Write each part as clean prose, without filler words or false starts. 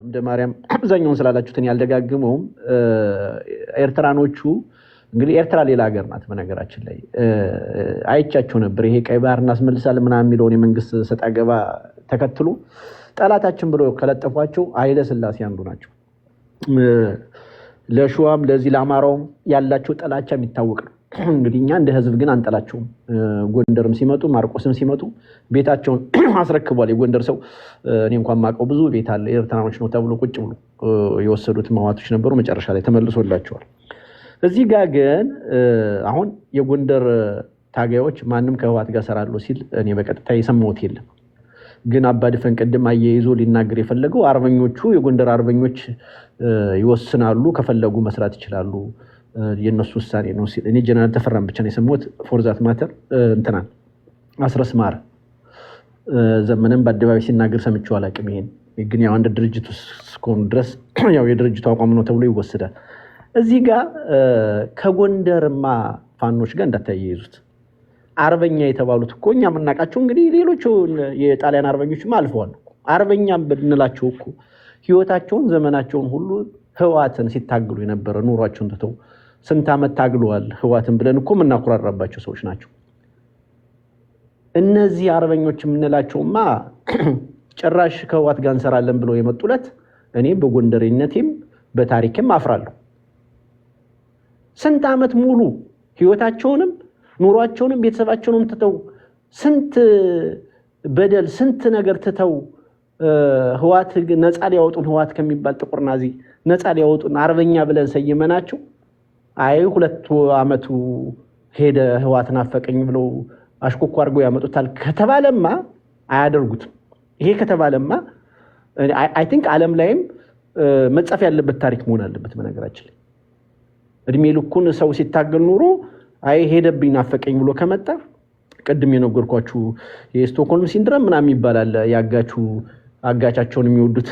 እንደ ማርያም አብዛኛውን ስላላችሁትን ያልደጋግመውም ኤርትራኖቹ እንግዲህ ኤርትራ ሌላ ሀገር ናት በነገራችን ላይ አይቻቸው ነበር ይሄ ቀይ ባህር እናስመልሳለን ምናምን የሚለውን የመንግስት ሰጣ ገባ ተከትሎ ጠላታችን ብለው ከለጠፏቸው ኃይለ ሥላሴ አንዱ ናቸው። ለሹዋም ለዚህ ለአማራውም ያላቸው ጠላቻ የሚታወቅ ነው። እንግዲህ እኛ እንደ ህዝብ ግን አንጠላቸውም። ጎንደርም ሲመጡ ማርቆስም ሲመጡ ቤታቸውን አስረክቧል። የጎንደር ሰው እኔ እንኳን ማቀው ብዙ ቤት አለ ኤርትራኖች ነው ተብሎ ቁጭ ብሎ የወሰዱት መዋቶች ነበሩ። መጨረሻ ላይ ተመልሶላቸዋል። እዚህ ጋር ግን አሁን የጎንደር ታጋዮች ማንም ከህዋት ጋር ሰራሉ ሲል እኔ በቀጥታ የሰማሁት የለም። ግን አባድፈን ቀደም አያይዞ ሊናገር የፈለገው አርበኞቹ የጎንደር አርበኞች ይወስናሉ፣ ከፈለጉ መስራት ይችላሉ፣ የነሱ ውሳኔ ነው ሲል እኔ ጀነራል ተፈራም ብቻ ነው የሰማሁት። ፎርዛት ማተር እንትና አስረስ ማረ ዘመነም በአደባባይ ሲናገር ሰምቼው አላውቅም። ይሄን ግን ያው አንድ ድርጅት እስከሆኑ ድረስ ያው የድርጅቱ አቋም ነው ተብሎ ይወሰዳል። እዚህ ጋር ከጎንደርማ ፋኖች ጋር እንዳታያይዙት። አርበኛ የተባሉት እኮ እኛ የምናውቃቸው እንግዲህ ሌሎቹ የጣሊያን አርበኞችም አልፈዋል። አርበኛም ብንላቸው እኮ ህይወታቸውን ዘመናቸውን ሁሉ ህዋትን ሲታግሉ የነበረ ኑሯቸውን ተተው ስንት ዓመት ታግለዋል ህዋትን ብለን እኮ የምናኩራራባቸው ሰዎች ናቸው። እነዚህ አርበኞች የምንላቸውማ ጭራሽ ከህዋት ጋር እንሰራለን ብለው የመጡለት እኔ በጎንደሬነቴም በታሪክም አፍራለሁ። ስንት ዓመት ሙሉ ህይወታቸውንም ኑሯቸውንም ቤተሰባቸውንም ተተው ስንት በደል ስንት ነገር ተተው ህዋት ነፃ ሊያወጡን ህዋት ከሚባል ጥቁር ናዚ ነፃ ሊያወጡን አርበኛ ብለን ሰይመናቸው አይ 2 ዓመቱ ሄደ ህዋት ናፈቀኝ ብለው አሽኮኮ አድርገው ያመጡታል ከተባለማ አያደርጉትም። ይሄ ከተባለማ አይ ቲንክ ዓለም ላይም መጻፍ ያለበት ታሪክ መሆን አለበት። በነገራችን ላይ እድሜ ልኩን ሰው ሲታገል ኑሮ አይ ሄደብኝ ናፈቀኝ ብሎ ከመጣ ቀድም የነገርኳችሁ የስቶክሆልም ሲንድሮም ምናምን ይባላል። ያጋቹ አጋቻቸውን የሚወዱት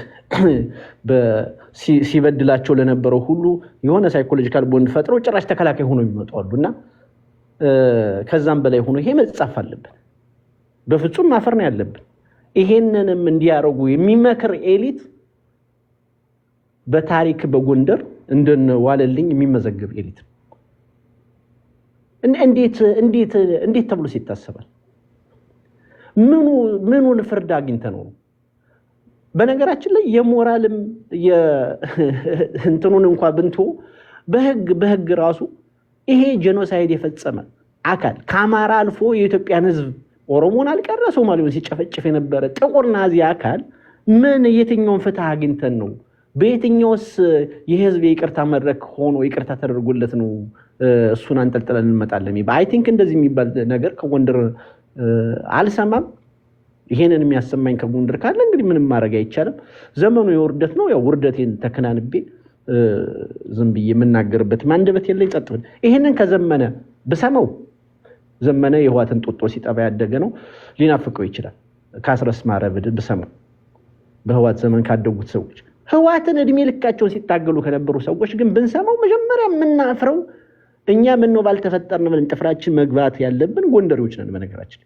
ሲበድላቸው ለነበረው ሁሉ የሆነ ሳይኮሎጂካል ቦንድ ፈጥረው ጭራሽ ተከላካይ ሆኖ ይመጣሉና ከዛም በላይ ሆኖ ይሄ መጻፍ አለበት። በፍጹም ማፈር ነው ያለብን። ይሄንንም እንዲያረጉ የሚመክር ኤሊት በታሪክ በጎንደር እንደነ ዋለልኝ የሚመዘገብ ኤሊት እንዴት ተብሎ ሲታሰባል? ምኑን ፍርድ አግኝተን ነው? በነገራችን ላይ የሞራልም እንትኑን እንኳን ብንቶ በህግ ራሱ ይሄ ጄኖሳይድ የፈጸመ አካል ከአማራ አልፎ የኢትዮጵያን ህዝብ ኦሮሞን አልቀረ ሶማሌውን ሲጨፈጭፍ የነበረ ጥቁር ናዚ አካል የትኛውን ፍትህ አግኝተን ነው? በየትኛውስ የህዝብ ይቅርታ መድረክ ሆኖ ይቅርታ ተደርጎለት ነው እሱን አንጠልጥለን እንመጣለን? አይ ቲንክ እንደዚህ የሚባል ነገር ከጎንደር አልሰማም። ይሄንን የሚያሰማኝ ከጎንደር ካለ እንግዲህ ምንም ማድረግ አይቻልም። ዘመኑ የውርደት ነው። ያው ውርደቴን ተከናንቤ ዝም ብዬ የምናገርበት ማንደበት የለኝ። ጸጥ ብል ይሄንን ከዘመነ በሰማው ዘመነ የህዋትን ጦጦ ሲጠባ ያደገ ነው ሊናፍቀው ይችላል። ከአስረስ ማረ በሰማው በህዋት ዘመን ካደጉት ሰዎች ህዋትን እድሜ ልካቸውን ሲታገሉ ከነበሩ ሰዎች ግን ብንሰማው መጀመሪያ የምናፍረው እኛ ምን ነው ባልተፈጠርን ብለን ጥፍራችን መግባት ያለብን ጎንደሬዎች ነን። በነገራችን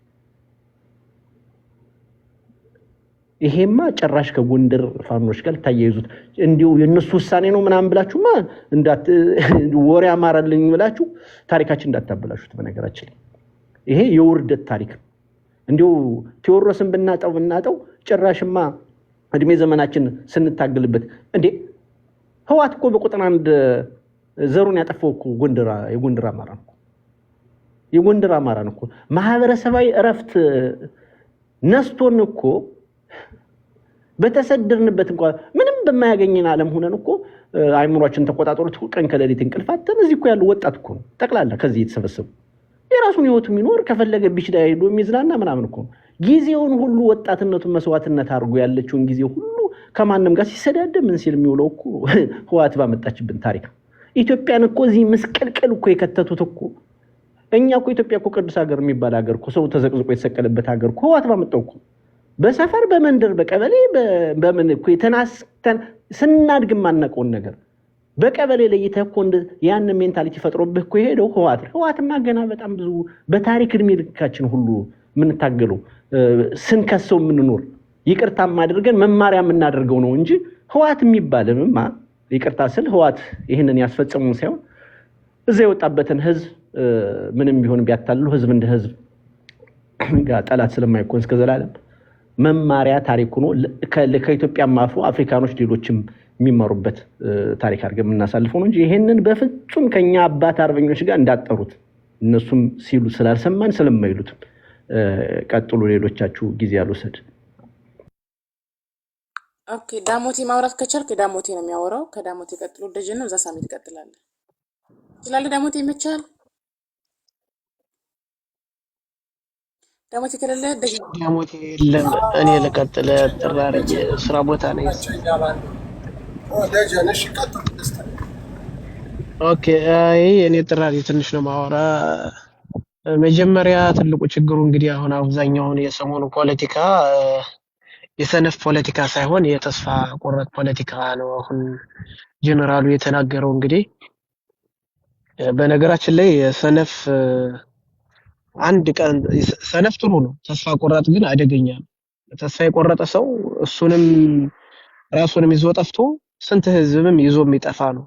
ይሄማ ጭራሽ ከጎንደር ፋኖች ጋር ታያይዙት እንዲው የነሱ ውሳኔ ነው ምናምን ብላችሁማ ወሬ አማራልኝ ብላችሁ ታሪካችን እንዳታበላሹት። በነገራችን ይሄ የውርደት ታሪክ ነው። እንዲው ቴዎድሮስን ብናጠው ጭራሽማ እድሜ ዘመናችን ስንታገልበት እንዴ ህዋት እኮ በቁጥር 1 ዘሩን ያጠፋው እኮ የጎንደር አማራ ነው። የጎንደር አማራ ነው እኮ ማህበረሰባዊ እረፍት ነስቶን እኮ በተሰደርንበት እንኳን ምንም በማያገኝን ዓለም ሆነን እኮ አይምሯችን ተቆጣጥሮት ቀን ከሌሊት እንቅልፋተን እዚህ እኮ ያለው ወጣት እኮ ነው ጠቅላላ ከዚህ የተሰበሰቡ የራሱን ህይወት የሚኖር ከፈለገ ቢች ላይ ሄዶ የሚዝናና ምናምን እኮ ጊዜውን ሁሉ ወጣትነቱን መስዋዕትነት አድርጎ ያለችውን ጊዜ ሁሉ ከማንም ጋር ሲሰዳደብ ምን ሲል የሚውለው እኮ ህዋት ባመጣችብን ታሪክ ኢትዮጵያን እኮ እዚህ መስቀልቀል እኮ የከተቱት እኮ እኛ እኮ ኢትዮጵያ እኮ ቅዱስ ሀገር የሚባል ሀገር እኮ ሰው ተዘቅዝቆ የተሰቀለበት ሀገር እኮ ህዋት ባመጣው እኮ በሰፈር በመንደር በቀበሌ በምን እኮ የተናስተን ስናድግ ማናቀውን ነገር በቀበሌ ላይ እኮ ያን ሜንታሊቲ ፈጥሮብህ እኮ ሄደው ህዋትማ ገና በጣም ብዙ በታሪክ እድሜ ልካችን ሁሉ ምን ታገለው ስንከሰው ምን ኖር ይቅርታም አድርገን መማሪያ የምናደርገው ነው እንጂ ህዋት የሚባልምማ ይቅርታ ስል ህዋት ይሄንን ያስፈጸሙ ሳይሆን እዛ የወጣበትን ህዝብ ምንም ቢሆን ቢያታልሉ ህዝብ እንደ ህዝብ ጋር ጠላት ስለማይኮን እስከዘላለም መማሪያ ታሪክ ሆኖ ከኢትዮጵያ ማፉ አፍሪካኖች ሌሎችም የሚማሩበት ታሪክ አድርገን እናሳልፈው ነው እንጂ ይሄንን በፍጹም ከኛ አባት አርበኞች ጋር እንዳጠሩት እነሱም ሲሉ ስላልሰማን ስለማይሉት ቀጥሉ ሌሎቻችሁ ጊዜ ያልወሰድ ኦኬ ዳሞቴ ማውራት ከቻልክ ዳሞቴ ነው የሚያወራው ከዳሞቴ ቀጥሎ ደጀን ነው እዛ ሳሚት ይቀጥላል ይችላል ዳሞቴ ይመቻል ዳሞቴ ከሌለ ደጀን ዳሞቴ የለም እኔ ልቀጥል ጥራረኝ ስራ ቦታ ነኝ ደጀን እሺ ቀጥል ኦኬ እኔ ጥራሪ ትንሽ ነው ማወራ መጀመሪያ ትልቁ ችግሩ እንግዲህ አሁን አብዛኛውን የሰሞኑ ፖለቲካ የሰነፍ ፖለቲካ ሳይሆን የተስፋ ቆረጥ ፖለቲካ ነው አሁን ጀነራሉ የተናገረው እንግዲህ በነገራችን ላይ ሰነፍ አንድ ቀን ሰነፍ ጥሩ ነው ተስፋ ቆራጥ ግን አደገኛ ነው ተስፋ የቆረጠ ሰው እሱንም ራሱንም ይዞ ጠፍቶ ስንት ህዝብም ይዞ የሚጠፋ ነው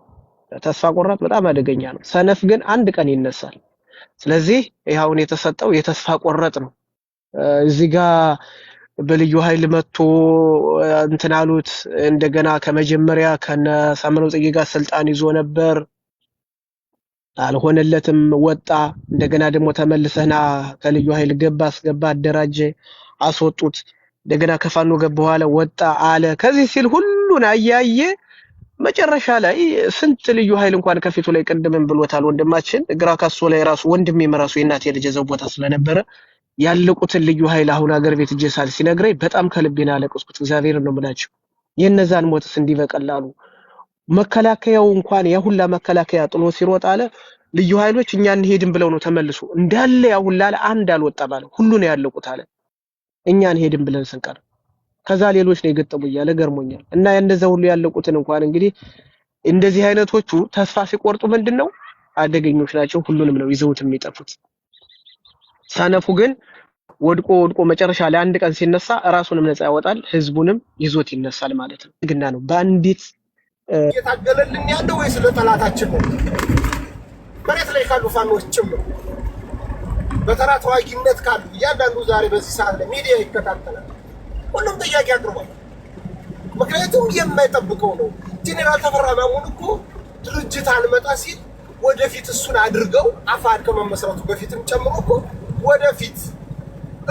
ተስፋ ቆራጥ በጣም አደገኛ ነው ሰነፍ ግን አንድ ቀን ይነሳል ስለዚህ ይሄውን የተሰጠው የተስፋ ቆረጥ ነው እዚህ ጋር በልዩ ኃይል መጥቶ እንትናሉት እንደገና ከመጀመሪያ ከነ ሳምነው ጽጌ ጋር ስልጣን ይዞ ነበር አልሆነለትም ወጣ እንደገና ደግሞ ተመልሰና ከልዩ ኃይል ገባ አስገባ አደራጀ አስወጡት እንደገና ከፋኖ ገባ በኋላ ወጣ አለ ከዚህ ሲል ሁሉን አያየ መጨረሻ ላይ ስንት ልዩ ኃይል እንኳን ከፊቱ ላይ ቀደመን ብሎታል ወንድማችን ግራ ካሶ ላይ ራሱ ወንድሜ መራሱ የናት የልጅ ቦታ ስለነበረ ያለቁትን ልዩ ኃይል አሁን ሀገር ቤት እጀሳል ሲነግረኝ በጣም ከልቤና ያለቅስኩት እግዚአብሔር ነው ብላችሁ የነዛን ሞትስ እንዲበቀላሉ መከላከያው እንኳን ያሁላ መከላከያ ጥሎ ሲሮጥ አለ ልዩ ኃይሎች እኛ እንሄድን ብለው ነው ተመልሶ እንዳለ ያሁላ አንድ አልወጣ ማለት ሁሉ ነው ያለቁት አለ እኛ እንሄድን ብለን ስንቀር ከዛ ሌሎች ነው የገጠሙ ያለ ገርሞኛል እና እንደዛ ሁሉ ያለቁትን እንኳን እንግዲህ እንደዚህ አይነቶቹ ተስፋ ሲቆርጡ ምንድነው አደገኞች ናቸው ሁሉንም ነው ይዘውት የሚጠፉት ሰነፉ ግን ወድቆ መጨረሻ ላይ አንድ ቀን ሲነሳ ራሱንም ነፃ ያወጣል ህዝቡንም ይዞት ይነሳል ማለት ነው ግና ነው ባንዲት የታገለልን ያለው ወይስ ለጠላታችን ነው መሬት ላይ ካሉ ፋኖች ጭምር በተራ ተዋጊነት ካሉ እያንዳንዱ ዛሬ በዚህ ሰዓት ላይ ሚዲያ ይከታተላል ሁሉም ጥያቄ አቅርቧል ምክንያቱም የማይጠብቀው ነው ጄኔራል ተፈራ ማሞን እኮ ድርጅት አልመጣ ሲል ወደፊት እሱን አድርገው አፋር ከመመስረቱ በፊትም ጨምሮ እኮ ወደፊት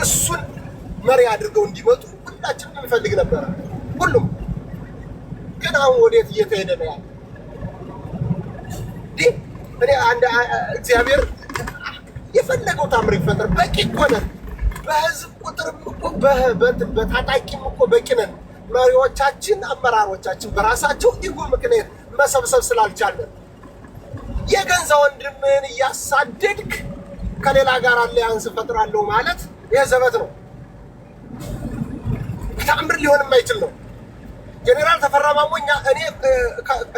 እሱን መሪ አድርገው እንዲመጡ ሁላችንም እንፈልግ ነበር ሁሉም ግን አሁን ወዴት እየተሄደ ነው ያለው እኔ አንድ እግዚአብሔር የፈለገው ታምር ይፈጠር በቂ ሆነ በህዝብ ቁጥርም እኮ በታጣቂም እኮ በቂ ነን መሪዎቻችን አመራሮቻችን በራሳቸው ኢጎ ምክንያት መሰብሰብ ስላልቻለን የገንዛ ወንድምን እያሳደድክ ከሌላ ጋር አሊያንስ ፈጥራለሁ ማለት የዘበት ነው ታምር ሊሆን የማይችል ነው ጄኔራል ተፈራ ማሞኛ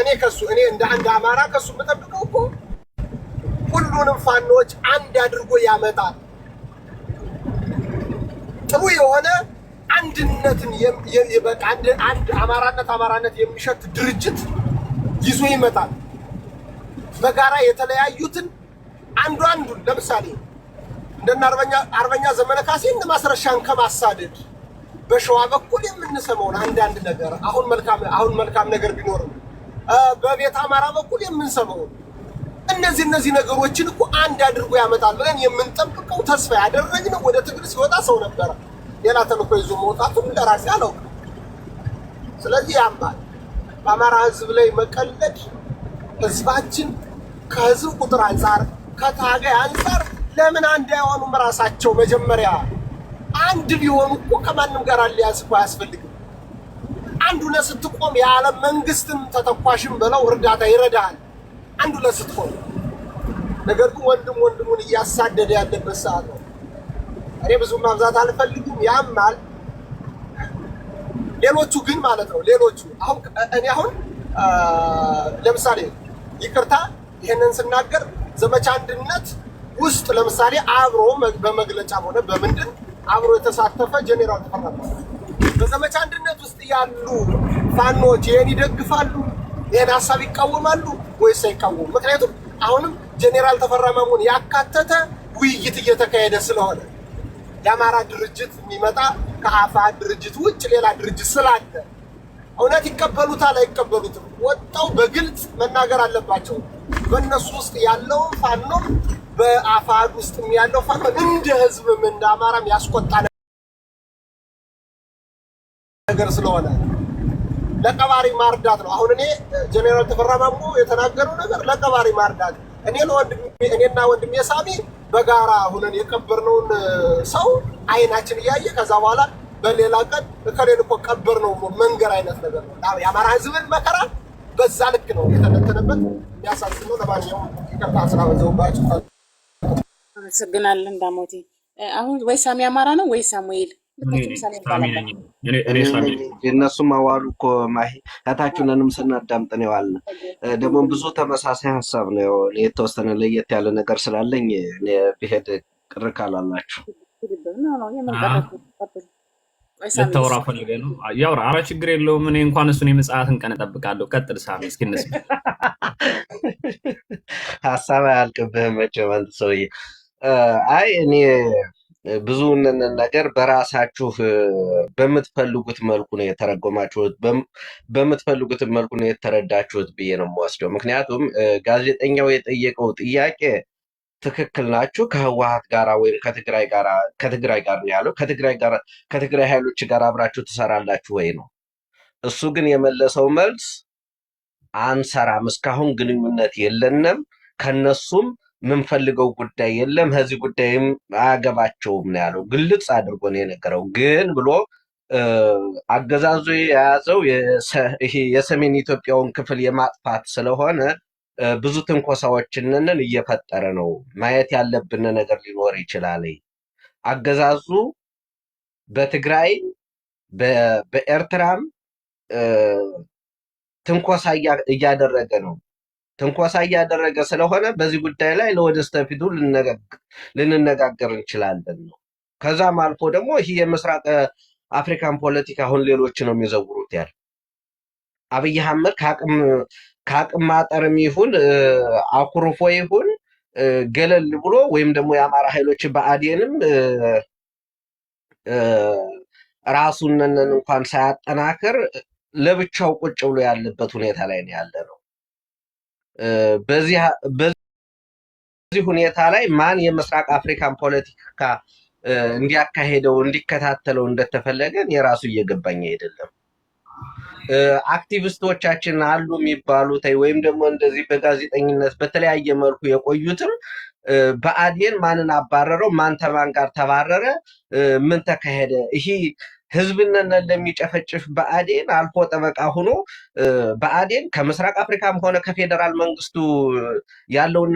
እኔ ከሱ እኔ እንደ አንድ አማራ ከሱ መጠብቀው እኮ ሁሉንም ፋኖች አንድ አድርጎ ያመጣል ጥሩ የሆነ አንድነትን የበቃ አንድ አማራነት የሚሸት ድርጅት ይዞ ይመጣል በጋራ የተለያዩትን አንዱ ለምሳሌ እንደና አርበኛ ዘመነ ካሴን ማስረሻን ከማሳደድ በሸዋ በኩል የምንሰማው አንዳንድ ነገር አሁን መልካም ነገር ቢኖርም በቤት አማራ በኩል የምንሰማው እነዚህ ነገሮችን እኮ አንድ አድርጎ ያመጣል ብለን የምንጠብቀው ተስፋ ያደረግነው ወደ ትግል ሲወጣ ሰው ነበር ሌላ ተልኮ ይዞ መውጣቱን ለራሴ አለው ስለዚህ ያማል በአማራ ህዝብ ላይ መቀለድ ህዝባችን ከህዝብ ቁጥር አንፃር ከታጋይ አንፃር ለምን አንድ አይሆኑም ራሳቸው መጀመሪያ አንድ ቢሆኑ እኮ ከማንም ጋር አሊያንስ እኮ አያስፈልግም አንዱ ለስትቆም የዓለም መንግስትም ተተኳሽም በለው እርዳታ ይረዳል አንዱ ለስትቆም ነገር ግን ወንድሙን እያሳደደ ያለበት ሰዓት ነው እኔ ብዙ ማብዛት አልፈልግም ያማል ሌሎቹ ግን ማለት ነው ሌሎቹ አሁን ለምሳሌ ይቅርታ ይሄንን ስናገር ዘመቻ አንድነት ውስጥ ለምሳሌ አብሮ በመግለጫ ሆነ በምንድን አብሮ የተሳተፈ ጄኔራል ተፈራ በዘመቻ አንድነት ውስጥ ያሉ ፋኖች ይሄን ይደግፋሉ? ይሄን ሀሳብ ይቃወማሉ ወይስ አይቃወሙ? ምክንያቱም አሁንም ጄኔራል ተፈራ ማሞን ያካተተ ውይይት እየተካሄደ ስለሆነ የአማራ ድርጅት የሚመጣ ከአፋሕድ ድርጅት ውጭ ሌላ ድርጅት ስላለ እውነት ይቀበሉታል አይቀበሉትም? ወጣው በግልጽ መናገር አለባቸው። በእነሱ ውስጥ ያለው ፋኖ በአፋሕድ ውስጥ ያለው ፋኖ እንደ ህዝብም እንደ አማራም ያስቆጣ ነገር ስለሆነ ለቀባሪ ማርዳት ነው። አሁን እኔ ጄኔራል ተፈራ ማሞ የተናገረው ነገር ለቀባሪ ማርዳት፣ እኔና ወንድሜ ሳሚ በጋራ ሁነን የቀበርነውን ሰው አይናችን እያየ ከዛ በኋላ በሌላ ቀን እከሌን እኮ ቀበር ነው መንገር አይነት ነገር ነው። የአማራ ህዝብን መከራ በዛ ልክ ነው የተነተነበት። የሚያሳዝን ነው። ለማንኛውም ይቅርታ ስላበዛሁባችሁ። አመሰግናለን ዳሞቴ። አሁን ወይ ሳሚ አማራ ነው ወይ ሳሙኤል የእነሱም አዋሉ እኮ ማሂ ከታችሁንንም ስናዳምጥን የዋልን ደግሞ ብዙ ተመሳሳይ ሀሳብ ነው። የተወሰነ ለየት ያለ ነገር ስላለኝ እኔ ብሄድ ቅር ካላላችሁ ልታወራ ፈልገ ነው ያውራ። ኧረ ችግር የለውም። እኔ እንኳን እሱን የምጽአትን ቀን እጠብቃለሁ። ቀጥል ሳሚ እስኪ እንስማ። ሀሳብ አያልቅብህም መቼም አንተ ሰውዬ። አይ እኔ ብዙውን ነገር በራሳችሁ በምትፈልጉት መልኩ ነው የተረጎማችሁት፣ በምትፈልጉት መልኩ ነው የተረዳችሁት ብዬ ነው የምወስደው። ምክንያቱም ጋዜጠኛው የጠየቀው ጥያቄ ትክክል ናችሁ ከህወሓት ጋር ወይም ከትግራይ ጋር ነው ያለው። ከትግራይ ኃይሎች ጋር አብራችሁ ትሰራላችሁ ወይ ነው። እሱ ግን የመለሰው መልስ አንሰራም፣ እስካሁን ግንኙነት የለንም፣ ከነሱም ምንፈልገው ጉዳይ የለም፣ ከዚህ ጉዳይም አያገባቸውም ነው ያለው። ግልጽ አድርጎ ነው የነገረው። ግን ብሎ አገዛዙ የያዘው ይሄ የሰሜን ኢትዮጵያውን ክፍል የማጥፋት ስለሆነ ብዙ ትንኮሳዎችንን እየፈጠረ ነው። ማየት ያለብን ነገር ሊኖር ይችላል። አገዛዙ በትግራይ በኤርትራም ትንኮሳ እያደረገ ነው። ትንኮሳ እያደረገ ስለሆነ በዚህ ጉዳይ ላይ ለወደስተፊቱ ልንነጋገር እንችላለን ነው። ከዛም አልፎ ደግሞ ይህ የምስራቅ አፍሪካን ፖለቲካ አሁን ሌሎች ነው የሚዘውሩት ያለ አብይ አህመድ ከአቅም ማጠርም ይሁን አኩርፎ ይሁን ገለል ብሎ ወይም ደግሞ የአማራ ኃይሎች ብአዴንም ራሱን እንኳን ሳያጠናክር ለብቻው ቁጭ ብሎ ያለበት ሁኔታ ላይ ነው ያለ ነው። በዚህ ሁኔታ ላይ ማን የምስራቅ አፍሪካን ፖለቲካ እንዲያካሄደው እንዲከታተለው እንደተፈለገ የራሱ እየገባኝ አይደለም። አክቲቪስቶቻችን አሉ የሚባሉት ወይም ደግሞ እንደዚህ በጋዜጠኝነት በተለያየ መልኩ የቆዩትም ብአዴን ማንን አባረረው፣ ማን ተማን ጋር ተባረረ፣ ምን ተካሄደ፣ ይሄ ህዝብነን ለሚጨፈጭፍ ብአዴን አልፎ ጠበቃ ሆኖ ብአዴን ከምስራቅ አፍሪካም ሆነ ከፌደራል መንግስቱ ያለውን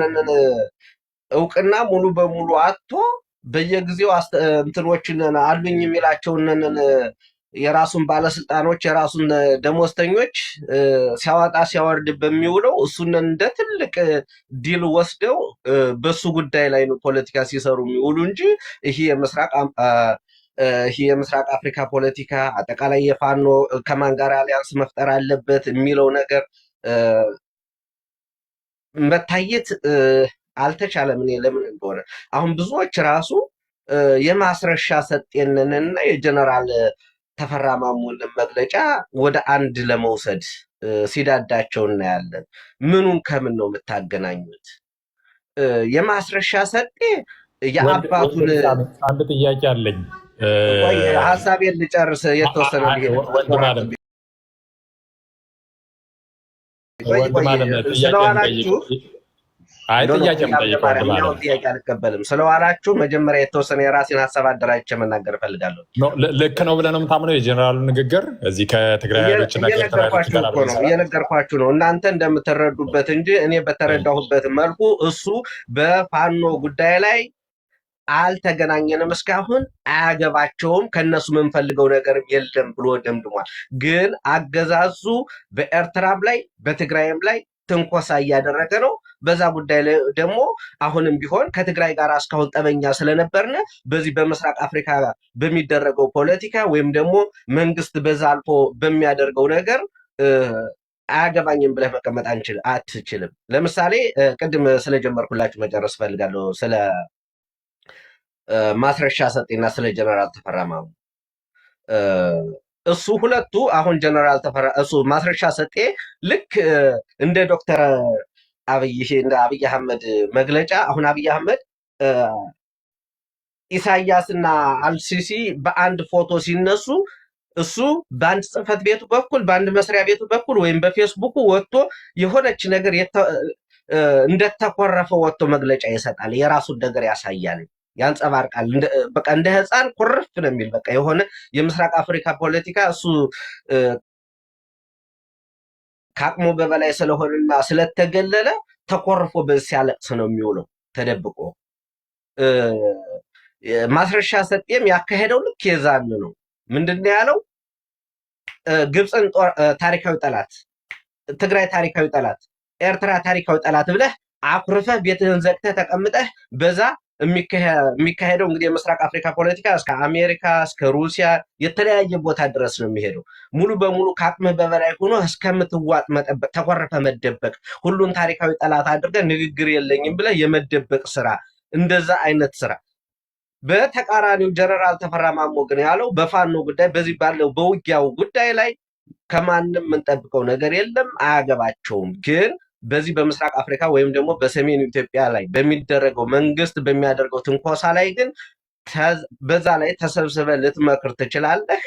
እውቅና ሙሉ በሙሉ አጥቶ በየጊዜው እንትኖችን አሉኝ የሚላቸውን የራሱን ባለስልጣኖች የራሱን ደሞዝተኞች ሲያወጣ ሲያወርድ በሚውለው እሱን እንደ ትልቅ ዲል ወስደው በሱ ጉዳይ ላይ ነው ፖለቲካ ሲሰሩ የሚውሉ እንጂ ይሄ የምስራቅ አፍሪካ ፖለቲካ አጠቃላይ የፋኖ ከማን ጋር አሊያንስ መፍጠር አለበት የሚለው ነገር መታየት አልተቻለም። እኔ ለምን እንደሆነ አሁን ብዙዎች ራሱ የማስረሻ ሰጤንንና የጀነራል ተፈራ ማሞን መግለጫ ወደ አንድ ለመውሰድ ሲዳዳቸው እናያለን። ምኑን ከምን ነው የምታገናኙት? የማስረሻ ሰጤ የአባቱን አንድ ጥያቄ አለኝ። ሀሳቤን ልጨርስ የተወሰነ ስለዋላችሁ ጥያቄ አልቀበልም። ስለዋላችሁ መጀመሪያ የተወሰነ የራሴን ሀሳብ አደራጅቼ መናገር እፈልጋለሁ። ልክ ነው ብለህ ነው የምታምነው? የጀኔራሉ ንግግር እዚህ ከትግራይ ኃይሎችና እየነገርኳችሁ ነው እናንተ እንደምትረዱበት እንጂ እኔ በተረዳሁበት መልኩ እሱ በፋኖ ጉዳይ ላይ አልተገናኘንም፣ እስካሁን አያገባቸውም፣ ከነሱ የምንፈልገው ነገርም የለም ብሎ ደምድሟል። ግን አገዛዙ በኤርትራም ላይ በትግራይም ላይ ትንኮሳ እያደረገ ነው። በዛ ጉዳይ ላይ ደግሞ አሁንም ቢሆን ከትግራይ ጋር እስካሁን ጠበኛ ስለነበርን በዚህ በምስራቅ አፍሪካ በሚደረገው ፖለቲካ ወይም ደግሞ መንግስት በዛ አልፎ በሚያደርገው ነገር አያገባኝም ብለህ መቀመጥ አትችልም። ለምሳሌ ቅድም ስለጀመርኩላችሁ መጨረስ ፈልጋለሁ። ስለ ማስረሻ ሰጤና ስለ ጀነራል ተፈራ ማሞ እሱ ሁለቱ አሁን ጀነራል ተፈራ እሱ ማስረሻ ሰጤ ልክ እንደ ዶክተር እንደ አብይ አህመድ መግለጫ አሁን አብይ አህመድ ኢሳያስና አልሲሲ በአንድ ፎቶ ሲነሱ እሱ በአንድ ጽህፈት ቤቱ በኩል በአንድ መስሪያ ቤቱ በኩል ወይም በፌስቡክ ወጥቶ የሆነች ነገር እንደተኮረፈ ወጥቶ መግለጫ ይሰጣል። የራሱን ነገር ያሳያል፣ ያንጸባርቃል። በቃ እንደ ህፃን ኩርፍ ነው የሚል በቃ የሆነ የምስራቅ አፍሪካ ፖለቲካ እሱ ከአቅሙ በበላይ ስለሆነና ስለተገለለ ተኮርፎ ሲያለቅስ ነው የሚውለው ተደብቆ። ማስረሻ ሰጤም ያካሄደው ልክ የዛን ነው። ምንድነው ያለው? ግብፅን ታሪካዊ ጠላት፣ ትግራይ ታሪካዊ ጠላት፣ ኤርትራ ታሪካዊ ጠላት ብለህ አኩርፈህ ቤትህን ዘግተህ ተቀምጠህ በዛ የሚካሄደው እንግዲህ የምስራቅ አፍሪካ ፖለቲካ እስከ አሜሪካ እስከ ሩሲያ የተለያየ ቦታ ድረስ ነው የሚሄደው። ሙሉ በሙሉ ከአቅምህ በበላይ ሆኖ እስከምትዋጥ መጠበቅ፣ ተኮረፈ መደበቅ፣ ሁሉን ታሪካዊ ጠላት አድርገህ ንግግር የለኝም ብለህ የመደበቅ ስራ፣ እንደዛ አይነት ስራ። በተቃራኒው ጀነራል ተፈራ ማሞ ግን ያለው በፋኖ ጉዳይ በዚህ ባለው በውጊያው ጉዳይ ላይ ከማንም የምንጠብቀው ነገር የለም፣ አያገባቸውም። ግን በዚህ በምስራቅ አፍሪካ ወይም ደግሞ በሰሜን ኢትዮጵያ ላይ በሚደረገው መንግስት በሚያደርገው ትንኮሳ ላይ ግን በዛ ላይ ተሰብስበህ ልትመክር ትችላለህ።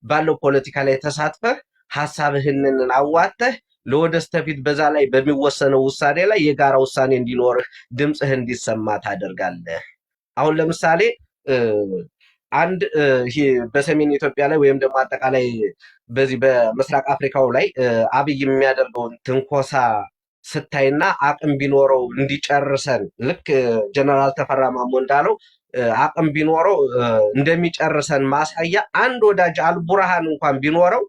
ባለው ፖለቲካ ላይ ተሳትፈህ ሀሳብህንን አዋተህ ለወደስተፊት በዛ ላይ በሚወሰነው ውሳኔ ላይ የጋራ ውሳኔ እንዲኖርህ ድምፅህ እንዲሰማ ታደርጋለህ። አሁን ለምሳሌ አንድ በሰሜን ኢትዮጵያ ላይ ወይም ደግሞ አጠቃላይ በዚህ በምስራቅ አፍሪካው ላይ አብይ የሚያደርገውን ትንኮሳ ስታይና አቅም ቢኖረው እንዲጨርሰን ልክ ጀነራል ተፈራ ማሞ እንዳለው አቅም ቢኖረው እንደሚጨርሰን ማሳያ አንድ ወዳጅ አልቡርሃን እንኳን ቢኖረው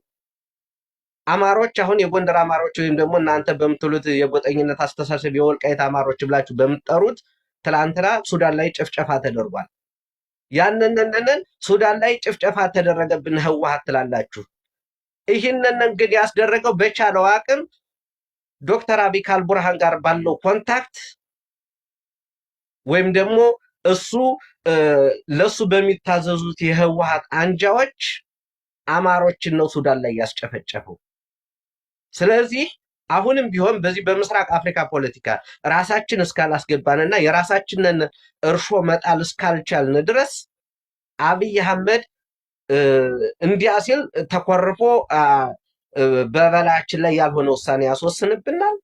አማሮች አሁን የጎንደር አማሮች ወይም ደግሞ እናንተ በምትሉት የጎጠኝነት አስተሳሰብ የወልቃይት አማሮች ብላችሁ በምትጠሩት ትላንትና ሱዳን ላይ ጭፍጨፋ ተደርጓል። ያንንን ሱዳን ላይ ጭፍጨፋ ተደረገብን ህወሓት ትላላችሁ። ይህንን እንግዲህ ያስደረገው በቻለው አቅም ዶክተር አብይ ከአልቡርሃን ጋር ባለው ኮንታክት ወይም ደግሞ እሱ ለሱ በሚታዘዙት የህወሓት አንጃዎች አማሮችን ነው ሱዳን ላይ ያስጨፈጨፈው። ስለዚህ አሁንም ቢሆን በዚህ በምስራቅ አፍሪካ ፖለቲካ ራሳችን እስካላስገባንና የራሳችንን እርሾ መጣል እስካልቻልን ድረስ አብይ አህመድ እንዲያ ሲል ተኮርፎ በበላያችን ላይ ያልሆነ ውሳኔ ያስወስንብናል።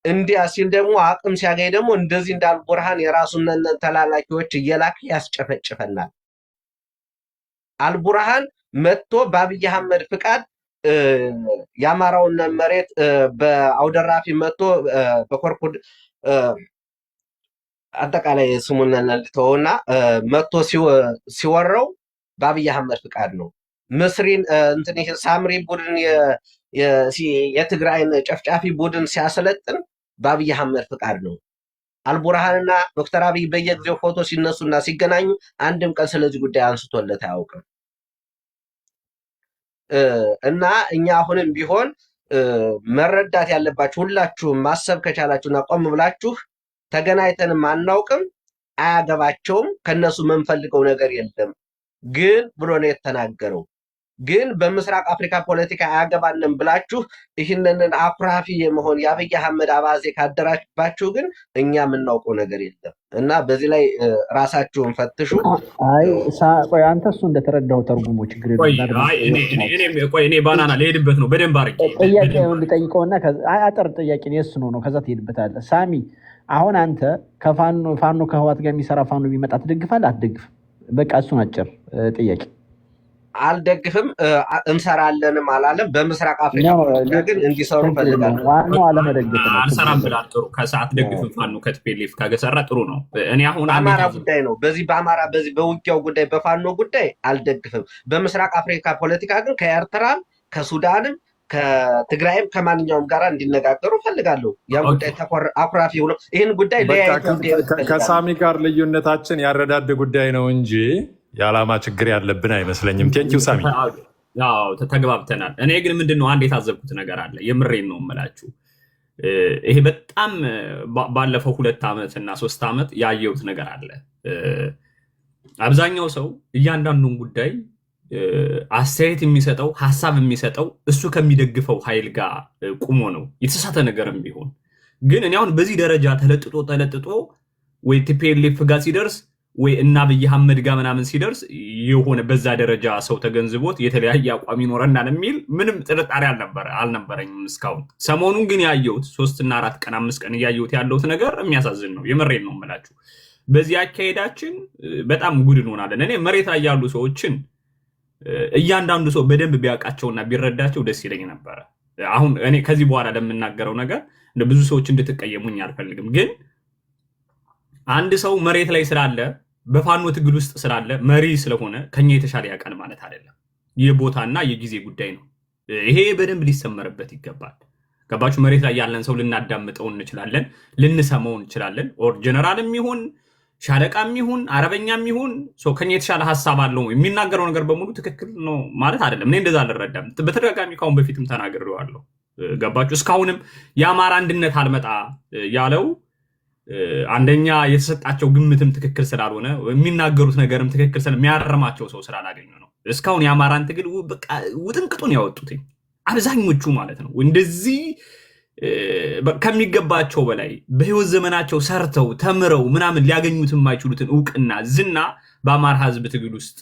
እንዲያ ሲል ደግሞ አቅም ሲያገኝ ደግሞ እንደዚህ እንዳልቡርሃን የራሱን ተላላኪዎች እየላከ ያስጨፈጭፈናል። አልቡርሃን መጥቶ በአብይ አህመድ ፍቃድ የአማራውን መሬት በአውደራፊ መጥቶ በኮርኩድ አጠቃላይ ስሙን ልተውና መጥቶ ሲወረው በአብይ አህመድ ፍቃድ ነው። ምስሪን እንትን ሳምሪ ቡድን የትግራይን ጨፍጫፊ ቡድን ሲያሰለጥን በአብይ አህመድ ፍቃድ ነው። አልቡርሃንና ዶክተር አብይ በየጊዜው ፎቶ ሲነሱና ሲገናኙ አንድም ቀን ስለዚህ ጉዳይ አንስቶለት አያውቅም። እና እኛ አሁንም ቢሆን መረዳት ያለባችሁ ሁላችሁም ማሰብ ከቻላችሁና ቆም ብላችሁ ተገናኝተንም አናውቅም፣ አያገባቸውም፣ ከነሱ የምንፈልገው ነገር የለም ግን ብሎ ነው የተናገረው። ግን በምስራቅ አፍሪካ ፖለቲካ አያገባንም ብላችሁ ይህንን አኩራፊ የመሆን የአብይ አህመድ አባዜ ካደራችባችሁ ግን እኛ የምናውቀው ነገር የለም እና በዚህ ላይ ራሳችሁን ፈትሹ። ቆይ አንተ እሱ እንደተረዳው ተርጉሞ ችግር እኔ ባናና ልሄድበት ነው በደንብ አድርጌ ጥያቄውን ልጠይቀውና አጠር ጥያቄ የእሱ ነው ከዛ ትሄድበታለህ። ሳሚ አሁን አንተ ፋኖ ከህዋት ጋር የሚሰራ ፋኖ ቢመጣ ትደግፋለህ አትደግፍም? በቃ እሱን አጭር ጥያቄ። አልደግፍም፣ እንሰራለንም አላለም። በምስራቅ አፍሪካ ግን እንዲሰሩ ፈልጋለሁ። ዋናው አለመደገፍ ነው። አልሰራም ብላ ጥሩ ከሰዓት ደግፍም ፋኖ ከቲፒኤልኤፍ ከገሰራ ጥሩ ነው። እኔ አሁን አማራ ጉዳይ ነው። በዚህ በውጊያው ጉዳይ በፋኖ ጉዳይ አልደግፍም። በምስራቅ አፍሪካ ፖለቲካ ግን ከኤርትራም ከሱዳንም ከትግራይም ከማንኛውም ጋር እንዲነጋገሩ ፈልጋለሁ። ያን ኦኬ ጉዳይ አኩራፊ ሆኖ ይህን ጉዳይ በቃ ለያይተው እንዲያዩት ፈልጋለሁ። ከሳሚ ጋር ልዩነታችን ያረዳድ ጉዳይ ነው እንጂ የዓላማ ችግር ያለብን አይመስለኝም። ቴንኪው ሳሚ። ያው ተግባብተናል። እኔ ግን ምንድነው አንድ የታዘብኩት ነገር አለ። የምሬን ነው የምላችሁ። ይሄ በጣም ባለፈው 2 ዓመት እና 3 ዓመት ያየሁት ነገር አለ። አብዛኛው ሰው እያንዳንዱን ጉዳይ አስተያየት የሚሰጠው ሐሳብ የሚሰጠው እሱ ከሚደግፈው ኃይል ጋር ቁሞ ነው። የተሳሳተ ነገርም ቢሆን ግን እኔ አሁን በዚህ ደረጃ ተለጥጦ ወይ ቲፒኤልኤፍ ጋር ሲደርስ ወይ እና አብይ አህመድ ጋር ምናምን ሲደርስ የሆነ በዛ ደረጃ ሰው ተገንዝቦት የተለያየ አቋም ይኖረናል የሚል ምንም ጥርጣሬ አልነበረኝም እስካሁን። ሰሞኑን ግን ያየሁት 3 እና 4 ቀን 5 ቀን ያየሁት ያለሁት ነገር የሚያሳዝን ነው። የምሬን ነው የምላችሁ። በዚህ አካሄዳችን በጣም ጉድ እንሆናለን። እኔ መሬት ላይ ያሉ ሰዎችን እያንዳንዱ ሰው በደንብ ቢያውቃቸውና ቢረዳቸው ደስ ይለኝ ነበረ። አሁን እኔ ከዚህ በኋላ ለምናገረው ነገር ብዙ ሰዎች እንድትቀየሙኝ አልፈልግም። ግን አንድ ሰው መሬት ላይ ስላለ በፋኖ ትግል ውስጥ ስላለ መሪ ስለሆነ ከኛ የተሻለ ያውቃል ማለት አይደለም። የቦታና የጊዜ ጉዳይ ነው። ይሄ በደንብ ሊሰመርበት ይገባል። ገባችሁ? መሬት ላይ ያለን ሰው ልናዳምጠው እንችላለን፣ ልንሰማው እንችላለን። ኦር ጀነራልም ይሁን ሻለቃም ይሁን አረበኛም ይሁን ሰው ከኛ የተሻለ ሐሳብ አለው የሚናገረው ነገር በሙሉ ትክክል ነው ማለት አይደለም። እኔ እንደዛ አልረዳም። በተደጋጋሚ ካሁን በፊትም ተናግሬዋለሁ። ገባችሁ? እስካሁንም የአማራ አንድነት አልመጣ ያለው አንደኛ የተሰጣቸው ግምትም ትክክል ስላልሆነ የሚናገሩት ነገርም ትክክል የሚያረማቸው ሰው ስላላገኙ ነው። እስካሁን የአማራን ትግል በቃ ውጥንቅጡን ያወጡት አብዛኞቹ ማለት ነው። እንደዚህ ከሚገባቸው በላይ በህይወት ዘመናቸው ሰርተው ተምረው ምናምን ሊያገኙት የማይችሉትን እውቅና ዝና በአማራ ህዝብ ትግል ውስጥ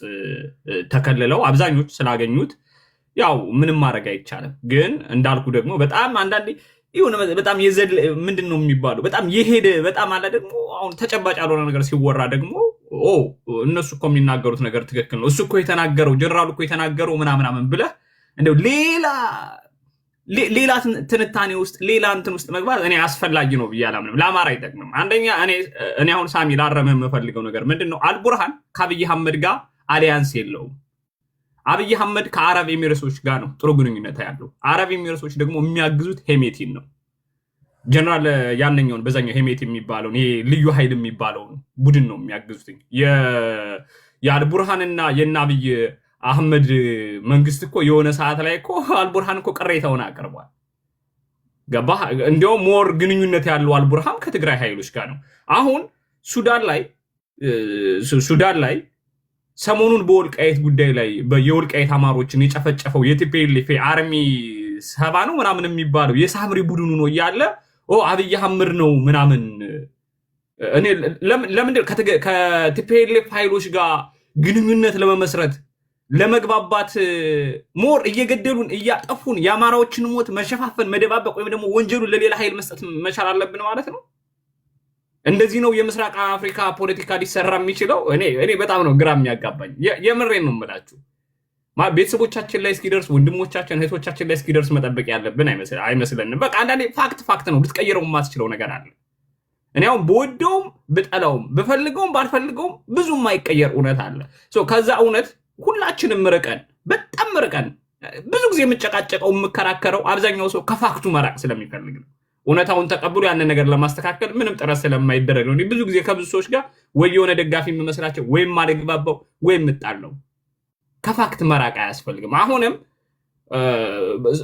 ተከልለው አብዛኞቹ ስላገኙት ያው ምንም ማድረግ አይቻልም። ግን እንዳልኩ ደግሞ በጣም አንዳንዴ ይሁን በጣም ምንድን ነው የሚባለው በጣም የሄደ በጣም አለ ደግሞ አሁን ተጨባጭ ያልሆነ ነገር ሲወራ ደግሞ እነሱ እኮ የሚናገሩት ነገር ትክክል ነው፣ እሱ እኮ የተናገረው ጀነራሉ እኮ የተናገረው ምናምን ብለህ እንደው ሌላ ትንታኔ ውስጥ ሌላ እንትን ውስጥ መግባት እኔ አስፈላጊ ነው ብዬ አላምንም። ለአማራ አይጠቅምም። አንደኛ እኔ አሁን ሳሚ ላረመ የምፈልገው ነገር ምንድን ነው፣ አልቡርሃን ከአብይ አህመድ ጋር አሊያንስ የለውም። አብይ አህመድ ከአረብ ኤሚሬቶች ጋር ነው ጥሩ ግንኙነት ያለው። አረብ ኤሚሬቶች ደግሞ የሚያግዙት ሄሜቲን ነው። ጀነራል ያነኛውን በዛኛው ሄሜቲ የሚባለውን ይሄ ልዩ ኃይል የሚባለውን ቡድን ነው የሚያግዙት። የአልቡርሃንና የአብይ አህመድ መንግስት እኮ የሆነ ሰዓት ላይ እኮ አልቡርሃን እኮ ቅሬታውን አቅርቧል። ገባህ? እንዲያውም ሞር ግንኙነት ያለው አልቡርሃን ከትግራይ ኃይሎች ጋር ነው። አሁን ሱዳን ላይ ሰሞኑን በወልቃይት ጉዳይ ላይ የወልቃይት አማሮችን የጨፈጨፈው የቲፒኤልኤፍ አርሚ 70 ነው ምናምን የሚባለው የሳምሪ ቡድኑ ነው እያለ አብይ አህመድ ነው ምናምን። እኔ ለምንድን ከቲፒኤልኤፍ ኃይሎች ጋር ግንኙነት ለመመስረት ለመግባባት ሞር እየገደሉን እያጠፉን የአማራዎችን ሞት መሸፋፈን መደባበቅ ወይም ደግሞ ወንጀሉን ለሌላ ኃይል መስጠት መቻል አለብን ማለት ነው። እንደዚህ ነው የምስራቅ አፍሪካ ፖለቲካ ሊሰራ የሚችለው። እኔ በጣም ነው ግራ የሚያጋባኝ። የምሬን ነው የምላችሁ። ቤተሰቦቻችን ላይ እስኪደርስ ወንድሞቻችን እህቶቻችን ላይ እስኪደርስ መጠበቅ ያለብን አይመስለንም። በቃ አንዳንዴ ፋክት ነው፣ ልትቀይረው የማትችለው ነገር አለ። እኔ አሁን በወደውም ብጠላውም ብፈልገውም ባልፈልገውም ብዙ የማይቀየር እውነት አለ። ከዛ እውነት ሁላችንም በጣም ርቀን ብዙ ጊዜ የምጨቃጨቀው የምከራከረው አብዛኛው ሰው ከፋክቱ መራቅ ስለሚፈልግ ነው። እውነታውን ተቀብሎ ያንን ነገር ለማስተካከል ምንም ጥረት ስለማይደረግ ነው። ብዙ ጊዜ ከብዙ ሰዎች ጋር ወይ የሆነ ደጋፊ የሚመስላቸው ወይም ማለግባባው ወይም ምጣለው። ከፋክት መራቅ አያስፈልግም። አሁንም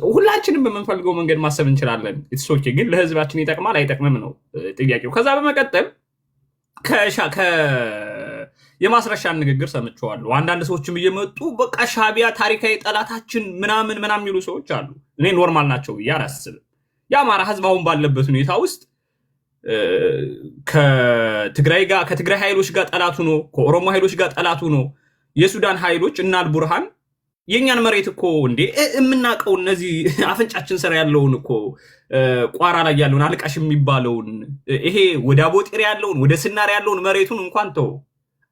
ሁላችንም በምንፈልገው መንገድ ማሰብ እንችላለን። ኢትሶኬ ግን ለህዝባችን ይጠቅማል አይጠቅምም ነው ጥያቄው። ከዛ በመቀጠል የማስረሻን ንግግር ሰምቼዋለሁ። አንዳንድ ሰዎችም እየመጡ በቃ ሻዕቢያ ታሪካዊ ጠላታችን ምናምን የሚሉ ሰዎች አሉ። እኔ ኖርማል ናቸው ብዬ አላስብም። የአማራ ህዝብ አሁን ባለበት ሁኔታ ውስጥ ከትግራይ ኃይሎች ጋር ጠላቱ ነው፣ ከኦሮሞ ኃይሎች ጋር ጠላቱ ነው። የሱዳን ኃይሎች እና አልቡርሃን የኛን መሬት እኮ እንዴ የምናውቀው እነዚህ አፍንጫችን ስር ያለውን እኮ ቋራ ላይ ያለውን አልቃሽ የሚባለውን ይሄ ወደ አቦጤር ያለውን ወደ ስናር ያለውን መሬቱን እንኳን ተው።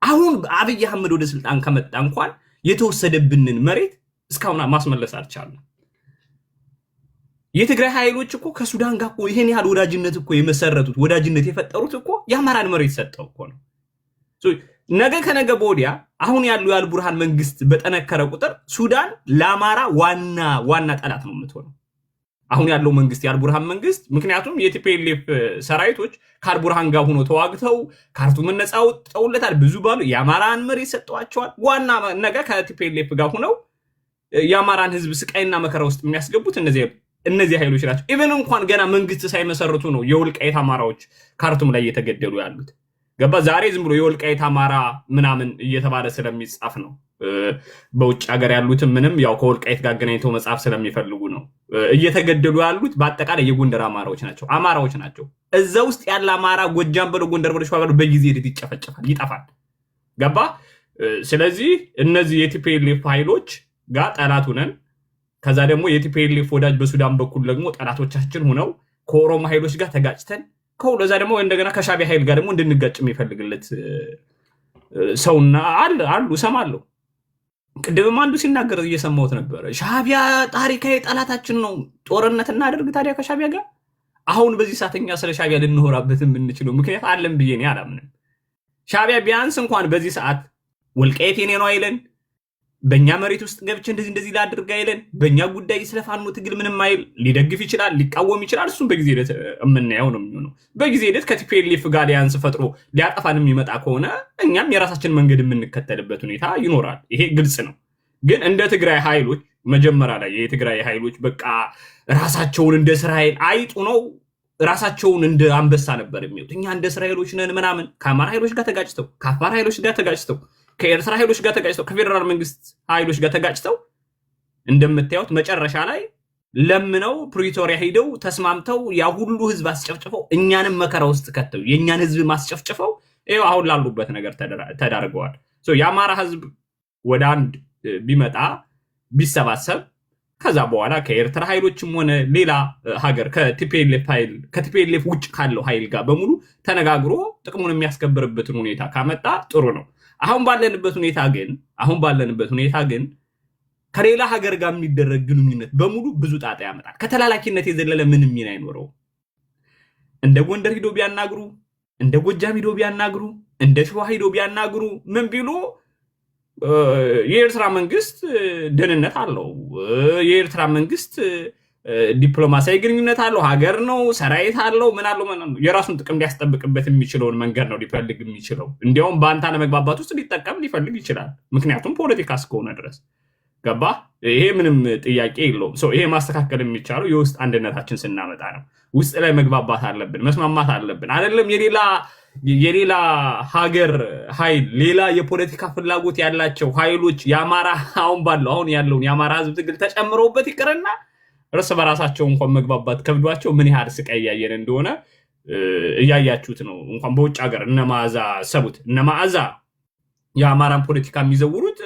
አሁን አብይ አህመድ ወደ ስልጣን ከመጣ እንኳን የተወሰደብንን መሬት እስካሁን ማስመለስ አልቻለም። የትግራይ ኃይሎች እኮ ከሱዳን ጋር እኮ ይሄን ያህል ወዳጅነት እኮ የመሰረቱት ወዳጅነት የፈጠሩት እኮ የአማራን መሬት ሰጠው እኮ ነው። ነገ ከነገ በወዲያ አሁን ያለው የአልቡርሃን መንግስት በጠነከረ ቁጥር ሱዳን ለአማራ ዋና ጠላት ነው የምትሆነው። አሁን ያለው መንግስት የአልቡርሃን መንግስት ምክንያቱም የቲፒኤልኤፍ ሰራዊቶች ከአልቡርሃን ጋር ሆኖ ተዋግተው ካርቱምን ነፃ አውጥተውለታል። ብዙ ባሉ የአማራን መሬት ሰጥተዋቸዋል። ዋና ነገር ከቲፒኤልኤፍ ጋር ሆነው የአማራን ህዝብ ስቃይና መከራ ውስጥ የሚያስገቡት እነዚህ ኃይሎች ናቸው። ኢቨን እንኳን ገና መንግስት ሳይመሰርቱ ነው የወልቃይት አማራዎች ካርቱም ላይ እየተገደሉ ያሉት። ገባ ዛሬ ዝም ብሎ የወልቃይት አማራ ምናምን እየተባለ ስለሚጻፍ ነው። በውጭ ሀገር ያሉትም ምንም ያው ከወልቃይት ጋር ገናኝተው መጻፍ ስለሚፈልጉ ነው እየተገደሉ ያሉት። በአጠቃላይ የጎንደር አማራዎች ናቸው። እዛ ውስጥ ያለ አማራ ጎጃም በለው ጎንደር በለው ሸዋ በለው በጊዜ ሂደት ይጨፈጨፋል፣ ይጠፋል። ገባ ስለዚህ እነዚህ የቲፒኤልኤፍ ኃይሎች ጋር ጠላት ሆነን ከዛ ደግሞ የቲፒኤልኤፍ ወዳጅ በሱዳን በኩል ደግሞ ጠላቶቻችን ሆነው ከኦሮሞ ኃይሎች ጋር ተጋጭተን ከዛ ደግሞ እንደገና ከሻዕቢያ ኃይል ጋር ደግሞ እንድንጋጭ የሚፈልግለት ሰውና አሉ እሰማለሁ። ቅድምም አንዱ ሲናገር እየሰማሁት ነበረ። ሻዕቢያ ታሪካዊ ጠላታችን ነው፣ ጦርነት እናደርግ ታዲያ ከሻዕቢያ ጋር። አሁን በዚህ ሰዓተኛ ስለ ሻዕቢያ ልንሆራበት የምንችለው ምክንያት አለን ብዬ እኔ አላምንም። ሻዕቢያ ቢያንስ እንኳን በዚህ ሰዓት ወልቃይት የኔ ነው አይለን፣ በእኛ መሬት ውስጥ ገብቼ እንደዚህ ላድርግ አይለን፣ በእኛ ጉዳይ ስለፋኖ ትግል ምንም አይል። ሊደግፍ ይችላል፣ ሊቃወም ይችላል። እሱም በጊዜ ሂደት የምናየው ነው የሚሆነው። በጊዜ ሂደት ከቲፒኤልኤፍ ጋር ሊያንስ ፈጥሮ ሊያጠፋን የሚመጣ ከሆነ እኛም የራሳችን መንገድ የምንከተልበት ሁኔታ ይኖራል። ይሄ ግልጽ ነው። ግን እንደ ትግራይ ኃይሎች መጀመሪያ ላይ የትግራይ ኃይሎች በቃ ራሳቸውን እንደ እስራኤል አይጡ ነው ራሳቸውን እንደ አንበሳ ነበር የሚሉት። እኛ እንደ እስራኤሎች ነን ምናምን ከአማራ ኃይሎች ጋር ተጋጭተው ከአፋር ኃይሎች ጋር ተጋጭተው ከኤርትራ ኃይሎች ጋር ተጋጭተው ከፌደራል መንግስት ኃይሎች ጋር ተጋጭተው እንደምታዩት መጨረሻ ላይ ለምነው ፕሪቶሪያ ሄደው ተስማምተው ያ ሁሉ ህዝብ አስጨፍጭፈው እኛንም መከራ ውስጥ ከተው የኛን ህዝብ ማስጨፍጭፈው ይሄው አሁን ላሉበት ነገር ተዳርገዋል። የአማራ ህዝብ ወደ አንድ ቢመጣ ቢሰባሰብ ከዛ በኋላ ከኤርትራ ኃይሎችም ሆነ ሌላ ሀገር ከቲፒኤልኤፍ ውጭ ካለው ኃይል ጋር በሙሉ ተነጋግሮ ጥቅሙን የሚያስከብርበትን ሁኔታ ካመጣ ጥሩ ነው። አሁን ባለንበት ሁኔታ ግን ከሌላ ሀገር ጋር የሚደረግ ግንኙነት በሙሉ ብዙ ጣጣ ያመጣል። ከተላላኪነት የዘለለ ምንም ሚና አይኖረው። እንደ ጎንደር ሂዶ ቢያናግሩ፣ እንደ ጎጃም ሂዶ ቢያናግሩ፣ እንደ ሸዋ ሂዶ ቢያናግሩ ምን ቢሉ የኤርትራ መንግስት ደህንነት አለው። የኤርትራ መንግስት ዲፕሎማሲያዊ ግንኙነት አለው፣ ሀገር ነው፣ ሰራዊት አለው፣ ምን አለው የራሱን ጥቅም ሊያስጠብቅበት የሚችለውን መንገድ ነው ሊፈልግ የሚችለው። እንዲያውም በአንተ ለመግባባት ውስጥ ሊፈልግ ይችላል። ምክንያቱም ፖለቲካ እስከሆነ ድረስ ገባ። ይሄ ምንም ጥያቄ የለውም። ይሄ ማስተካከል የሚቻለው የውስጥ አንድነታችን ስናመጣ ነው። ውስጥ ላይ መግባባት አለብን፣ መስማማት አለብን። አይደለም የሌላ ሀገር ኃይል ሌላ የፖለቲካ ፍላጎት ያላቸው ኃይሎች የአማራ አሁን ያለውን የአማራ ህዝብ ትግል ተጨምረውበት ይቅርና እርስ በራሳቸው እንኳን መግባባት ከብዷቸው ምን ያህል ስቃይ እያየን እንደሆነ እያያችሁት ነው። እንኳን በውጭ ሀገር እነ መዓዛ የአማራን ፖለቲካ የሚዘውሩት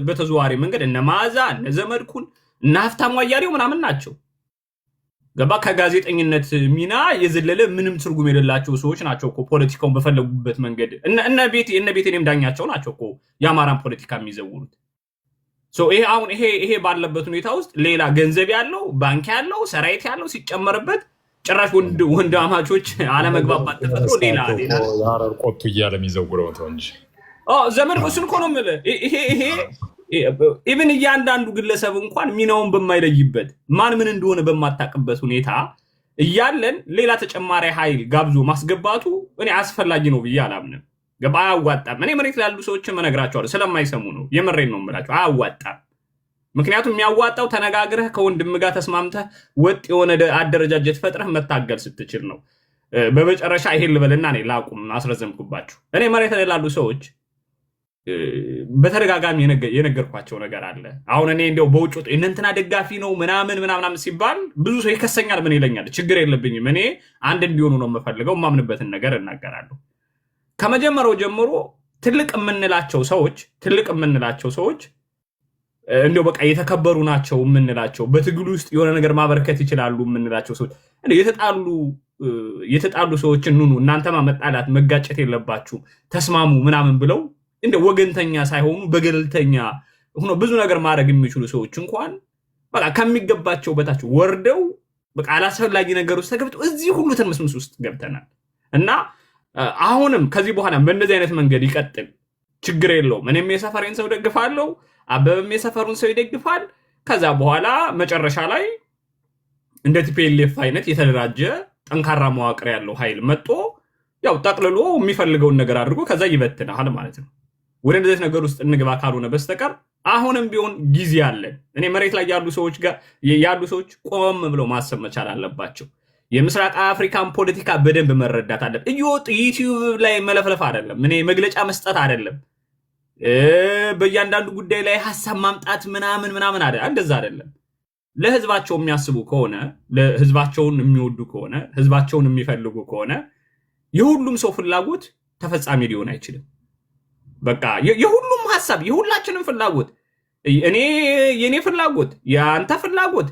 በተዘዋዋሪ መንገድ እነ መዓዛ እነ ዘመድኩን እነ ሀብታሙ አያሌው ምናምን ናቸው። ገባ ከጋዜጠኝነት ሚና የዘለለ ምንም ትርጉም የሌላቸው ሰዎች ናቸው እኮ ፖለቲካውን በፈለጉበት መንገድ እነ ቤቴኔም ዳኛቸው ናቸው እኮ የአማራን ፖለቲካ የሚዘውሩት። ይሄ ባለበት ሁኔታ ውስጥ ሌላ ገንዘብ ያለው ባንክ ያለው ሰራዊት ያለው ሲጨመርበት ጭራሽ ወንድማማቾች አለመግባባት ተፈጥሮ ሌላ የሀረር ቆቱ እያለ የሚዘውረው ነው እንጂ ዘመን እሱን እኮ ነው የምልህ። ይሄ ኢቭን እያንዳንዱ ግለሰብ እንኳን ሚናውን በማይለይበት ማን ምን እንደሆነ በማታውቅበት ሁኔታ እያለን ሌላ ተጨማሪ ኃይል ጋብዞ ማስገባቱ እኔ አስፈላጊ ነው ብዬ አላምንም። ገባ አያዋጣም። እኔ መሬት ላሉ ሰዎች መነግራቸዋለሁ ስለማይሰሙ ነው። የመሬን ነው የምላቸው። አያዋጣም። ምክንያቱም የሚያዋጣው ተነጋግረህ ከወንድም ጋር ተስማምተህ ወጥ የሆነ አደረጃጀት ፈጥረህ መታገል ስትችል ነው። በመጨረሻ ይሄን ልበልና እኔ ላቁም፣ አስረዘምኩባችሁ። እኔ መሬት ላይ ላሉ ሰዎች በተደጋጋሚ የነገርኳቸው ነገር አለ። አሁን እኔ እንደው በውጭ ወጥ እንትና ደጋፊ ነው ምናምን ሲባል ብዙ ሰው ይከሰኛል። ምን ይለኛል? ችግር የለብኝም። እኔ አንድ እንዲሆኑ ነው የምፈልገው። የማምንበትን ነገር እናገራለሁ። ከመጀመሪያው ጀምሮ ትልቅ የምንላቸው ሰዎች እንደው በቃ የተከበሩ ናቸው የምንላቸው በትግሉ ውስጥ የሆነ ነገር ማበረከት ይችላሉ የምንላቸው ሰዎች የተጣሉ ሰዎችን ኑኑ እናንተማ መጣላት መጋጨት የለባችሁ ተስማሙ ምናምን ብለው እንደ ወገንተኛ ሳይሆኑ በገለልተኛ ሆኖ ብዙ ነገር ማድረግ የሚችሉ ሰዎች እንኳን በቃ ከሚገባቸው በታች ወርደው በቃ አላስፈላጊ ነገር ውስጥ ተገብተው እዚህ ሁሉ ትርምስምስ ውስጥ ገብተናል እና አሁንም ከዚህ በኋላ በእንደዚህ አይነት መንገድ ይቀጥል፣ ችግር የለውም። እኔም የሰፈሬን ሰው ደግፋለሁ፣ አበበም የሰፈሩን ሰው ይደግፋል። ከዛ በኋላ መጨረሻ ላይ እንደ ቲፒኤልኤፍ አይነት የተደራጀ ጠንካራ መዋቅር ያለው ኃይል መጥቶ ያው ጠቅልሎ የሚፈልገውን ነገር አድርጎ ከዛ ይበትናል ማለት ነው። ወደ እንደዚህ ነገር ውስጥ እንግባ ካልሆነ በስተቀር አሁንም ቢሆን ጊዜ አለን። እኔ መሬት ላይ ያሉ ሰዎች ቆም ብለው ማሰብ መቻል አለባቸው። የምስራቅ አፍሪካን ፖለቲካ በደንብ መረዳት አለ። እየወጡ ዩቲዩብ ላይ መለፍለፍ አይደለም፣ እኔ መግለጫ መስጠት አይደለም፣ በእያንዳንዱ ጉዳይ ላይ ሀሳብ ማምጣት ምናምን እንደዛ አይደለም። ለህዝባቸው የሚያስቡ ከሆነ ለህዝባቸውን የሚወዱ ከሆነ ህዝባቸውን የሚፈልጉ ከሆነ የሁሉም ሰው ፍላጎት ተፈጻሚ ሊሆን አይችልም። በቃ የሁሉም ሀሳብ የሁላችንም ፍላጎት የኔ ፍላጎት የአንተ ፍላጎት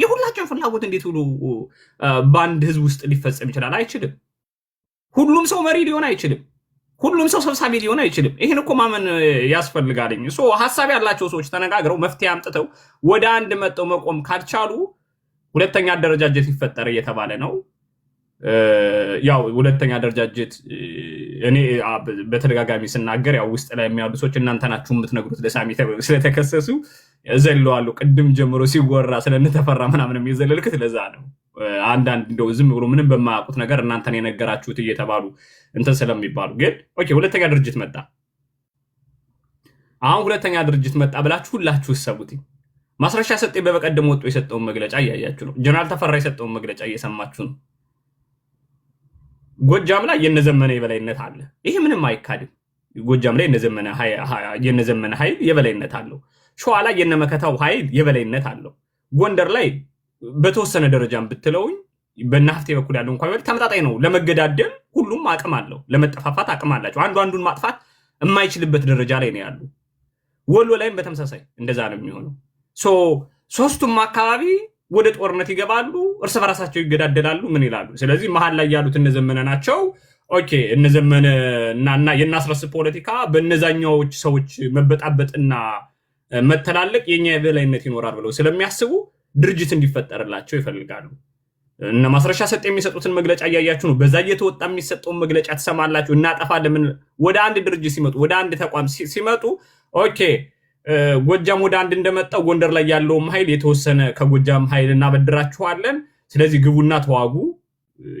የሁላችን ፍላጎት እንዴት ብሎ በአንድ ህዝብ ውስጥ ሊፈጸም ይችላል? አይችልም። ሁሉም ሰው መሪ ሊሆን አይችልም። ሁሉም ሰው ሰብሳቢ ሊሆን አይችልም። ይህን እኮ ማመን ያስፈልጋልኝ። ሀሳብ ያላቸው ሰዎች ተነጋግረው መፍትሄ አምጥተው ወደ አንድ መጠው መቆም ካልቻሉ ሁለተኛ አደረጃጀት ይፈጠር እየተባለ ነው። ያው ሁለተኛ አደረጃጀት እኔ በተደጋጋሚ ስናገር ያው ውስጥ ላይ የሚያሉ ሰዎች እናንተ ናችሁ የምትነግሩት ለሳሚ ስለተከሰሱ ዘለዋለሁ። ቅድም ጀምሮ ሲወራ ስለነተፈራ ምናምን የዘለልክት ለዛ ነው። አንዳንድ እንደው ዝም ብሎ ምንም በማያውቁት ነገር እናንተን የነገራችሁት እየተባሉ እንትን ስለሚባሉ ግን ኦኬ ሁለተኛ ድርጅት መጣ። አሁን ሁለተኛ ድርጅት መጣ ብላችሁ ሁላችሁ ሰቡት። ማስረሻ ሰጤ በቀደም ወጥቶ የሰጠውን መግለጫ እያያችሁ ነው። ጀነራል ተፈራ የሰጠውን መግለጫ እየሰማችሁ ነው። ጎጃም ላይ የነዘመነ የበላይነት አለ። ይሄ ምንም አይካድም። ጎጃም ላይ የነዘመነ ኃይል የበላይነት አለው። ሸዋ ላይ የነመከታው ኃይል የበላይነት አለው። ጎንደር ላይ በተወሰነ ደረጃም ብትለውኝ በናፍቴ በኩል ያለው እንኳን ተመጣጣኝ ነው። ለመገዳደል ሁሉም አቅም አለው። ለመጠፋፋት አቅም አላቸው። አንዱ አንዱን ማጥፋት የማይችልበት ደረጃ ላይ ነው ያሉ። ወሎ ላይም በተመሳሳይ እንደዛ ነው የሚሆነው። ሶስቱም አካባቢ ወደ ጦርነት ይገባሉ፣ እርስ በራሳቸው ይገዳደላሉ። ምን ይላሉ? ስለዚህ መሀል ላይ ያሉት እነዘመነ ናቸው። ኦኬ እነዘመነ እና የናስረስ ፖለቲካ በእነዛኛዎች ሰዎች መበጣበጥና መተላለቅ የኛ የበላይነት ይኖራል ብለው ስለሚያስቡ ድርጅት እንዲፈጠርላቸው ይፈልጋሉ። እነ ማስረሻ ሰጥ የሚሰጡትን መግለጫ እያያችሁ ነው። በዛ እየተወጣ የሚሰጠውን መግለጫ ትሰማላችሁ። እናጠፋለን ወደ አንድ ድርጅት ሲመጡ ወደ አንድ ተቋም ሲመጡ ኦኬ ጎጃም ወደ አንድ እንደመጣው ጎንደር ላይ ያለውም ኃይል የተወሰነ ከጎጃም ኃይል እናበድራችኋለን፣ ስለዚህ ግቡና ተዋጉ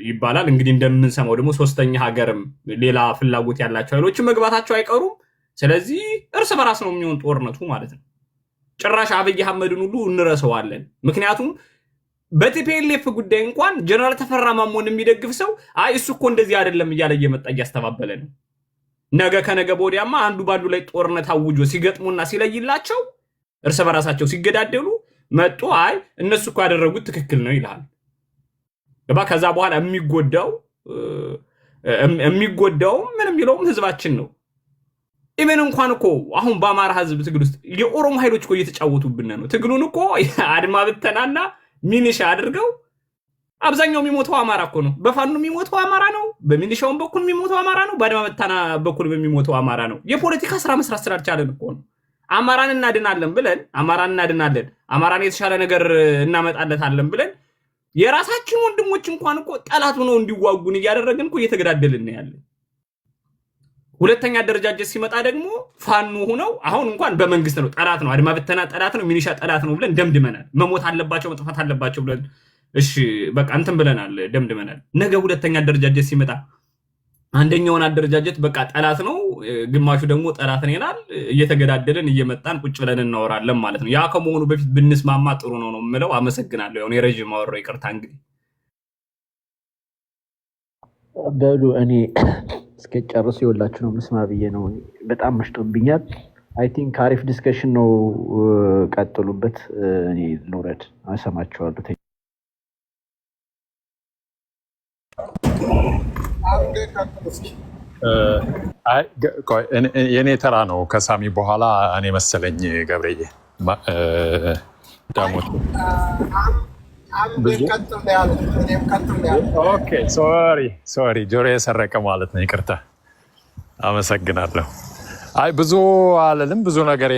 ይባላል። እንግዲህ እንደምንሰማው ደግሞ ሶስተኛ ሀገርም ሌላ ፍላጎት ያላቸው ኃይሎች መግባታቸው አይቀሩም። ስለዚህ እርስ በራስ ነው የሚሆን ጦርነቱ ማለት ነው። ጭራሽ አብይ አህመድን ሁሉ እንረሰዋለን። ምክንያቱም በቲፒኤልኤፍ ጉዳይ እንኳን ጀነራል ተፈራ ማሞን የሚደግፍ ሰው አይ እሱ እኮ እንደዚህ አይደለም እያለ እየመጣ እያስተባበለ ነው። ነገ ከነገ በወዲያማ አንዱ ባንዱ ላይ ጦርነት አውጆ ሲገጥሙና ሲለይላቸው እርስ በራሳቸው ሲገዳደሉ መጡ አይ እነሱ እኮ ያደረጉት ትክክል ነው ይላል። ከዛ በኋላ የሚጎዳው ምንም ይለውም ህዝባችን ነው። ኢቨን እንኳን እኮ አሁን በአማራ ህዝብ ትግል ውስጥ የኦሮሞ ኃይሎች እኮ እየተጫወቱብን ነው። ትግሉን እኮ አድማ ብተናና ሚኒሻ አድርገው አብዛኛው የሚሞተው አማራ እኮ ነው። በፋኑ የሚሞተው አማራ ነው። በሚኒሻውን በኩል የሚሞተው አማራ ነው። በአድማ ብተና በኩል የሚሞተው አማራ ነው። የፖለቲካ ስራ መስራት ስላልቻለን እኮ ነው። አማራን እናድናለን ብለን አማራን የተሻለ ነገር እናመጣለታለን ብለን የራሳችን ወንድሞች እንኳን እኮ ጠላት ሆነው እንዲዋጉን እያደረግን እኮ እየተገዳደልን ያለን። ሁለተኛ አደረጃጀት ሲመጣ ደግሞ ፋኑ ሆነው አሁን እንኳን በመንግስት ነው ጠላት ነው፣ አድማ ብተና ጠላት ነው፣ ሚኒሻ ጠላት ነው ብለን ደምድመናል። መሞት አለባቸው መጥፋት አለባቸው ብለን እሺ በቃ እንትን ብለናል፣ ደምድመናል። ነገ ሁለተኛ አደረጃጀት ሲመጣ አንደኛውን አደረጃጀት በቃ ጠላት ነው፣ ግማሹ ደግሞ ጠላት ነው ይላል። እየተገዳደልን እየመጣን ቁጭ ብለን እናወራለን ማለት ነው። ያ ከመሆኑ በፊት ብንስማማ ጥሩ ነው የምለው። አመሰግናለሁ። ያው የረጅም አወራው ይቅርታ። እንግዲህ በሉ እኔ እስከ ጨርስ ይወላችሁ ነው መስማ ብዬ ነው። በጣም መሽቶብኛል። አይ ቲንክ አሪፍ ዲስከሽን ነው። ቀጥሉበት። እኔ ልውረድ፣ አሰማችኋለሁ። የኔ ተራ ነው። ከሳሚ በኋላ እኔ መሰለኝ ገብርዬ ዳሞት ሶሪ ጆሮ የሰረቀ ማለት ነው። ይቅርታ፣ አመሰግናለሁ። አይ ብዙ አልልም፣ ብዙ ነገር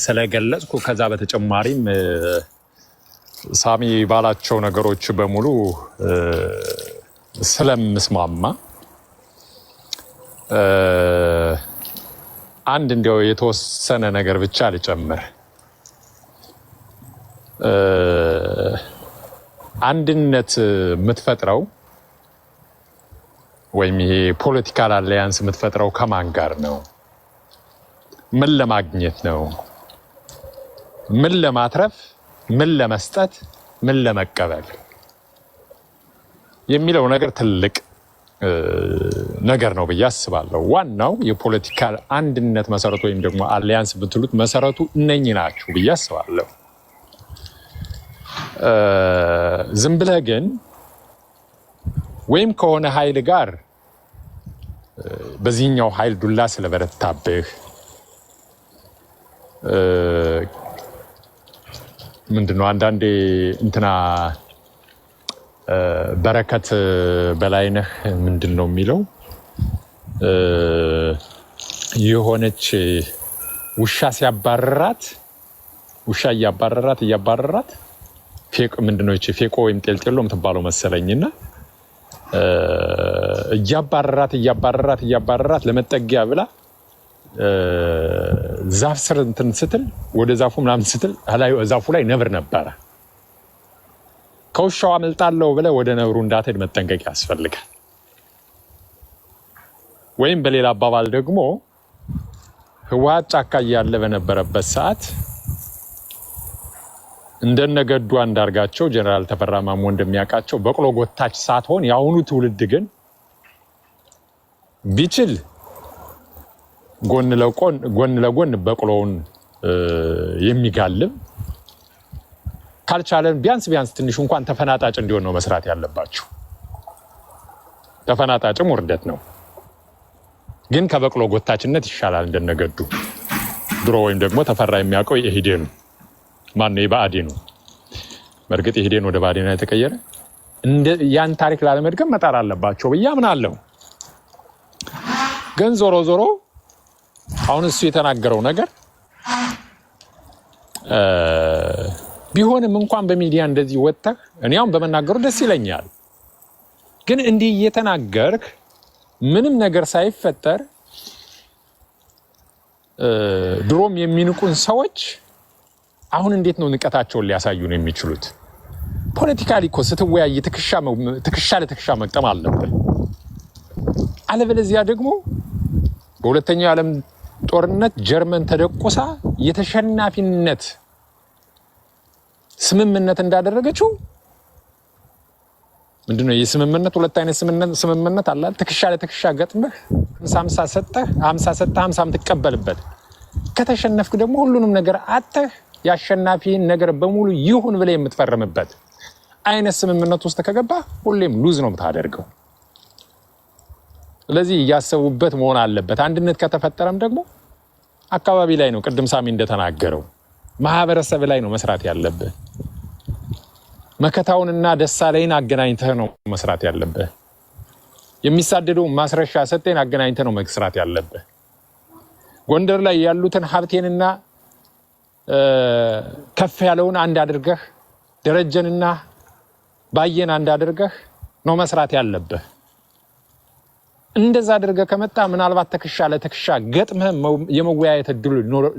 ስለገለጽኩ ከዛ በተጨማሪም ሳሚ ባላቸው ነገሮች በሙሉ ስለምስማማ አንድ እንዲያው የተወሰነ ነገር ብቻ ልጨምር። አንድነት የምትፈጥረው ወይም ይሄ ፖለቲካል አላያንስ የምትፈጥረው ከማን ጋር ነው? ምን ለማግኘት ነው? ምን ለማትረፍ፣ ምን ለመስጠት፣ ምን ለመቀበል የሚለው ነገር ትልቅ ነገር ነው ብዬ አስባለሁ። ዋናው የፖለቲካል አንድነት መሰረቱ ወይም ደግሞ አሊያንስ ብትሉት መሰረቱ እነኚህ ናቸው ብዬ አስባለሁ። ዝም ብለህ ግን ወይም ከሆነ ኃይል ጋር በዚህኛው ኃይል ዱላ ስለበረታብህ ምንድነው አንዳንዴ እንትና በረከት በላይነህ ምንድነው የሚለው የሆነች ውሻ ሲያባረራት ውሻ እያባረራት ፌቅ ምንድነው እቺ ፌቆ ወይም ጤልጤሎ የምትባለው መሰለኝና እያባረራት ለመጠጊያ ብላ ዛፍ ስር እንትን ስትል ወደ ዛፉ ምናምን ስትል ዛፉ ላይ ነብር ነበረ። ከውሻው አመልጣለሁ ብለህ ወደ ነብሩ እንዳትሄድ መጠንቀቅ ያስፈልጋል። ወይም በሌላ አባባል ደግሞ ህወሓት ጫካ እያለ በነበረበት ሰዓት እንደነገዱ አንዳርጋቸው ጀነራል ተፈራ ማሞ እንደሚያውቃቸው በቅሎ ጎታች ሳትሆን የአሁኑ ትውልድ ግን ቢችል ጎን ለጎን በቅሎውን የሚጋልብ ካልቻለን ቢያንስ ትንሽ እንኳን ተፈናጣጭ እንዲሆን ነው መስራት ያለባቸው። ተፈናጣጭም ውርደት ነው፣ ግን ከበቅሎ ጎታችነት ይሻላል እንደነገዱ ድሮ። ወይም ደግሞ ተፈራ የሚያውቀው የኢህዴኑ ማነው የብአዴኑ በእርግጥ ኢህዴን ወደ ብአዴን የተቀየረ ያን ታሪክ ላለመድገም መጣር አለባቸው ብዬ አምናለሁ። ግን ዞሮ አሁን እሱ የተናገረው ነገር ቢሆንም እንኳን በሚዲያ እንደዚህ ወጥተህ እኔ አሁን በመናገሩ ደስ ይለኛል። ግን እንዲህ እየተናገርክ ምንም ነገር ሳይፈጠር ድሮም የሚንቁን ሰዎች አሁን እንዴት ነው ንቀታቸውን ሊያሳዩን የሚችሉት? ፖለቲካሊ እኮ ስትወያይ ትከሻ ለትከሻ መቅጠም አለብን። አለበለዚያ ደግሞ በሁለተኛው የዓለም ጦርነት ጀርመን ተደቆሳ የተሸናፊነት ስምምነት እንዳደረገችው ምንድነው የስምምነት ሁለት አይነት ስምምነት አለ። ትከሻ ለትከሻ ገጥመህ 50 ሰጠህ 50 የምትቀበልበት፣ ከተሸነፍክ ደግሞ ሁሉንም ነገር አጥተህ ያሸናፊን ነገር በሙሉ ይሁን ብለህ የምትፈርምበት አይነት ስምምነት ውስጥ ከገባ ሁሌም ሉዝ ነው የምታደርገው። ስለዚህ እያሰቡበት መሆን አለበት። አንድነት ከተፈጠረም ደግሞ አካባቢ ላይ ነው፣ ቅድም ሳሚ እንደተናገረው ማህበረሰብ ላይ ነው መስራት ያለብህ። መከታውንና ደሳለኝን አገናኝተህ ነው መስራት ያለብህ። የሚሳደደው ማስረሻ ሰጤን አገናኝተህ ነው መስራት ያለብህ። ጎንደር ላይ ያሉትን ሀብቴንና ከፍ ያለውን አንድ አድርገህ ደረጀንና ባየን አንድ አድርገህ ነው መስራት ያለብህ። እንደዛ አድርገህ ከመጣ ምናልባት ትከሻ ለትከሻ ገጥመህ የመወያየት እድሉ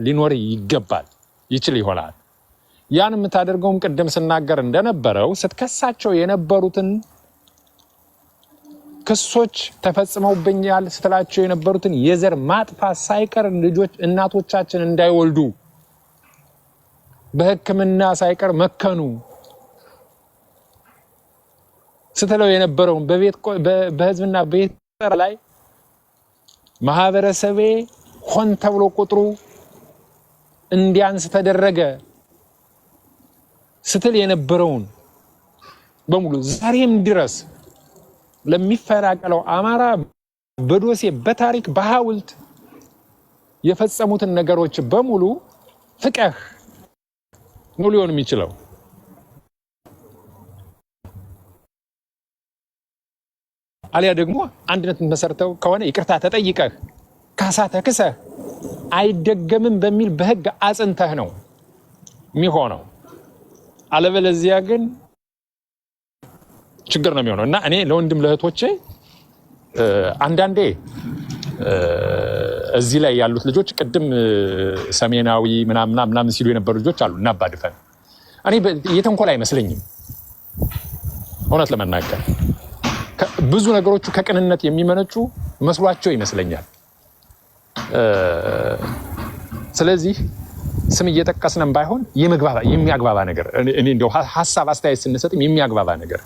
ሊኖር ይገባል፣ ይችል ይሆናል። ያን የምታደርገውም ቅድም ስናገር እንደነበረው ስትከሳቸው የነበሩትን ክሶች ተፈጽመውብኛል ስትላቸው የነበሩትን የዘር ማጥፋት ሳይቀር ልጆች እናቶቻችን እንዳይወልዱ በሕክምና ሳይቀር መከኑ ስትለው የነበረውን በህዝብና በቤት ላይ ማህበረሰቤ ሆን ተብሎ ቁጥሩ እንዲያንስ ተደረገ ስትል የነበረውን በሙሉ ዛሬም ድረስ ለሚፈናቀለው አማራ በዶሴ በታሪክ በሐውልት የፈጸሙትን ነገሮች በሙሉ ፍቀህ ነው ሊሆን የሚችለው። አሊያ ደግሞ አንድነትን መሰረተው ከሆነ ይቅርታ ተጠይቀህ ካሳ ተክሰህ አይደገምም በሚል በህግ አጽንተህ ነው የሚሆነው። አለበለዚያ ግን ችግር ነው የሚሆነው። እና እኔ ለወንድም ለእህቶቼ አንዳንዴ እዚህ ላይ ያሉት ልጆች ቅድም ሰሜናዊ ምናምን ሲሉ የነበሩ ልጆች አሉ እና አባድፈን እኔ የተንኮል አይመስለኝም። እውነት ለመናገር ብዙ ነገሮቹ ከቅንነት የሚመነጩ መስሏቸው ይመስለኛል። ስለዚህ ስም እየጠቀስንም ባይሆን የሚያግባባ ነገር እኔ እንደው ሀሳብ አስተያየት ስንሰጥም የሚያግባባ ነገር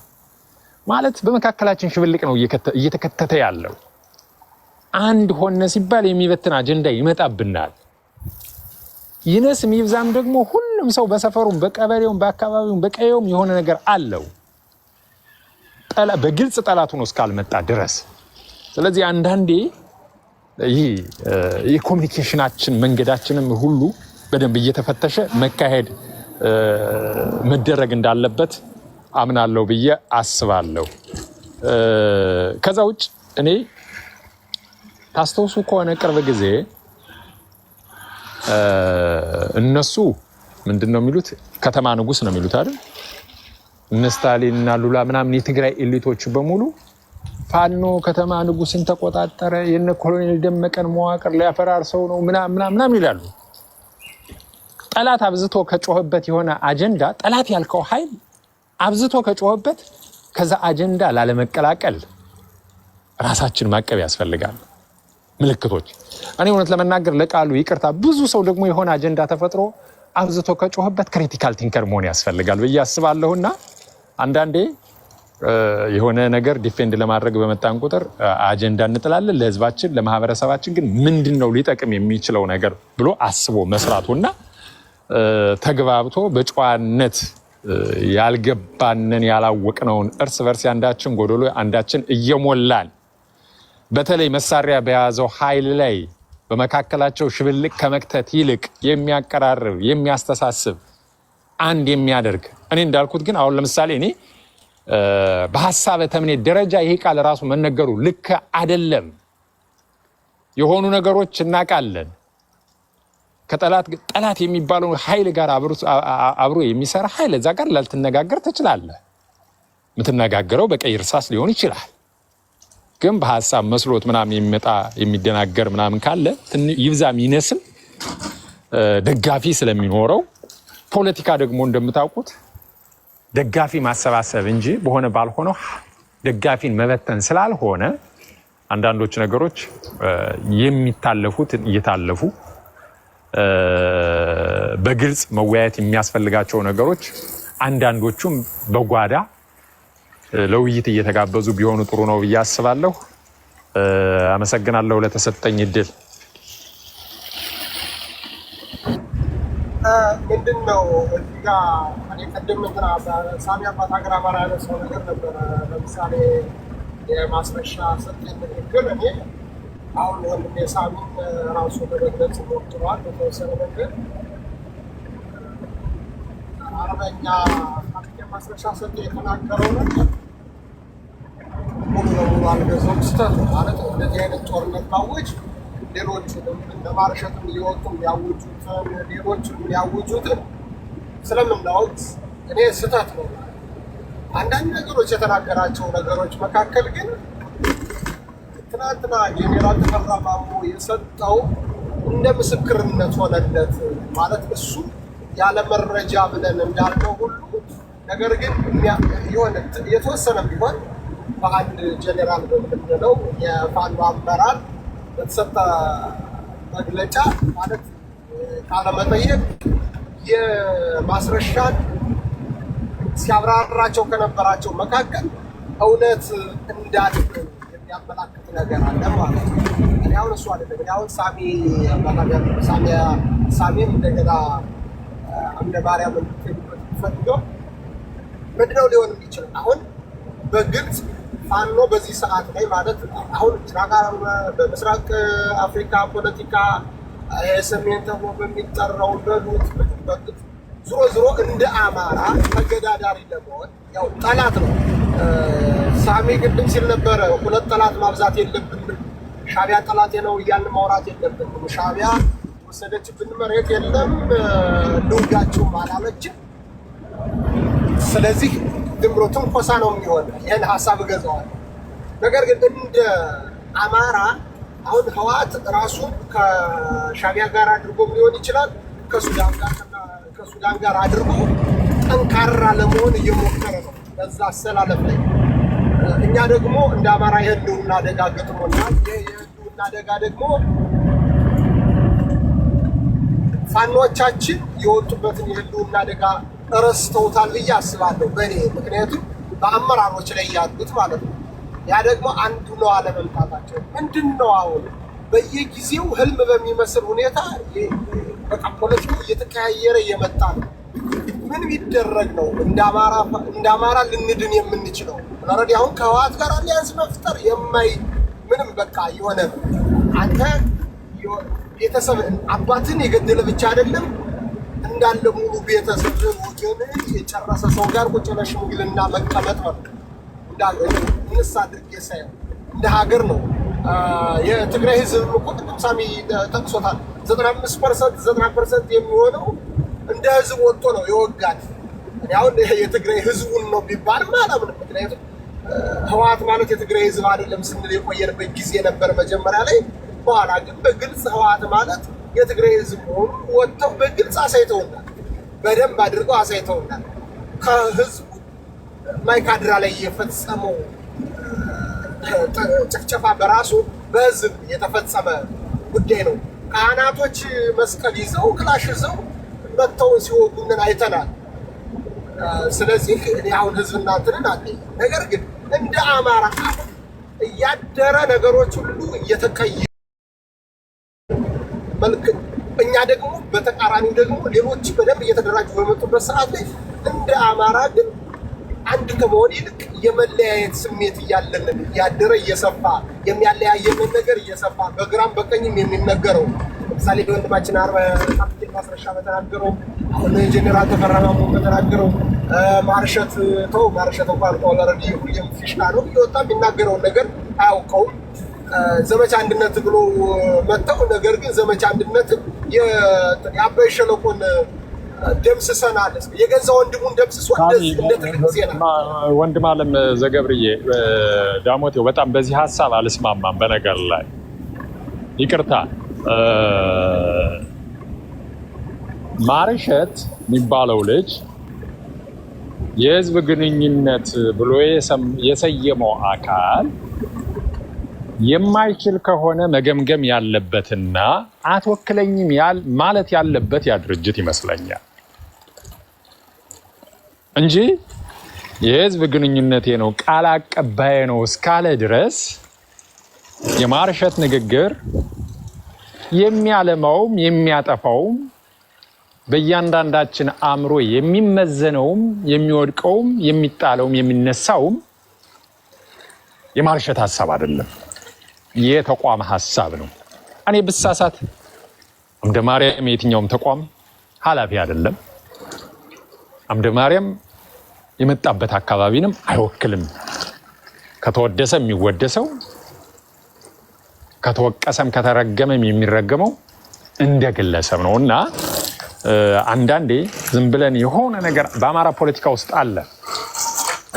ማለት በመካከላችን ሽብልቅ ነው እየተከተተ ያለው። አንድ ሆነ ሲባል የሚበትን አጀንዳ ይመጣብናል። ይነስም ይብዛም ደግሞ ሁሉም ሰው በሰፈሩም በቀበሌውም በአካባቢውም በቀየውም የሆነ ነገር አለው በግልጽ ጠላት ሆኖ እስካልመጣ ድረስ። ስለዚህ አንዳንዴ ይህ የኮሚኒኬሽናችን መንገዳችንም ሁሉ በደንብ እየተፈተሸ መካሄድ መደረግ እንዳለበት አምናለሁ ብዬ አስባለሁ። ከዛ ውጭ እኔ ታስተውሱ ከሆነ ቅርብ ጊዜ እነሱ ምንድነው የሚሉት ከተማ ንጉስ ነው የሚሉት አይደል? እነ ስታሊን እና ሉላ ምናምን የትግራይ ኤሊቶች በሙሉ ፋኖ ከተማ ንጉስን ተቆጣጠረ፣ የነ ኮሎኔል ደመቀን መዋቅር ሊያፈራርሰው ነው ምናምን ይላሉ። ጠላት አብዝቶ ከጮህበት የሆነ አጀንዳ ጠላት ያልከው ኃይል አብዝቶ ከጮህበት ከዛ አጀንዳ ላለመቀላቀል ራሳችን ማቀብ ያስፈልጋል። ምልክቶች እኔ እውነት ለመናገር ለቃሉ ይቅርታ፣ ብዙ ሰው ደግሞ የሆነ አጀንዳ ተፈጥሮ አብዝቶ ከጮህበት ክሪቲካል ቲንከር መሆን ያስፈልጋል ብዬ አስባለሁና አንዳንዴ የሆነ ነገር ዲፌንድ ለማድረግ በመጣን ቁጥር አጀንዳ እንጥላለን። ለህዝባችን ለማህበረሰባችን ግን ምንድነው ሊጠቅም የሚችለው ነገር ብሎ አስቦ መስራቱና ተግባብቶ በጨዋነት ያልገባንን ያላወቅነውን እርስ በርስ አንዳችን ጎደሎ አንዳችን እየሞላን በተለይ መሳሪያ በያዘው ኃይል ላይ በመካከላቸው ሽብልቅ ከመክተት ይልቅ የሚያቀራርብ የሚያስተሳስብ አንድ የሚያደርግ እኔ እንዳልኩት ግን አሁን ለምሳሌ እኔ በሐሳበ ተምኔት ደረጃ ይሄ ቃል ራሱ መነገሩ ልክ አይደለም። የሆኑ ነገሮች እናቃለን። ከጠላት የሚባለው ኃይል ጋር አብሮ የሚሰራ ኃይል እዛ ጋር ላልተነጋገር ትችላለህ። የምትነጋገረው በቀይ እርሳስ ሊሆን ይችላል። ግን በሐሳብ መስሎት ምናምን የሚመጣ የሚደናገር ምናምን ካለ ይብዛም ይነስም ደጋፊ ስለሚኖረው ፖለቲካ ደግሞ እንደምታውቁት ደጋፊ ማሰባሰብ እንጂ በሆነ ባልሆነው ደጋፊን መበተን ስላልሆነ አንዳንዶች ነገሮች የሚታለፉት እየታለፉ በግልጽ መወያየት የሚያስፈልጋቸው ነገሮች አንዳንዶቹም በጓዳ ለውይይት እየተጋበዙ ቢሆኑ ጥሩ ነው ብዬ አስባለሁ። አመሰግናለሁ ለተሰጠኝ እድል። ምንድነው እዚህ ጋር እኔ ቀደም እንትና ሳሚ አባት ሀገር አማራ ያለ ሰው ነገር ነበረ። ለምሳሌ የማስረሻ ሰጤን ንግግር እኔ አሁን ወንድሜ ሳሚን ራሱ ለመግለጽ ሞክሯል በተወሰነ መንገድ። አርበኛ ማስረሻ ሰጤ የተናገረው ነገር ሙሉ ለሙሉ አልገዛውም። ስህተት ማለት እንደዚህ አይነት ጦርነት ማወጅ ሌሎች ለማርሸትም እየወጡ የሚያውጁትን ሌሎች የሚያውጁትን ስለምናወቅ እኔ ስህተት ነው። አንዳንድ ነገሮች የተናገራቸው ነገሮች መካከል ግን ትናንትና ጄኔራል ተፈራ ማሞ የሰጠው እንደ ምስክርነት ሆነለት ማለት እሱ ያለ መረጃ ብለን እንዳልነው ሁሉ ነገር ግን የሆነ የተወሰነ ቢሆን በአንድ ጄኔራል በምንለው የፋኖ አመራር በተሰጠ መግለጫ ማለት ካለመጠየቅ የማስረሻን ሲያብራራቸው ከነበራቸው መካከል እውነት እንዳለ የሚያመላክት ነገር አለ ማለት ነው። እኔ አሁን እሱ አይደለም እኔ አሁን ሳሚም እንደገና አምደ ማርያም ፈልገው ምንድነው ሊሆን የሚችል አሁን በግልጽ ፋኖ በዚህ ሰዓት ላይ ማለት አሁን በምስራቅ አፍሪካ ፖለቲካ ሰሜን ተብሎ በሚጠራው በሉት በግልጽ ዞሮ እንደ አማራ ተገዳዳሪ ለመሆን ያው ጠላት ነው። ሳሚ ቅድም ሲል ነበረ ሁለት ጠላት ማብዛት የለብንም፣ ሻቢያ ጠላት ነው እያልን ማውራት የለብንም። ሻቢያ ወሰደችብን መሬት የለም ልውጋችሁ አላለችም። ስለዚህ ዝም ብሎ ትንኮሳ ነው የሚሆን። ይህን ሀሳብ እገዛዋለሁ። ነገር ግን እንደ አማራ አሁን ህወሓት ራሱን ከሻቢያ ጋር አድርጎ ሊሆን ይችላል ከሱዳን ጋር አድርጎ ጠንካራ ለመሆን እየሞከረ ነው። በዛ አሰላለፍ ላይ እኛ ደግሞ እንደ አማራ የህልውና አደጋ ገጥሞናል። የህልውና አደጋ ደግሞ ፋኖቻችን የወጡበትን የህልውና አደጋ ረስተውታል ብዬ አስባለሁ በእኔ ምክንያቱም በአመራሮች ላይ ያሉት ማለት ነው። ያ ደግሞ አንዱ ነው አለመምጣታቸው። ምንድን ነው አሁን በየጊዜው ህልም በሚመስል ሁኔታ በቃ ፖለቲካው እየተቀያየረ እየመጣ ነው። ምን ቢደረግ ነው እንደ አማራ ልንድን የምንችለው? ኦልሬዲ አሁን ከህወሓት ጋር አሊያንስ መፍጠር ምንም በቃ የሆነ አንተ ቤተሰብ አባትን የገደለ ብቻ አይደለም እንዳለ ሙሉ ቤተሰብ ወገን የጨረሰ ሰው ጋር ቁጭ ብለህ ሽምግልና መቀመጥ ነው። እንዳለ ምንስ አድርጌ ሳይሆን እንደ ሀገር ነው። የትግራይ ህዝብ እኮ ቅድም ሳሚ ጠቅሶታል። 95% የሚሆነው እንደ ህዝብ ወጥቶ ነው የወጋት። አሁን የትግራይ ህዝቡን ነው ቢባል ማለት ነው። ምክንያቱም ህወሓት ማለት የትግራይ ህዝብ አይደለም ስንል የቆየንበት ጊዜ ነበር መጀመሪያ ላይ። በኋላ ግን በግልጽ ህወሓት ማለት የትግራይ ህዝብ መሆኑን ወጥተው በግልጽ አሳይተውናል። በደንብ አድርገው አሳይተውናል። ከህዝቡ ማይካድራ ላይ የፈጸመው ጭፍጨፋ በራሱ በህዝብ የተፈጸመ ጉዳይ ነው። ካህናቶች መስቀል ይዘው ክላሽ ይዘው መጥተው ሲወጉንን አይተናል። ስለዚህ እኔ አሁን ህዝብና እንትንን አለኝ። ነገር ግን እንደ አማራ እያደረ ነገሮች ሁሉ እየተቀየሩ መልክ እኛ ደግሞ በተቃራኒው ደግሞ ሌሎች በደንብ እየተደራጁ በመጡበት ሰዓት ላይ እንደ አማራ ግን አንድ ከመሆን ይልቅ የመለያየት ስሜት እያለንን እያደረ እየሰፋ የሚያለያየንን ነገር እየሰፋ በግራም በቀኝም የሚነገረው ለምሳሌ ወንድማችን ካፕቴን ማስረሻ በተናገረው አሁን ጄኔራል ተፈራ ማሞ በተናገረው ማርሸት እንኳን ኦልሬዲ ሁሌም ፊሽካ ነው እየወጣ የሚናገረውን ነገር አያውቀውም። ዘመቻ አንድነት ብሎ መጣው። ነገር ግን ዘመቻ አንድነት የአባይ ሸለቆን ደምስሰናል። የገዛ ወንድሙን ደምስሶ እንደ ትልቅ ዜና ወንድም አለም ዘገብርዬ ዳሞቴው በጣም በዚህ ሀሳብ አልስማማም። በነገር ላይ ይቅርታ ማርሸት የሚባለው ልጅ የህዝብ ግንኙነት ብሎ የሰየመው አካል የማይችል ከሆነ መገምገም ያለበትና አትወክለኝም ማለት ያለበት ያ ድርጅት ይመስለኛል እንጂ የህዝብ ግንኙነቴ ነው ቃል አቀባይ ነው እስካለ ድረስ የማርሸት ንግግር የሚያለማውም የሚያጠፋውም በእያንዳንዳችን አእምሮ የሚመዘነውም የሚወድቀውም የሚጣለውም የሚነሳውም የማርሸት ሀሳብ አይደለም፣ የተቋም ሀሳብ ነው። እኔ ብሳሳት አምደ ማርያም የትኛውም ተቋም ኃላፊ አይደለም። አምደ ማርያም የመጣበት አካባቢንም አይወክልም። ከተወደሰ የሚወደሰው ከተወቀሰም ከተረገመም የሚረገመው እንደ ግለሰብ ነው እና አንዳንዴ ዝም ብለን የሆነ ነገር በአማራ ፖለቲካ ውስጥ አለ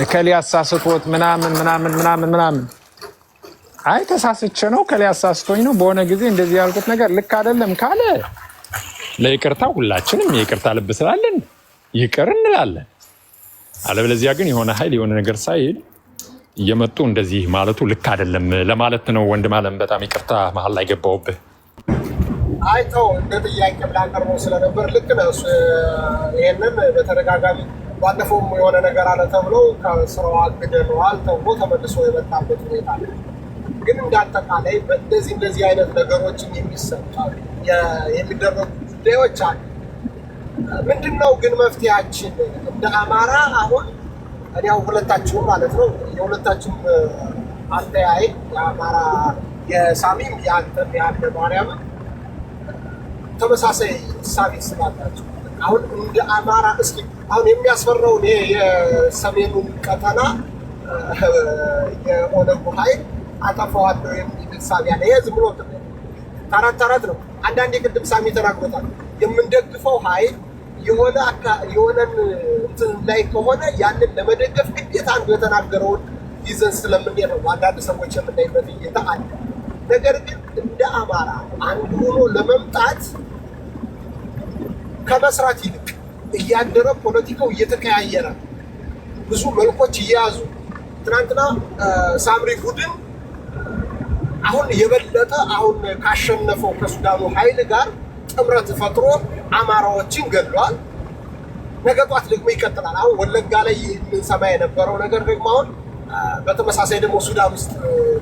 እከሌ አሳስቶት ምናምን አይ ተሳስቼ ነው እከሌ አሳስቶኝ ነው በሆነ ጊዜ እንደዚህ ያልኩት ነገር ልክ አይደለም ካለ ለይቅርታ ሁላችንም የይቅርታ ልብ ስላለን ይቅር እንላለን። አለበለዚያ ግን የሆነ ኃይል የሆነ ነገር ሳይል እየመጡ እንደዚህ ማለቱ ልክ አይደለም ለማለት ነው። ወንድም አለም በጣም ይቅርታ መሀል ላይ ገባሁብህ። አይተው እንደ ጥያቄ ብላቀርበው ስለነበር ልክ ነው። ይሄንን በተደጋጋሚ ባለፈውም የሆነ ነገር አለ ተብሎ ከስራው አግደነዋል ተብሎ ተመልሶ የመጣበት ሁኔታ አለ። ግን እንዳጠቃላይ እንደዚህ አይነት ነገሮችን የሚደረጉ ጉዳዮች አሉ። ምንድነው ግን መፍትሄያችን እንደ አማራ? አሁን ያው ሁለታችሁም ማለት ነው የሁለታችሁም አስተያይ የአማራ የሳሚም የአንተም የአንተ ማርያምም ተመሳሳይ እሳቤ ስላላቸው አሁን እንደ አማራ እስኪ አሁን የሚያስፈራውን ይሄ የሰሜኑን ቀጠና የኦነጉ ኃይል አጠፋዋለሁ የሚል እሳቤ ያለ ይሄ ዝም ብሎ ተረት ነው። አንዳንዴ ቅድም ሳሚ ተናግሮታል። የምንደግፈው ኃይል የሆነን እንትን ላይ ከሆነ ያንን ለመደገፍ ግዴታ አንዱ የተናገረውን ይዘን ስለምንሄድ ነው አንዳንድ ሰዎች የምናይበት እይታ አለ። ነገር ግን እንደ አማራ አንዱ ሆኖ ለመምጣት ከመስራት ይልቅ እያደረ ፖለቲካው እየተቀያየረ ብዙ መልኮች እየያዙ ትናንትና ሳምሪ ቡድን አሁን የበለጠ አሁን ካሸነፈው ከሱዳኑ ኃይል ጋር ጥምረት ፈጥሮ አማራዎችን ገድሏል። ነገ ጧት ደግሞ ይቀጥላል። አሁን ወለጋ ላይ የምንሰማ የነበረው ነገር ደግሞ አሁን በተመሳሳይ ደግሞ ሱዳን ውስጥ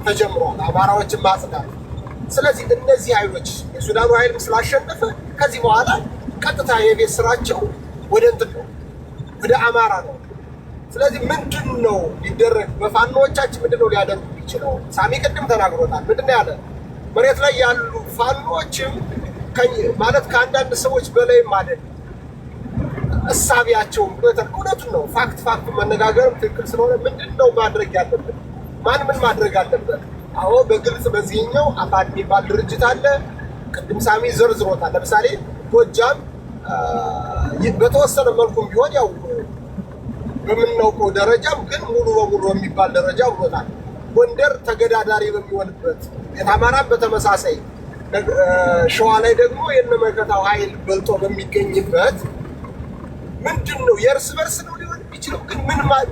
ተጀምሯል፣ አማራዎችን ማጽዳት። ስለዚህ እነዚህ ኃይሎች የሱዳኑ ኃይልም ስላሸነፈ ከዚህ በኋላ ቀጥታ የቤት ስራቸው ወደ እንትን ነው፣ ወደ አማራ ነው። ስለዚህ ምንድን ነው ሊደረግ በፋኖዎቻችን ምንድን ነው ሊያደርጉ የሚችለው? ሳሚ ቅድም ተናግሮታል። ምንድን ነው ያለ? መሬት ላይ ያሉ ፋኖዎችም ማለት ከአንዳንድ ሰዎች በላይም አይደል እሳቢያቸውም እውነቱን ነው። ፋክት መነጋገርም ትክክል ስለሆነ ምንድን ነው ማድረግ ያለብን? ማን ምን ማድረግ አለበት? አዎ በግልጽ በዚህኛው አፋድ የሚባል ድርጅት አለ። ቅድም ሳሚ ዘርዝሮታል። ለምሳሌ ጎጃም በተወሰነ መልኩም ቢሆን ያው በምናውቀው ደረጃም ግን ሙሉ በሙሉ የሚባል ደረጃ ብሎታል። ጎንደር ተገዳዳሪ በሚሆንበት የአማራም በተመሳሳይ ሸዋ ላይ ደግሞ የነመከታው ኃይል በልጦ በሚገኝበት ምንድን ነው የእርስ በርስ ነው ሊሆን የሚችለው? ግን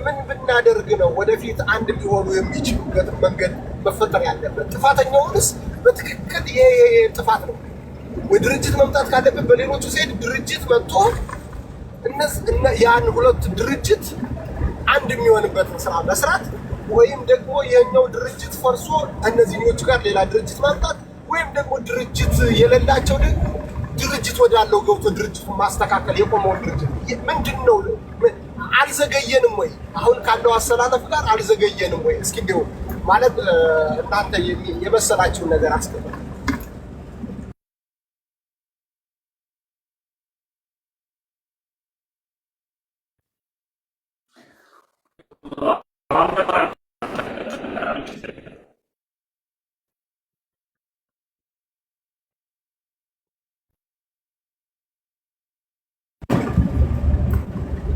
ምን ብናደርግ ነው ወደፊት አንድ ሊሆኑ የሚችሉበት መንገድ መፈጠር ያለበት? ጥፋተኛውንስ በትክክል ይሄ ጥፋት ነው ወይ ድርጅት መምጣት ካለበት በሌሎቹ ሴት ድርጅት መጥቶ ያን ሁለት ድርጅት አንድ የሚሆንበትን ስራ መስራት፣ ወይም ደግሞ የኛው ድርጅት ፈርሶ እነዚህኞቹ ጋር ሌላ ድርጅት ማምጣት፣ ወይም ደግሞ ድርጅት የሌላቸው ደግሞ ድርጅት ወዳለው ገብቶ ድርጅቱን ማስተካከል። የቆመውን ድርጅት ምንድን ነው? አልዘገየንም ወይ? አሁን ካለው አሰላለፍ ጋር አልዘገየንም ወይ? እስኪ እንደው ማለት እናንተ የመሰላችሁን ነገር አስቀምጡ።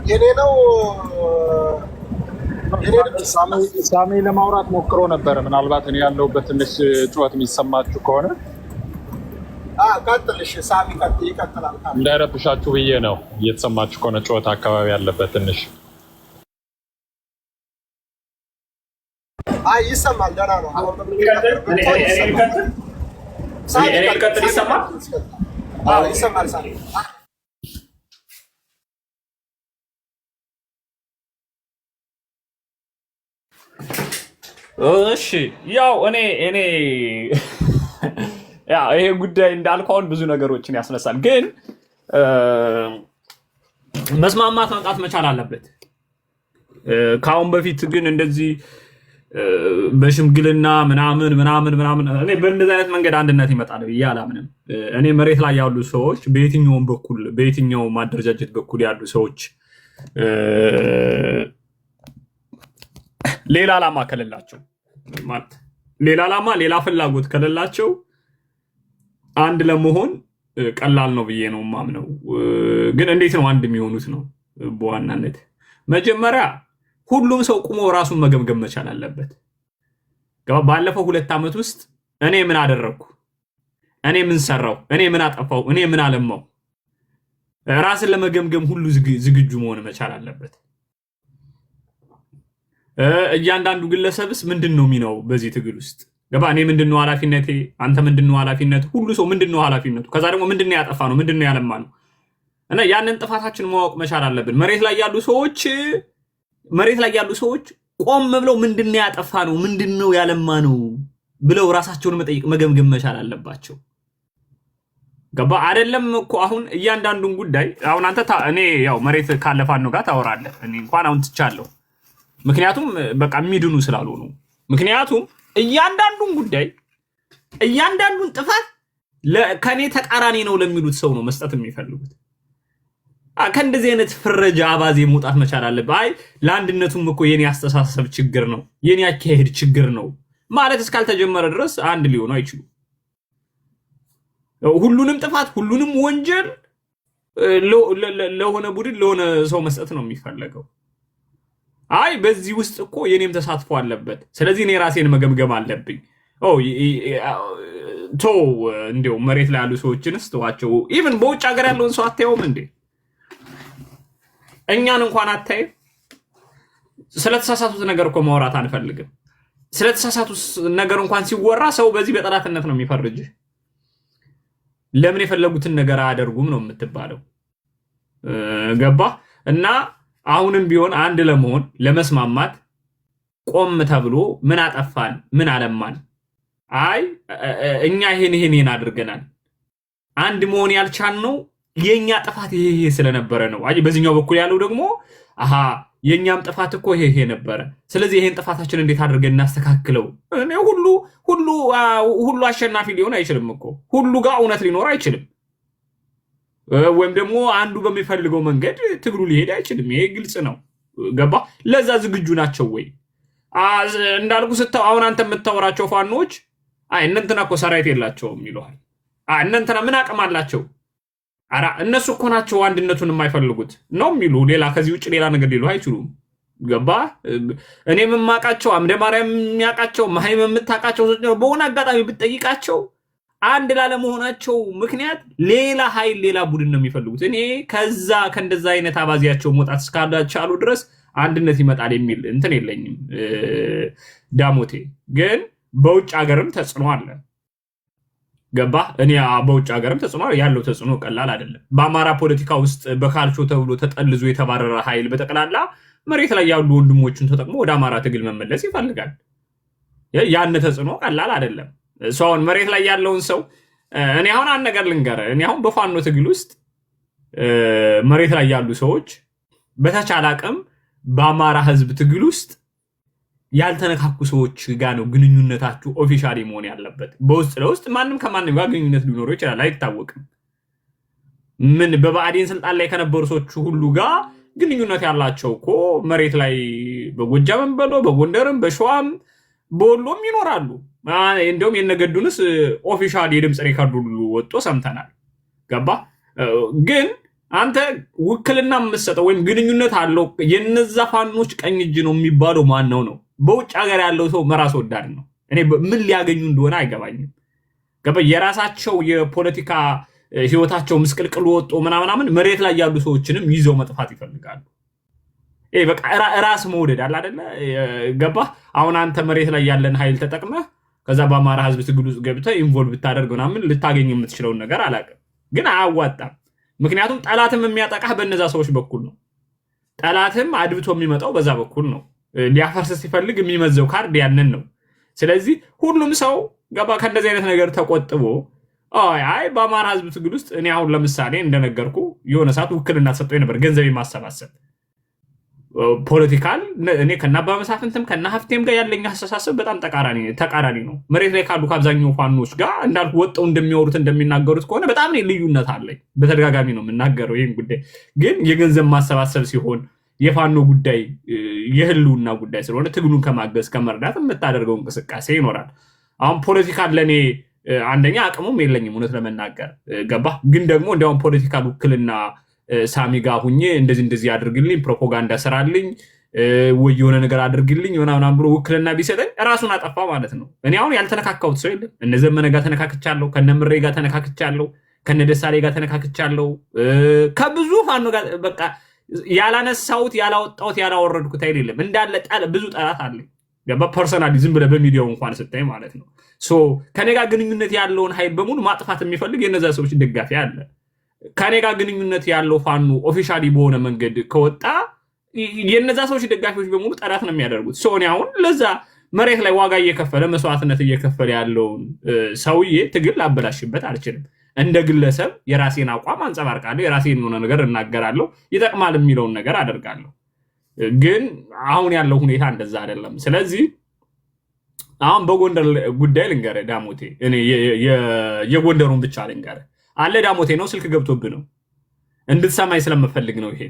የኔ ነው ሳሚ ለማውራት ሞክሮ ነበረ። ምናልባት እኔ ያለሁበት ትንሽ ጩኸት የሚሰማችሁ ከሆነ ቀጥልሽ። ሳሚ ይቀጥላል። እንዳይረብሻችሁ ብዬ ነው። እየተሰማችሁ ከሆነ ጩኸት አካባቢ ያለበት ትንሽ ይሰማል። ደህና ነው። ይሰማል። ሳሚ እሺ ያው እኔ ይሄ ጉዳይ እንዳልከው አሁን ብዙ ነገሮችን ያስነሳል፣ ግን መስማማት መምጣት መቻል አለበት። ከአሁን በፊት ግን እንደዚህ በሽምግልና ምናምን እኔ በእንደዚህ አይነት መንገድ አንድነት ይመጣል ብዬ አላምንም። እኔ መሬት ላይ ያሉ ሰዎች በየትኛውም አደረጃጀት በኩል ያሉ ሰዎች ሌላ ዓላማ ከሌላቸው ማለት ሌላ ዓላማ ሌላ ፍላጎት ከሌላቸው አንድ ለመሆን ቀላል ነው ብዬ ነው የማምነው። ግን እንዴት ነው አንድ የሚሆኑት ነው በዋናነት መጀመሪያ ሁሉም ሰው ቁሞ ራሱን መገምገም መቻል አለበት። ባለፈው 2 ዓመት ውስጥ እኔ ምን አደረግኩ፣ እኔ ምን ሰራው፣ እኔ ምን አጠፋው፣ እኔ ምን አለማው፣ ራስን ለመገምገም ሁሉ ዝግጁ መሆን መቻል አለበት። እያንዳንዱ ግለሰብስ ምንድነው ሚናው በዚህ ትግል ውስጥ ገባ? እኔ ምንድነው ኃላፊነቴ፣ አንተ ምንድነው ኃላፊነት፣ ሁሉ ሰው ምንድነው ኃላፊነቱ፣ ከዛ ደግሞ ምንድነው ያጠፋ ነው ምንድነው ያለማ ነው። እና ያንን ጥፋታችን ማወቅ መቻል አለብን። መሬት ላይ ያሉ ሰዎች ቆም ብለው ምንድነው ያጠፋ ነው ምንድነው ያለማ ነው ብለው ራሳቸውን መጠየቅ መገምገም መቻል አለባቸው። ገባ አይደለም እኮ አሁን እያንዳንዱን ጉዳይ አሁን አንተ እኔ ያው መሬት ካለፋን ነው ጋር ታወራለህ። እኔ እንኳን አሁን ትቻለሁ፣ ምክንያቱም በቃ የሚድኑ ስላልሆኑ። ምክንያቱም እያንዳንዱን ጉዳይ እያንዳንዱን ጥፋት ከኔ ተቃራኒ ነው ለሚሉት ሰው ነው መስጠት የሚፈልጉት። ከእንደዚህ አይነት ፍረጃ አባዜ መውጣት መቻል አለብህ። አይ ለአንድነቱም እኮ የኔ አስተሳሰብ ችግር ነው የኔ አካሄድ ችግር ነው ማለት እስካልተጀመረ ድረስ አንድ ሊሆኑ አይችሉም። ሁሉንም ጥፋት ሁሉንም ወንጀል ለሆነ ቡድን ለሆነ ሰው መስጠት ነው የሚፈለገው። አይ በዚህ ውስጥ እኮ የኔም ተሳትፎ አለበት፣ ስለዚህ እኔ ራሴን መገምገም አለብኝ። እንዲያው መሬት ላይ ያሉ ሰዎችንስ ተዋቸው። ኢቭን በውጭ ሀገር ያለውን ሰው አታየውም እንዴ? እኛን እንኳን አታይም። ስለተሳሳቱት ነገር እኮ ማውራት አንፈልግም። ስለተሳሳቱት ነገር እንኳን ሲወራ ሰው በዚህ በጠላትነት ነው የሚፈርጅ። ለምን የፈለጉትን ነገር አያደርጉም ነው የምትባለው። ገባ እና አሁንም ቢሆን አንድ ለመሆን ለመስማማት ቆም ተብሎ ምን አጠፋን ምን አለማን፣ አይ እኛ ይሄን አድርገናል፣ አንድ መሆን ያልቻልነው የኛ ጥፋት ይሄ ስለነበረ ነው። አይ በዚህኛው በኩል ያለው ደግሞ አሃ የኛም ጥፋት እኮ ይሄ ነበረ፣ ስለዚህ ይሄን ጥፋታችን እንዴት አድርገን እናስተካክለው። ሁሉ አሸናፊ ሊሆን አይችልም እኮ፣ ሁሉ ጋር እውነት ሊኖር አይችልም። ወይም ደግሞ አንዱ በሚፈልገው መንገድ ትግሉ ሊሄድ አይችልም። ይሄ ግልጽ ነው። ገባ? ለዛ ዝግጁ ናቸው ወይ? እንዳልኩ አሁን አንተ የምታወራቸው ፋኖች አይ እነንትና እኮ ሰራዊት የላቸውም ይለዋል። እነንትና ምን አቅም አላቸው? አራ እነሱ እኮ ናቸው አንድነቱን የማይፈልጉት ነው የሚሉ። ሌላ ከዚህ ውጭ ሌላ ነገር ሊሉ አይችሉም። ገባ? እኔም የማውቃቸው አምደ ማርያም የሚያውቃቸው ማህይም የምታውቃቸው በሆነ አጋጣሚ ብትጠይቃቸው አንድ ላለመሆናቸው ምክንያት ሌላ ኃይል ሌላ ቡድን ነው የሚፈልጉት። እኔ ከእንደዛ አይነት አባዚያቸው መውጣት እስካልቻሉ ድረስ አንድነት ይመጣል የሚል እንትን የለኝም። ዳሞቴ ግን በውጭ ሀገርም ተጽዕኖ አለ። ገባ? እኔ በውጭ ሀገርም ተጽዕኖ ያለው ተጽዕኖ ቀላል አይደለም። በአማራ ፖለቲካ ውስጥ በካልቾ ተብሎ ተጠልዞ የተባረረ ኃይል በጠቅላላ መሬት ላይ ያሉ ወንድሞችን ተጠቅሞ ወደ አማራ ትግል መመለስ ይፈልጋል። ያን ተጽዕኖ ቀላል አይደለም። ሰውን መሬት ላይ ያለውን ሰው እኔ አሁን አንድ ነገር ልንገርህ። እኔ አሁን በፋኖ ትግል ውስጥ መሬት ላይ ያሉ ሰዎች በተቻለ አቅም በአማራ ህዝብ ትግል ውስጥ ያልተነካኩ ሰዎች ጋር ነው ግንኙነታችሁ ኦፊሻሊ መሆን ያለበት። በውስጥ ለውስጥ ማንም ከማንም ጋር ግንኙነት ሊኖረው ይችላል፣ አይታወቅም። ምን በብአዴን ስልጣን ላይ ከነበሩ ሰዎች ሁሉ ጋር ግንኙነት ያላቸው እኮ መሬት ላይ በጎጃምም በሎ በጎንደርም በሸዋም በወሎም ይኖራሉ። እንደውም የነገዱንስ ኦፊሻሊ የድምፅ ሪካርድ ሁሉ ወጥቶ ሰምተናል። ገባ? ግን አንተ ውክልና የምትሰጠው ወይም ግንኙነት አለው የነዛ ፋኖች ቀኝ እጅ ነው የሚባለው ማን ነው? በውጭ ሀገር ያለው ሰው መራስ ወዳድ ነው። እኔ ምን ሊያገኙ እንደሆነ አይገባኝም። ገባ? የራሳቸው የፖለቲካ ህይወታቸው ምስቅልቅል ወጦ ምናምን መሬት ላይ ያሉ ሰዎችንም ይዘው መጥፋት ይፈልጋሉ። በቃ ራስ መውደድ አለ አይደለ? ገባ? አሁን አንተ መሬት ላይ ያለን ኃይል ተጠቅመህ ከዛ በአማራ ህዝብ ትግል ውስጥ ገብተህ ኢንቮልቭ ብታደርግ ምናምን ልታገኝ የምትችለውን ነገር አላውቅም፣ ግን አያዋጣም። ምክንያቱም ጠላትም የሚያጠቃህ በነዛ ሰዎች በኩል ነው። ጠላትም አድብቶ የሚመጣው በዛ በኩል ነው። ሊያፈርስ ሲፈልግ የሚመዘው ካርድ ያንን ነው። ስለዚህ ሁሉም ሰው ገባ ከእንደዚህ አይነት ነገር ተቆጥቦ አይ በአማራ ህዝብ ትግል ውስጥ እኔ አሁን ለምሳሌ እንደነገርኩ የሆነ ሰዓት ውክልና ተሰጠኝ ነበር ገንዘብ የማሰባሰብ ፖለቲካል። እኔ ከናባ መሳፍንትም ከና ሀፍቴም ጋር ያለኝ አስተሳሰብ በጣም ተቃራኒ ነው። መሬት ላይ ካሉ ከአብዛኛው ፋኖች ጋር እንዳልኩ ወጣው እንደሚያወሩት እንደሚናገሩት ከሆነ በጣም ልዩነት አለኝ። በተደጋጋሚ ነው የምናገረው ይህን ጉዳይ። ግን የገንዘብ ማሰባሰብ ሲሆን የፋኖ ጉዳይ የህልውና ጉዳይ ስለሆነ ትግሉን ከማገዝ ከመርዳት የምታደርገው እንቅስቃሴ ይኖራል። አሁን ፖለቲካል ለእኔ አንደኛ አቅሙም የለኝም እውነት ለመናገር ገባ። ግን ደግሞ እንዲያውም ፖለቲካል ውክልና ሳሚ ጋር ሁኜ እንደዚህ አድርግልኝ፣ ፕሮፓጋንዳ ስራልኝ፣ ወይ የሆነ ነገር አድርግልኝ ምናምን ብሎ ውክልና ቢሰጠኝ ራሱን አጠፋ ማለት ነው። እኔ አሁን ያልተነካካሁት ሰው የለም። እነ ዘመነ ጋር ተነካክቻለሁ፣ ከነ ምሬ ጋር ተነካክቻለሁ፣ ከነ ደሳሌ ጋር ተነካክቻለሁ፣ ከብዙ ፋኖ ጋር በቃ ያላነሳሁት ያላወጣሁት ያላወረድኩት ኃይል የለም። እንዳለ ብዙ ጠላት አለኝ። ገባ? ፐርሰናሊ ዝም ብለህ በሚዲያው እንኳን ስታይ ማለት ነው። ከኔ ጋር ግንኙነት ያለውን ኃይል በሙሉ ማጥፋት የሚፈልግ የነዛ ሰዎች ደጋፊ አለ። ከኔ ጋር ግንኙነት ያለው ፋኖ ኦፊሻሊ በሆነ መንገድ ከወጣ የነዛ ሰዎች ደጋፊዎች በሙሉ ጠላት ነው የሚያደርጉት። እኔ አሁን ለዛ መሬት ላይ ዋጋ እየከፈለ መስዋዕትነት እየከፈለ ያለውን ሰውዬ ትግል ላበላሽበት አልችልም። እንደ ግለሰብ የራሴን አቋም አንጸባርቃለሁ፣ የራሴን የሆነ ነገር እናገራለሁ፣ ይጠቅማል የሚለውን ነገር አደርጋለሁ። ግን አሁን ያለው ሁኔታ እንደዛ አይደለም። ስለዚህ አሁን በጎንደር ጉዳይ ልንገርህ ዳሞቴ፣ እኔ የጎንደሩን ብቻ ልንገርህ አለ ዳሞቴ ነው ስልክ ገብቶብህ ነው እንድትሰማኝ ስለምፈልግ ነው። ይሄ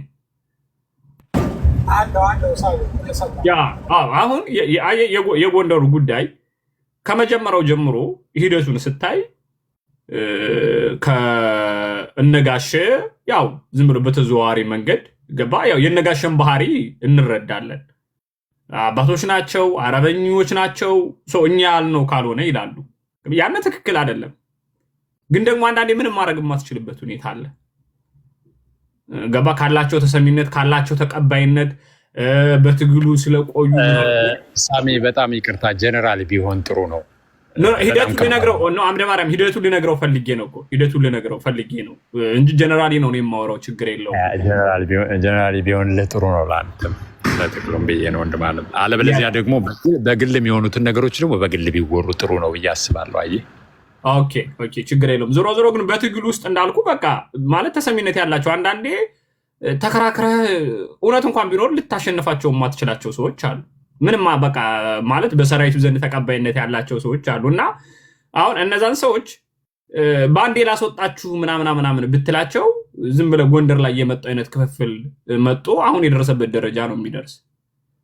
አሁን የጎንደሩ ጉዳይ ከመጀመሪያው ጀምሮ ሂደቱን ስታይ ከእነጋሸ ያው ዝም ብሎ በተዘዋዋሪ መንገድ ገባ። ያው የነጋሸን ባህሪ እንረዳለን። አባቶች ናቸው፣ አረበኞች ናቸው፣ እኛ ያልነው ካልሆነ ይላሉ። ያን ትክክል አይደለም። ግን ደግሞ አንዳንዴ ምንም ማድረግ የማትችልበት ሁኔታ አለ። ገባ? ካላቸው ተሰሚነት ካላቸው ተቀባይነት በትግሉ ስለቆዩ ሳሚ በጣም ይቅርታ ጀነራል ቢሆን ጥሩ ነው። ሂደቱን ልነግረው ነው አምደ ማርያም ሂደቱን ልነግረው ፈልጌ ነው እኮ ሂደቱን ልነግረው ፈልጌ ነው እንጂ ጀነራሊ ነው የማወራው። ችግር የለውም። ጀነራሊ ቢሆን ለጥሩ ነው ለአንተም ለጥቅሉም ብዬ ነው ወንድማለም። አለበለዚያ ደግሞ በግል የሚሆኑትን ነገሮች ደግሞ በግል ቢወሩ ጥሩ ነው ብዬ አስባለሁ። አየህ ኦኬ ችግር የለውም። ዞሮ ዞሮ ግን በትግል ውስጥ እንዳልኩ በቃ ማለት ተሰሚነት ያላቸው አንዳንዴ ተከራክረህ እውነት እንኳን ቢኖር ልታሸንፋቸው የማትችላቸው ሰዎች አሉ። ምንም በቃ ማለት በሰራዊቱ ዘንድ ተቀባይነት ያላቸው ሰዎች አሉ እና አሁን እነዛን ሰዎች በአንዴ ላስወጣችሁ ምናምን ብትላቸው ዝም ብለህ ጎንደር ላይ የመጣው አይነት ክፍፍል መጥቶ አሁን የደረሰበት ደረጃ ነው የሚደርስ።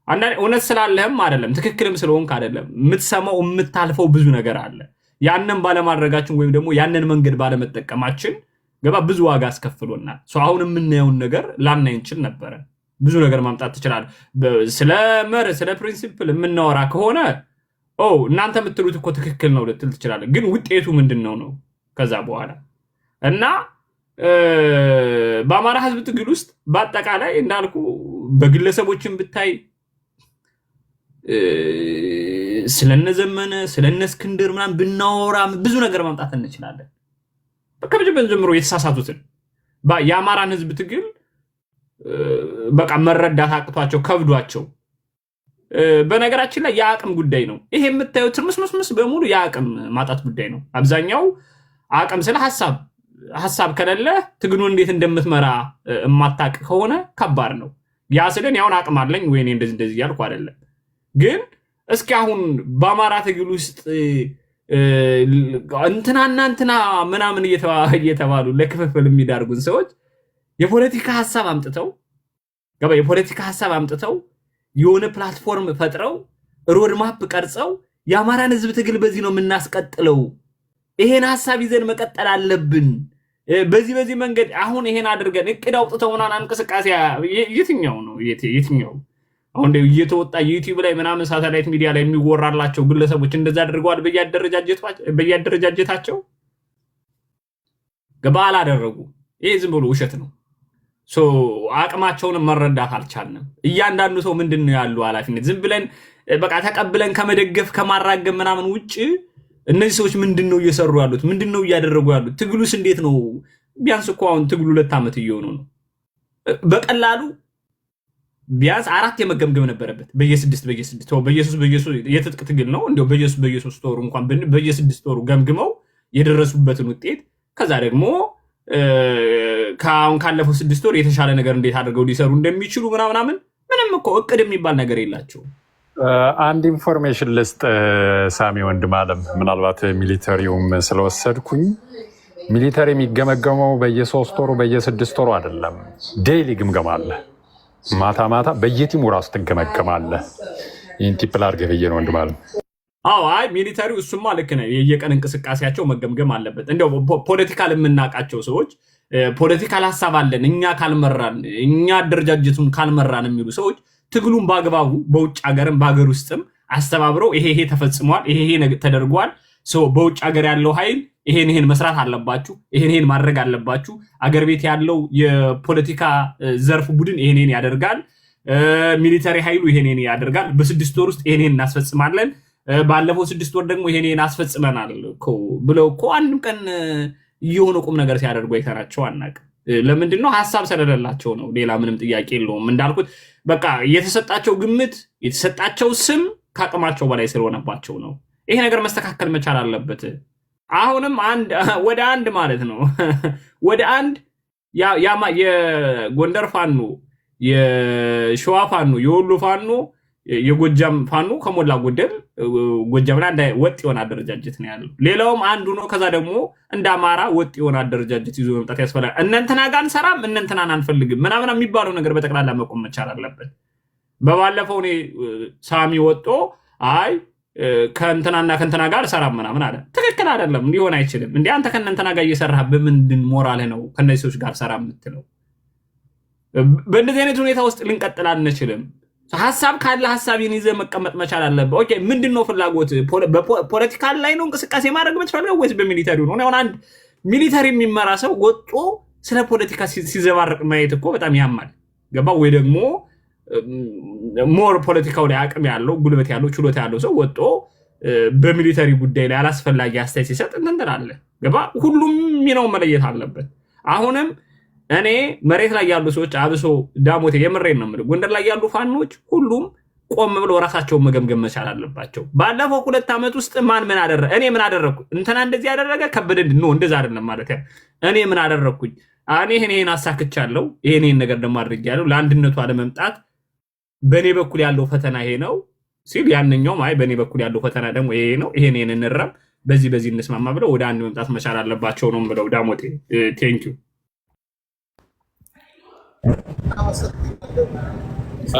አንዳንዴ እውነት ስላለህም አይደለም ትክክልም ስለሆንክ አይደለም የምትሰማው የምታልፈው ብዙ ነገር አለ። ያንን ባለማድረጋችን ወይም ደግሞ ያንን መንገድ ባለመጠቀማችን ገባ ብዙ ዋጋ አስከፍሎናል። አሁን የምናየውን ነገር ላናይ እንችል ነበረ። ብዙ ነገር ማምጣት ትችላለህ። ስለ መርህ ስለ ፕሪንሲፕል የምናወራ ከሆነ እናንተ የምትሉት እኮ ትክክል ነው ልትል ትችላለህ። ግን ውጤቱ ምንድን ነው ከዛ በኋላ እና በአማራ ህዝብ ትግል ውስጥ በአጠቃላይ እንዳልኩ በግለሰቦችን ብታይ ስለነዘመነ ስለነ እስክንድር ምናምን ብናወራ ብዙ ነገር ማምጣት እንችላለን። ከመጀመሪያው ጀምሮ የተሳሳቱትን የአማራን ህዝብ ትግል በቃ መረዳት አቅቷቸው ከብዷቸው በነገራችን ላይ የአቅም ጉዳይ ነው። ይሄ የምታየው ትርምስምስ በሙሉ የአቅም ማጣት ጉዳይ ነው። አብዛኛው አቅም ስለ ሐሳብ ከሌለ ትግሉን እንዴት እንደምትመራ የማታውቅ ከሆነ ከባድ ነው። ያ ስለን ያውን አቅም አለኝ ወይ እንደዚህ ያልኩ አይደለም። ግን እስኪ አሁን በአማራ ትግል ውስጥ እንትና ምናምን እየተባሉ ለክፍፍል የሚዳርጉን ሰዎች የፖለቲካ ሐሳብ አምጥተው የሆነ ፕላትፎርም ፈጥረው ሮድማፕ ቀርጸው የአማራን ህዝብ ትግል በዚህ ነው የምናስቀጥለው፣ ይሄን ሐሳብ ይዘን መቀጠል አለብን፣ በዚህ መንገድ አሁን ይሄን አድርገን እቅድ አውጥተው ምናምን እንቅስቃሴ የትኛው ነው? አሁን እየተወጣ ዩቲዩብ ላይ ምናምን ሳተላይት ሚዲያ ላይ የሚወራላቸው ግለሰቦች እንደዛ አድርገዋል በያደረጃጀታቸው ገባ አላደረጉ። ይሄ ዝም ብሎ ውሸት ነው። አቅማቸውን መረዳት አልቻልንም። እያንዳንዱ ሰው ምንድነው ያለው ኃላፊነት? ዝም ብለን በቃ ተቀብለን ከመደገፍ ከማራገም ምናምን ውጪ እነዚህ ሰዎች ምንድነው እየሰሩ ያሉት? ምንድነው እያደረጉ ያሉት? ትግሉስ እንዴት ነው? ቢያንስ እኮ አሁን ትግሉ 2 ዓመት እየሆኑ ነው። በቀላሉ ቢያንስ 4 የመገምገም ነበረበት። በየ6 የትጥቅ ትግል ነው እንደው በየ3 ወሩ እንኳን በየ6 ወሩ ገምግመው የደረሱበትን ውጤት ከዛ ደግሞ ከአሁን ካለፈው 6 ወር የተሻለ ነገር እንዴት አድርገው ሊሰሩ እንደሚችሉ ምናምን ምንም እኮ እቅድ የሚባል ነገር የላቸውም። አንድ ኢንፎርሜሽን ልስጥ ሳሚ ወንድማለም፣ ምናልባት ሚሊተሪውም ስለወሰድኩኝ ሚሊተሪ የሚገመገመው በየ3 ወሩ በየ6 ወሩ አይደለም። ዴይሊ ግምገማ አለ። ማታ በየቲሙ ራሱ ትገመገማለህ። ይህን ቲፕል አድርገህ ብዬ ነው ወንድማለም። አይ ሚሊተሪው እሱማ ልክ ነው። የየቀን እንቅስቃሴያቸው መገምገም አለበት። እንደው ፖለቲካል የምናውቃቸው ሰዎች ፖለቲካል ሀሳብ አለን እኛ ካልመራን እኛ አደረጃጀቱን ካልመራን የሚሉ ሰዎች ትግሉን በአግባቡ በውጭ ሀገርም በሀገር ውስጥም አስተባብረው ይሄ ተፈጽሟል፣ ይሄ ተደርጓል፣ በውጭ ሀገር ያለው ኃይል ይሄን መስራት አለባችሁ፣ ይሄን ማድረግ አለባችሁ፣ አገር ቤት ያለው የፖለቲካ ዘርፍ ቡድን ይሄን ያደርጋል፣ ሚሊተሪ ኃይሉ ይሄን ያደርጋል፣ በ6 ወር ውስጥ ይሄን እናስፈጽማለን፣ ባለፈው 6 ወር ደግሞ ይሄን አስፈጽመናል ብለው እኮ አንድም ቀን የሆነ ቁም ነገር ሲያደርጉ አይተናቸው አናውቅም። ለምንድነው? ሐሳብ ስለሌላቸው ነው። ሌላ ምንም ጥያቄ የለውም። እንዳልኩት በቃ የተሰጣቸው ግምት የተሰጣቸው ስም ከአቅማቸው በላይ ስለሆነባቸው ነው። ይሄ ነገር መስተካከል መቻል አለበት። አሁንም ወደ አንድ ማለት ነው ወደ አንድ የጎንደር ፋኖ፣ የሸዋ ፋኖ፣ የወሎ ፋኖ፣ የጎጃም ፋኖ ከሞላ ጎደል ጎጃም ላይ ወጥ የሆነ አደረጃጀት ነው ያለው። ሌላውም አንዱ ነው። ከዛ ደግሞ እንደ አማራ ወጥ የሆነ አደረጃጀት ይዞ መምጣት ያስፈልጋል። እነንትና ጋር አንሰራም እነንትናን አንፈልግም ምናምን የሚባለው ነገር በጠቅላላ መቆም መቻል አለበት። በባለፈው እኔ ሳሚ ወጦ አይ ከእንትናና ከእንትና ጋር ሰራም ምናምን አለ። ትክክል አይደለም፣ ሊሆን አይችልም። እንዴ አንተ ከእነንትና ጋር እየሰራህ በምንድን ሞራልህ ነው ከነዚህ ሰዎች ጋር ሰራ የምትለው? በእንደዚህ አይነት ሁኔታ ውስጥ ልንቀጥል አንችልም። ሐሳብ ካለ ሐሳብን ይዘህ መቀመጥ መቻል አለበት። ኦኬ ምንድነው ፍላጎት? በፖለቲካል ላይ ነው እንቅስቃሴ ማድረግ የምትፈልገው ወይስ በሚሊተሪው ነው? አሁን አንድ ሚሊተሪ የሚመራ ሰው ወጦ ስለ ፖለቲካ ሲዘባረቅ ማየት እኮ በጣም ያማል። ገባ ወይ? ደግሞ ሞር ፖለቲካው ላይ አቅም ያለው ጉልበት ያለው ችሎታ ያለው ሰው ወጦ በሚሊተሪ ጉዳይ ላይ አላስፈላጊ አስተያየት ሲሰጥ እንተናለ ገባ። ሁሉም ሚናው መለየት አለበት። አሁንም እኔ መሬት ላይ ያሉ ሰዎች አብሶ ዳሞቴ የምሬን ነው የምልህ፣ ጎንደር ላይ ያሉ ፋኖች ሁሉም ቆም ብለው ራሳቸውን መገምገም መቻል አለባቸው። ባለፈው 2 ዓመት ውስጥ ማን ምን አደረገ? እኔ ምን አደረኩ? እንትና እንደዚህ ያደረገ ከበደ ነው እንደዛ አይደለም ማለት ያ እኔ ምን አደረኩኝ? እኔ ይሄን አሳክቻለሁ፣ ይሄን ነገር ደግሞ አድርጌያለሁ። ለአንድነቱ አለመምጣት በኔ በኩል ያለው ፈተና ይሄ ነው ሲል ያንኛው ማይ በኔ በኩል ያለው ፈተና ደግሞ ይሄ ነው፣ ይሄን እንረም፣ በዚህ እንስማማ ብለው ወደ አንድ መምጣት መቻል አለባቸው ነው ብለው ዳሞቴ ቴንክ ዩ።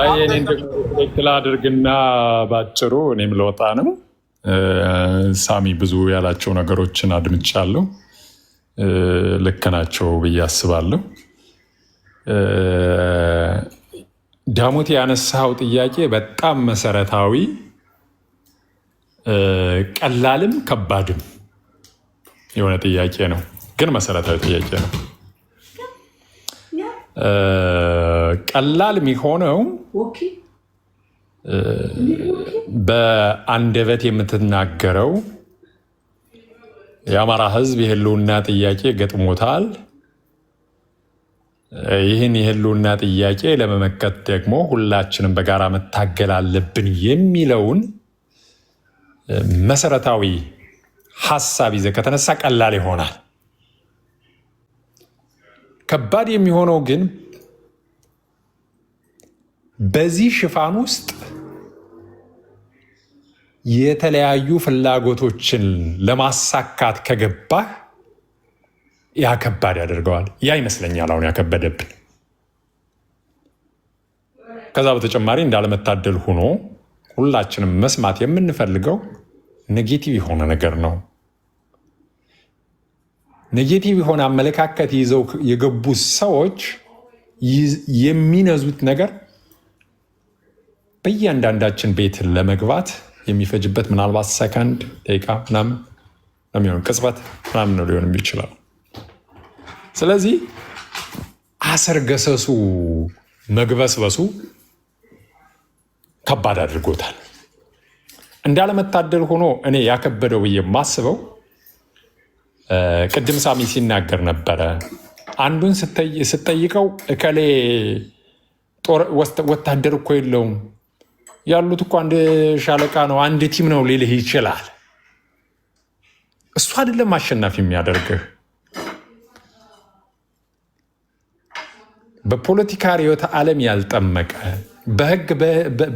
እኔን ደግሞ ትክክል አድርግና ባጭሩ እኔም ለወጣ ነው። ሳሚ ብዙ ያላቸው ነገሮችን አድምጫለሁ። ልክ ናቸው ብዬ አስባለሁ። ዳሞቴ ያነሳው ጥያቄ በጣም መሰረታዊ፣ ቀላልም ከባድም የሆነ ጥያቄ ነው፣ ግን መሰረታዊ ጥያቄ ነው። ቀላል የሚሆነው በአንደበት የምትናገረው የአማራ ሕዝብ የህልውና ጥያቄ ገጥሞታል። ይህን የህልውና ጥያቄ ለመመከት ደግሞ ሁላችንም በጋራ መታገል አለብን የሚለውን መሰረታዊ ሀሳብ ይዘህ ከተነሳ ቀላል ይሆናል። ከባድ የሚሆነው ግን በዚህ ሽፋን ውስጥ የተለያዩ ፍላጎቶችን ለማሳካት ከገባህ ያ ከባድ ያደርገዋል። ያ ይመስለኛል አሁን ያከበደብን። ከዛ በተጨማሪ እንዳለመታደል ሆኖ ሁላችንም መስማት የምንፈልገው ኔጌቲቭ የሆነ ነገር ነው። ኔጌቲቭ የሆነ አመለካከት ይዘው የገቡ ሰዎች የሚነዙት ነገር በእያንዳንዳችን ቤት ለመግባት የሚፈጅበት ምናልባት ሰከንድ፣ ደቂቃ ምናምን የሚሆን ቅጽበት ምናምን ነው ሊሆን ይችላል። ስለዚህ አሰርገሰሱ መግበስበሱ ከባድ አድርጎታል። እንዳለመታደል ሆኖ እኔ ያከበደው ብዬ የማስበው ቅድም ሳሚ ሲናገር ነበረ። አንዱን ስጠይቀው እከሌ ወታደር እኮ የለውም ያሉት እኮ አንድ ሻለቃ ነው አንድ ቲም ነው ሊልህ ይችላል። እሱ አይደለም አሸናፊ የሚያደርግህ። በፖለቲካ ርዕዮተ ዓለም ያልጠመቀ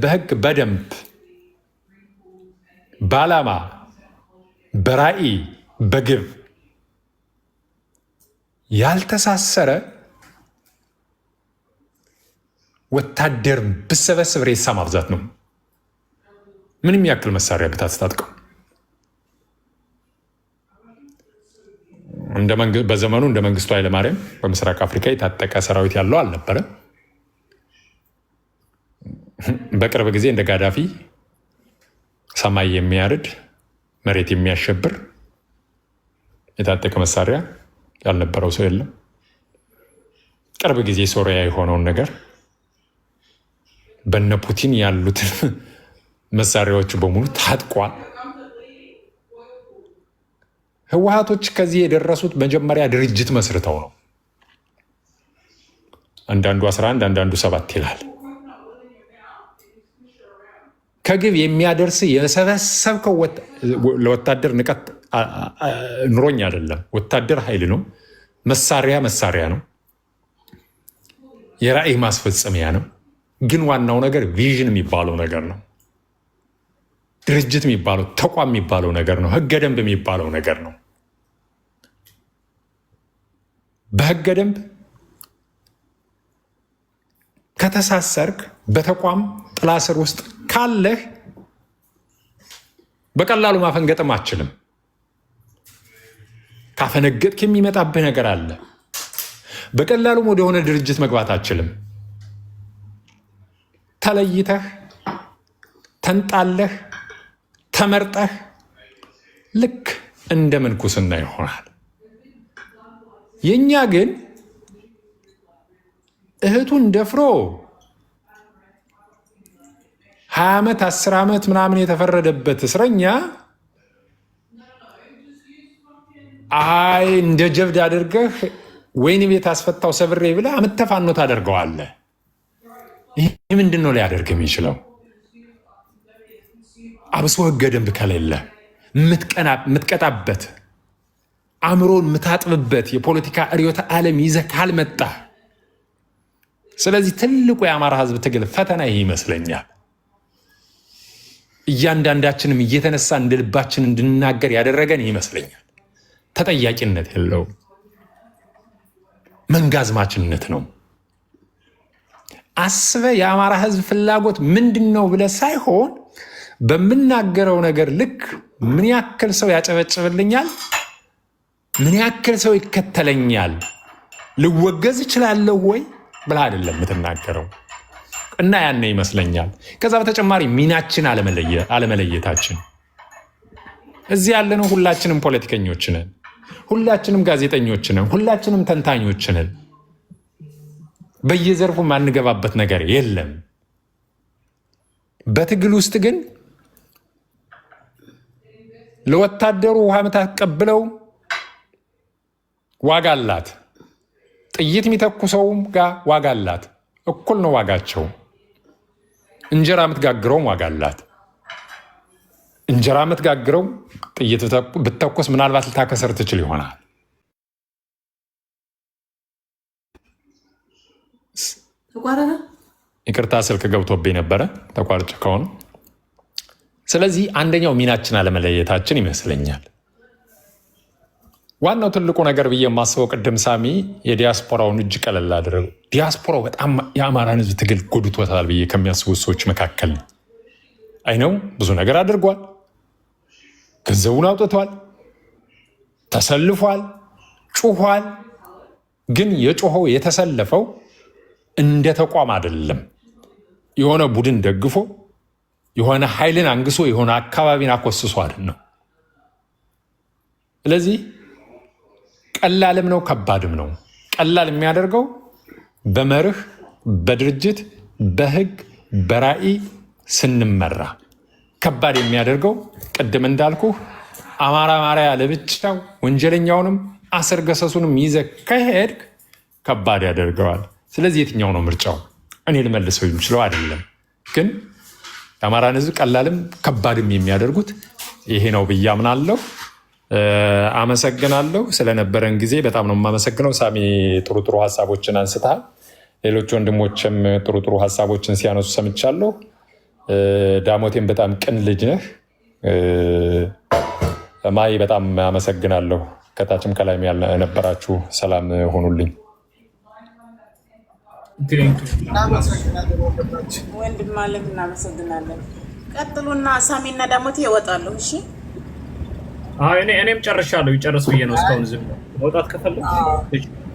በህግ በደንብ በዓላማ በራዕይ በግብ ያልተሳሰረ ወታደር ብሰበስብ ሬሳ ማብዛት ነው። ምንም ያክል መሳሪያ ብታስታጥቀው በዘመኑ እንደ መንግስቱ ኃይለማርያም በምስራቅ አፍሪካ የታጠቀ ሰራዊት ያለው አልነበረም። በቅርብ ጊዜ እንደ ጋዳፊ ሰማይ የሚያርድ መሬት የሚያሸብር የታጠቀ መሳሪያ ያልነበረው ሰው የለም። ቅርብ ጊዜ ሶሪያ የሆነውን ነገር በነ ፑቲን ያሉትን መሳሪያዎች በሙሉ ታጥቋል። ህወሓቶች ከዚህ የደረሱት መጀመሪያ ድርጅት መስርተው ነው። አንዳንዱ 11 አንዳንዱ 7 ይላል። ከግብ የሚያደርስ የሰበሰብከው ለወታደር ንቀት ኑሮኝ አይደለም። ወታደር ኃይል ነው። መሳሪያ ነው። የራዕይ ማስፈጸሚያ ነው። ግን ዋናው ነገር ቪዥን የሚባለው ነገር ነው። ድርጅት የሚባለው ተቋም የሚባለው ነገር ነው። ህገ ደንብ የሚባለው ነገር ነው። በህገ ደንብ ከተሳሰርክ በተቋም ጥላ ስር ውስጥ ካለህ በቀላሉ ማፈንገጥም አችልም። ካፈነገጥክ የሚመጣብህ ነገር አለ። በቀላሉም ወደሆነ ድርጅት መግባት አችልም። ተለይተህ ተንጣለህ ተመርጠህ ልክ እንደ ምንኩስና ይሆናል። የኛ ግን እህቱን ደፍሮ 20 ዓመት 10 ዓመት ምናምን የተፈረደበት እስረኛ አይ እንደ ጀብድ አድርገህ ወይን ቤት አስፈታው ሰብሬ ብለህ አምተፋኖ ታደርገዋለህ። ይህ ምንድን ነው ሊያደርግ የሚችለው? አብሶ ህገ ደንብ ከሌለ የምትቀጣበት አእምሮን የምታጥብበት የፖለቲካ ርዕዮተ ዓለም ይዘህ ካልመጣ፣ ስለዚህ ትልቁ የአማራ ህዝብ ትግል ፈተና ይህ ይመስለኛል። እያንዳንዳችንም እየተነሳ እንደ ልባችን እንድንናገር ያደረገን ይመስለኛል። ተጠያቂነት የለውም፣ መንጋዝማችነት ነው። አስበ የአማራ ህዝብ ፍላጎት ምንድን ነው ብለህ ሳይሆን በምናገረው ነገር ልክ ምን ያክል ሰው ያጨበጭብልኛል፣ ምን ያክል ሰው ይከተለኛል፣ ልወገዝ እችላለሁ ወይ ብለህ አይደለም የምትናገረው። እና ያነ ይመስለኛል። ከዛ በተጨማሪ ሚናችን አለመለየታችን። እዚህ ያለነው ሁላችንም ፖለቲከኞች ነን፣ ሁላችንም ጋዜጠኞች ነን፣ ሁላችንም ተንታኞች ነን። በየዘርፉ ማንገባበት ነገር የለም። በትግል ውስጥ ግን ለወታደሩ ውሃ የምታቀብለው ዋጋ አላት፣ ጥይት የሚተኩሰውም ጋር ዋጋ አላት። እኩል ነው ዋጋቸው። እንጀራ የምትጋግረውም ዋጋ አላት። እንጀራ የምትጋግረው ጥይት ብትተኩስ ምናልባት ልታከሰር ትችል ይሆናል። ይቅርታ ስልክ ገብቶብኝ ነበረ፣ ተቋርጬ ከሆነ። ስለዚህ አንደኛው ሚናችን አለመለየታችን ይመስለኛል። ዋናው ትልቁ ነገር ብዬ የማስበው ቅድም ሳሚ የዲያስፖራውን እጅ ቀለል አድርገው፣ ዲያስፖራው በጣም የአማራን ህዝብ ትግል ጎድቶታል ብዬ ከሚያስቡት ሰዎች መካከል ነው። አይነው ብዙ ነገር አድርጓል፣ ገንዘቡን አውጥቷል፣ ተሰልፏል፣ ጩኋል። ግን የጮኸው የተሰለፈው እንደ ተቋም አይደለም። የሆነ ቡድን ደግፎ የሆነ ኃይልን አንግሶ የሆነ አካባቢን አኮስሶ አይደለም። ስለዚህ ቀላልም ነው ከባድም ነው። ቀላል የሚያደርገው በመርህ በድርጅት በህግ በራዕይ ስንመራ፣ ከባድ የሚያደርገው ቅድም እንዳልኩ አማራ ማርያ ለብቻው ወንጀለኛውንም አስር ገሰሱንም ይዘህ ከሄድክ ከባድ ያደርገዋል። ስለዚህ የትኛው ነው ምርጫው? እኔ ልመልሰው የምችለው አይደለም። ግን የአማራን ህዝብ ቀላልም ከባድም የሚያደርጉት ይሄ ነው ብዬ አምናለሁ። አመሰግናለሁ ስለነበረን ጊዜ በጣም ነው የማመሰግነው። ሳሚ ጥሩ ጥሩ ሀሳቦችን አንስተሃል። ሌሎች ወንድሞችም ጥሩ ጥሩ ሀሳቦችን ሲያነሱ ሰምቻለሁ። ዳሞቴም በጣም ቅን ልጅ ነህ። ማይ በጣም አመሰግናለሁ። ከታችም ከላይም የነበራችሁ ሰላም ሆኑልኝ። ወንድም አለም እናመሰግናለን። ቀጥሉና ሳሚና ዳሞቴ ይወጣሉ። እሺ እኔም ጨርሻለሁ። ይጨርስ ብዬ ነው እስካሁን ዝም ነው። መውጣት ከፈለግ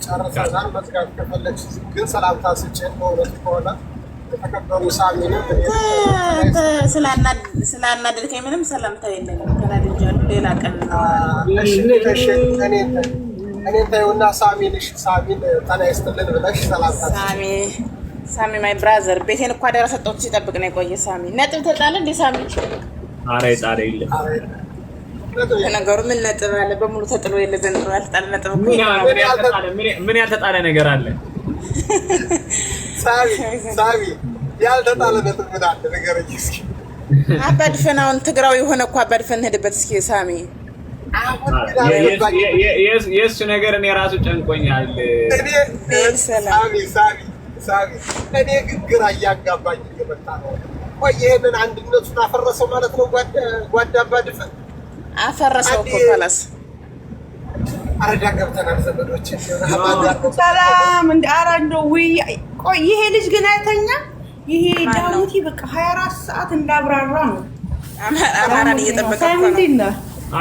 ጨርሰናል። መዝጋት ከፈለግሽ ግን ሰላምታ ስጭን። በእውነት ከሆነ የተከበሩ ሳሚን ስላናደድከኝ ምንም ሰላምታ የለኝም። ተናድጃለሁ። ሌላ ቀን እናወራለን። እኔ ታዩና ሳሚን ጤና ይስጥልን ብለሽ ሰላምታ ሳሚ ማይ ብራዘር ቤቴን እኮ አደራ ሰጠሁት ሲጠብቅ ነው የቆየ። ሳሚ ነጥብ ተጣለ እንዴ? ሳሚ ኧረ ጣለ የለም ነገሩ። ምን ነጥብ አለ? በሙሉ ተጥሎ የለ ዘንድሮ ያልተጣለ ነጥብ እኮ ምን ያልተጣለ ነገር አለ? ሳሚ ያልተጣለ ነጥብ ምን አለ? ንገረኝ እስኪ። አባድፈናውን ትግራዊ የሆነ እኮ አባድፈን ሄድበት እስኪ ሳሚ። የእሱ ነገር እኔ ራሱ ጨንቆኛል። ሳሚ እኔ ግን ግራ እያጋባኝ እየመጣ ነው። ቆይ ይሄንን አንድነቱን አፈረሰው ማለት ነው? ጓዳ አባድፈን አፈረሰው እኮ ፓላስ አረዳ ገብተናል ዘመዶች። ሰላም እንደ አራንዶ ወይ ቆይ ይሄ ልጅ ግን አይተኛ። ይሄ ዳውቲ በቃ 24 ሰዓት እንዳብራራ ነው። አማራን እየጠበቀ ነው።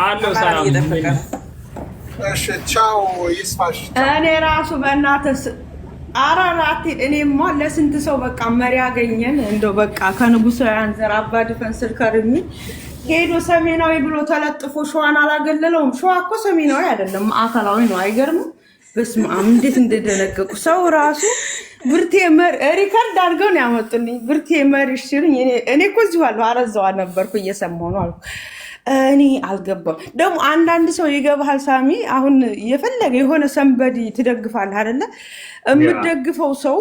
አሎ ሰላም እየጠበቀ ነው። እሺ ቻው ይስፋሽ። እኔ ራሱ በእናትህ አራራት እኔማ ለስንት ሰው በቃ መሪ ያገኘን እንደው በቃ ከንጉሳውያን ዘር አባድፈን ስር ከርሚ ሄዶ ሰሜናዊ ብሎ ተለጥፎ ሸዋን አላገለለውም። ሸዋ እኮ ሰሜናዊ አይደለም ማዕከላዊ ነው። አይገርምም? በስመ አብ እንዴት እንደደነገቁ ሰው ራሱ ብርቴ መር ሪከርድ አድርገው ነው ያመጡልኝ። ብርቴ መርሽ ሲሉኝ እኔ እኮ እዚሁ አለሁ አረዛዋ ነበርኩ እየሰማሁ ነው አልኩ። እኔ አልገባም። ደግሞ አንዳንድ ሰው ይገባሃል ሳሚ። አሁን የፈለገ የሆነ ሰንበዲ ትደግፋለህ አይደለ? የምትደግፈው ሰው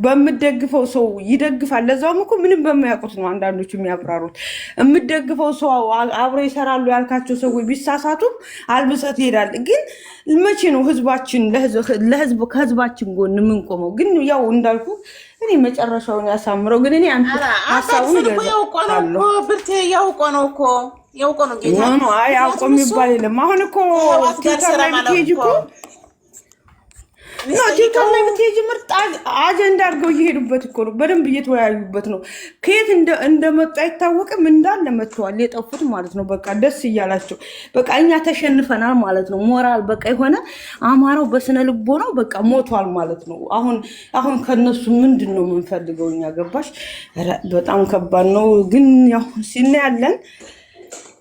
በምትደግፈው ሰው ይደግፋል። ለዛውም እኮ ምንም በማያውቁት ነው አንዳንዶቹ የሚያብራሩት። የምትደግፈው ሰው አብሮ ይሰራሉ ያልካቸው ሰዎች ቢሳሳቱም አልብሰት ይሄዳል። ግን መቼ ነው ህዝባችን ለህዝብ ከህዝባችን ጎን የምንቆመው? ግን ያው እንዳልኩ እኔ መጨረሻውን ያሳምረው። ግን እኔ አንተ ሀሳቡን ገዛለሁ። ብርቴ ያውቆ ነው እኮ ያውቆ ነው ጌታ ነው። አይ አውቆ የሚባል የለም። አሁን እኮ ቲክቶክ ላይ ብትሄጂ እኮ ነው ቲክቶክ ላይ ብትሄጂ ምርጥ አጀንዳ አድርገው እየሄዱበት እኮ ነው። በደንብ እየተወያዩበት ነው። ከየት እንደመጡ አይታወቅም። እንዳለ መጥተዋል የጠፉት ማለት ነው። በቃ ደስ እያላቸው በቃ እኛ ተሸንፈናል ማለት ነው። ሞራል በቃ የሆነ አማራው በስነ ልቦናው በቃ ሞቷል ማለት ነው። አሁን ከነሱ ምንድን ነው የምንፈልገው እኛ? ገባሽ? በጣም ከባድ ነው። ግን ያው ሲናያለን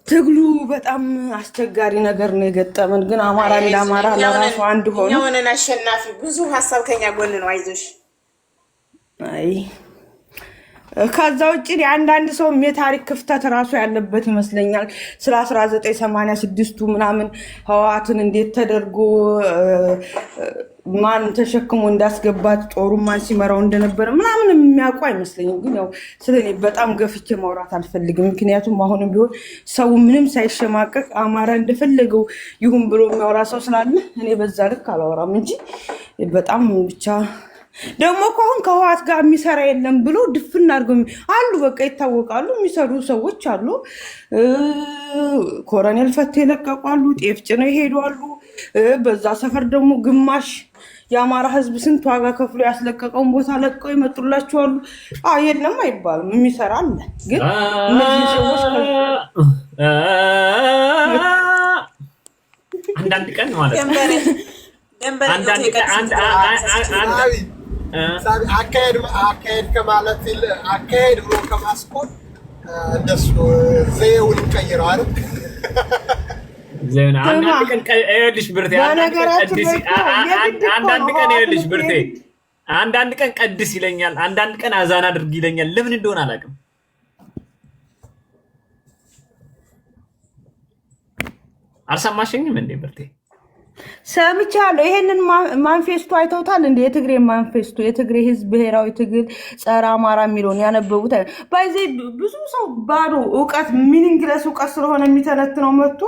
ትግሉ በጣም አስቸጋሪ ነገር ነው የገጠመን። ግን አማራ እንደ አማራ ለራሱ አንድ ሆኖ የሆነን አሸናፊ ብዙ ሀሳብ ከኛ ጎን ነው። አይዞሽ። አይ ከዛ ውጭ አንዳንድ ሰው የታሪክ ክፍተት ራሱ ያለበት ይመስለኛል። ስለ 1986ቱ ምናምን ህወሓትን እንዴት ተደርጎ ማን ተሸክሞ እንዳስገባት ጦሩ ማን ሲመራው እንደነበረ ምናምን የሚያውቁ አይመስለኝም። ግን ያው ስለኔ በጣም ገፍቼ ማውራት አልፈልግም። ምክንያቱም አሁንም ቢሆን ሰው ምንም ሳይሸማቀቅ አማራ እንደፈለገው ይሁን ብሎ የሚያወራ ሰው ስላለ እኔ በዛ ልክ አላወራም እንጂ በጣም ብቻ ደግሞ እኮ አሁን ከህወሓት ጋር የሚሰራ የለም ብሎ ድፍን አድርገው አሉ። በቃ ይታወቃሉ፣ የሚሰሩ ሰዎች አሉ። ኮሎኔል ፈቴ የለቀቁ አሉ፣ ጤፍ ጭነው ይሄዱ አሉ። በዛ ሰፈር ደግሞ ግማሽ የአማራ ህዝብ ስንት ዋጋ ከፍሎ ያስለቀቀውን ቦታ ለቀው ይመጡላችኋሉ። የለም አይባልም፣ የሚሰራ አለ። ግን እነዚህ ሰዎች አንዳንድ ቀን ማለት ነው አካሄድ ከማለት አካሄድ ብሎ ከማስቆም እንደሱ ዘዬውን ቀይረው አይደል? አንዳንድ ቀን ይኸውልሽ ብርቴ፣ አንዳንድ ቀን ቀድስ ይለኛል፣ አንዳንድ ቀን አዛን አድርግ ይለኛል። ለምን እንደሆነ አላውቅም። አልሰማሽኝም እንዴ ብርቴ? ሰምቻለሁ። ይሄንን ማንፌስቶ አይተውታል እንዴ? የትግሬ ማንፌስቶ፣ የትግሬ ህዝብ ብሔራዊ ትግል ጸረ አማራ የሚለውን ያነበቡት ባይዜ ብዙ ሰው ባዶ እውቀት ሚኒንግለስ እውቀት ስለሆነ የሚተነትነው መጥቶ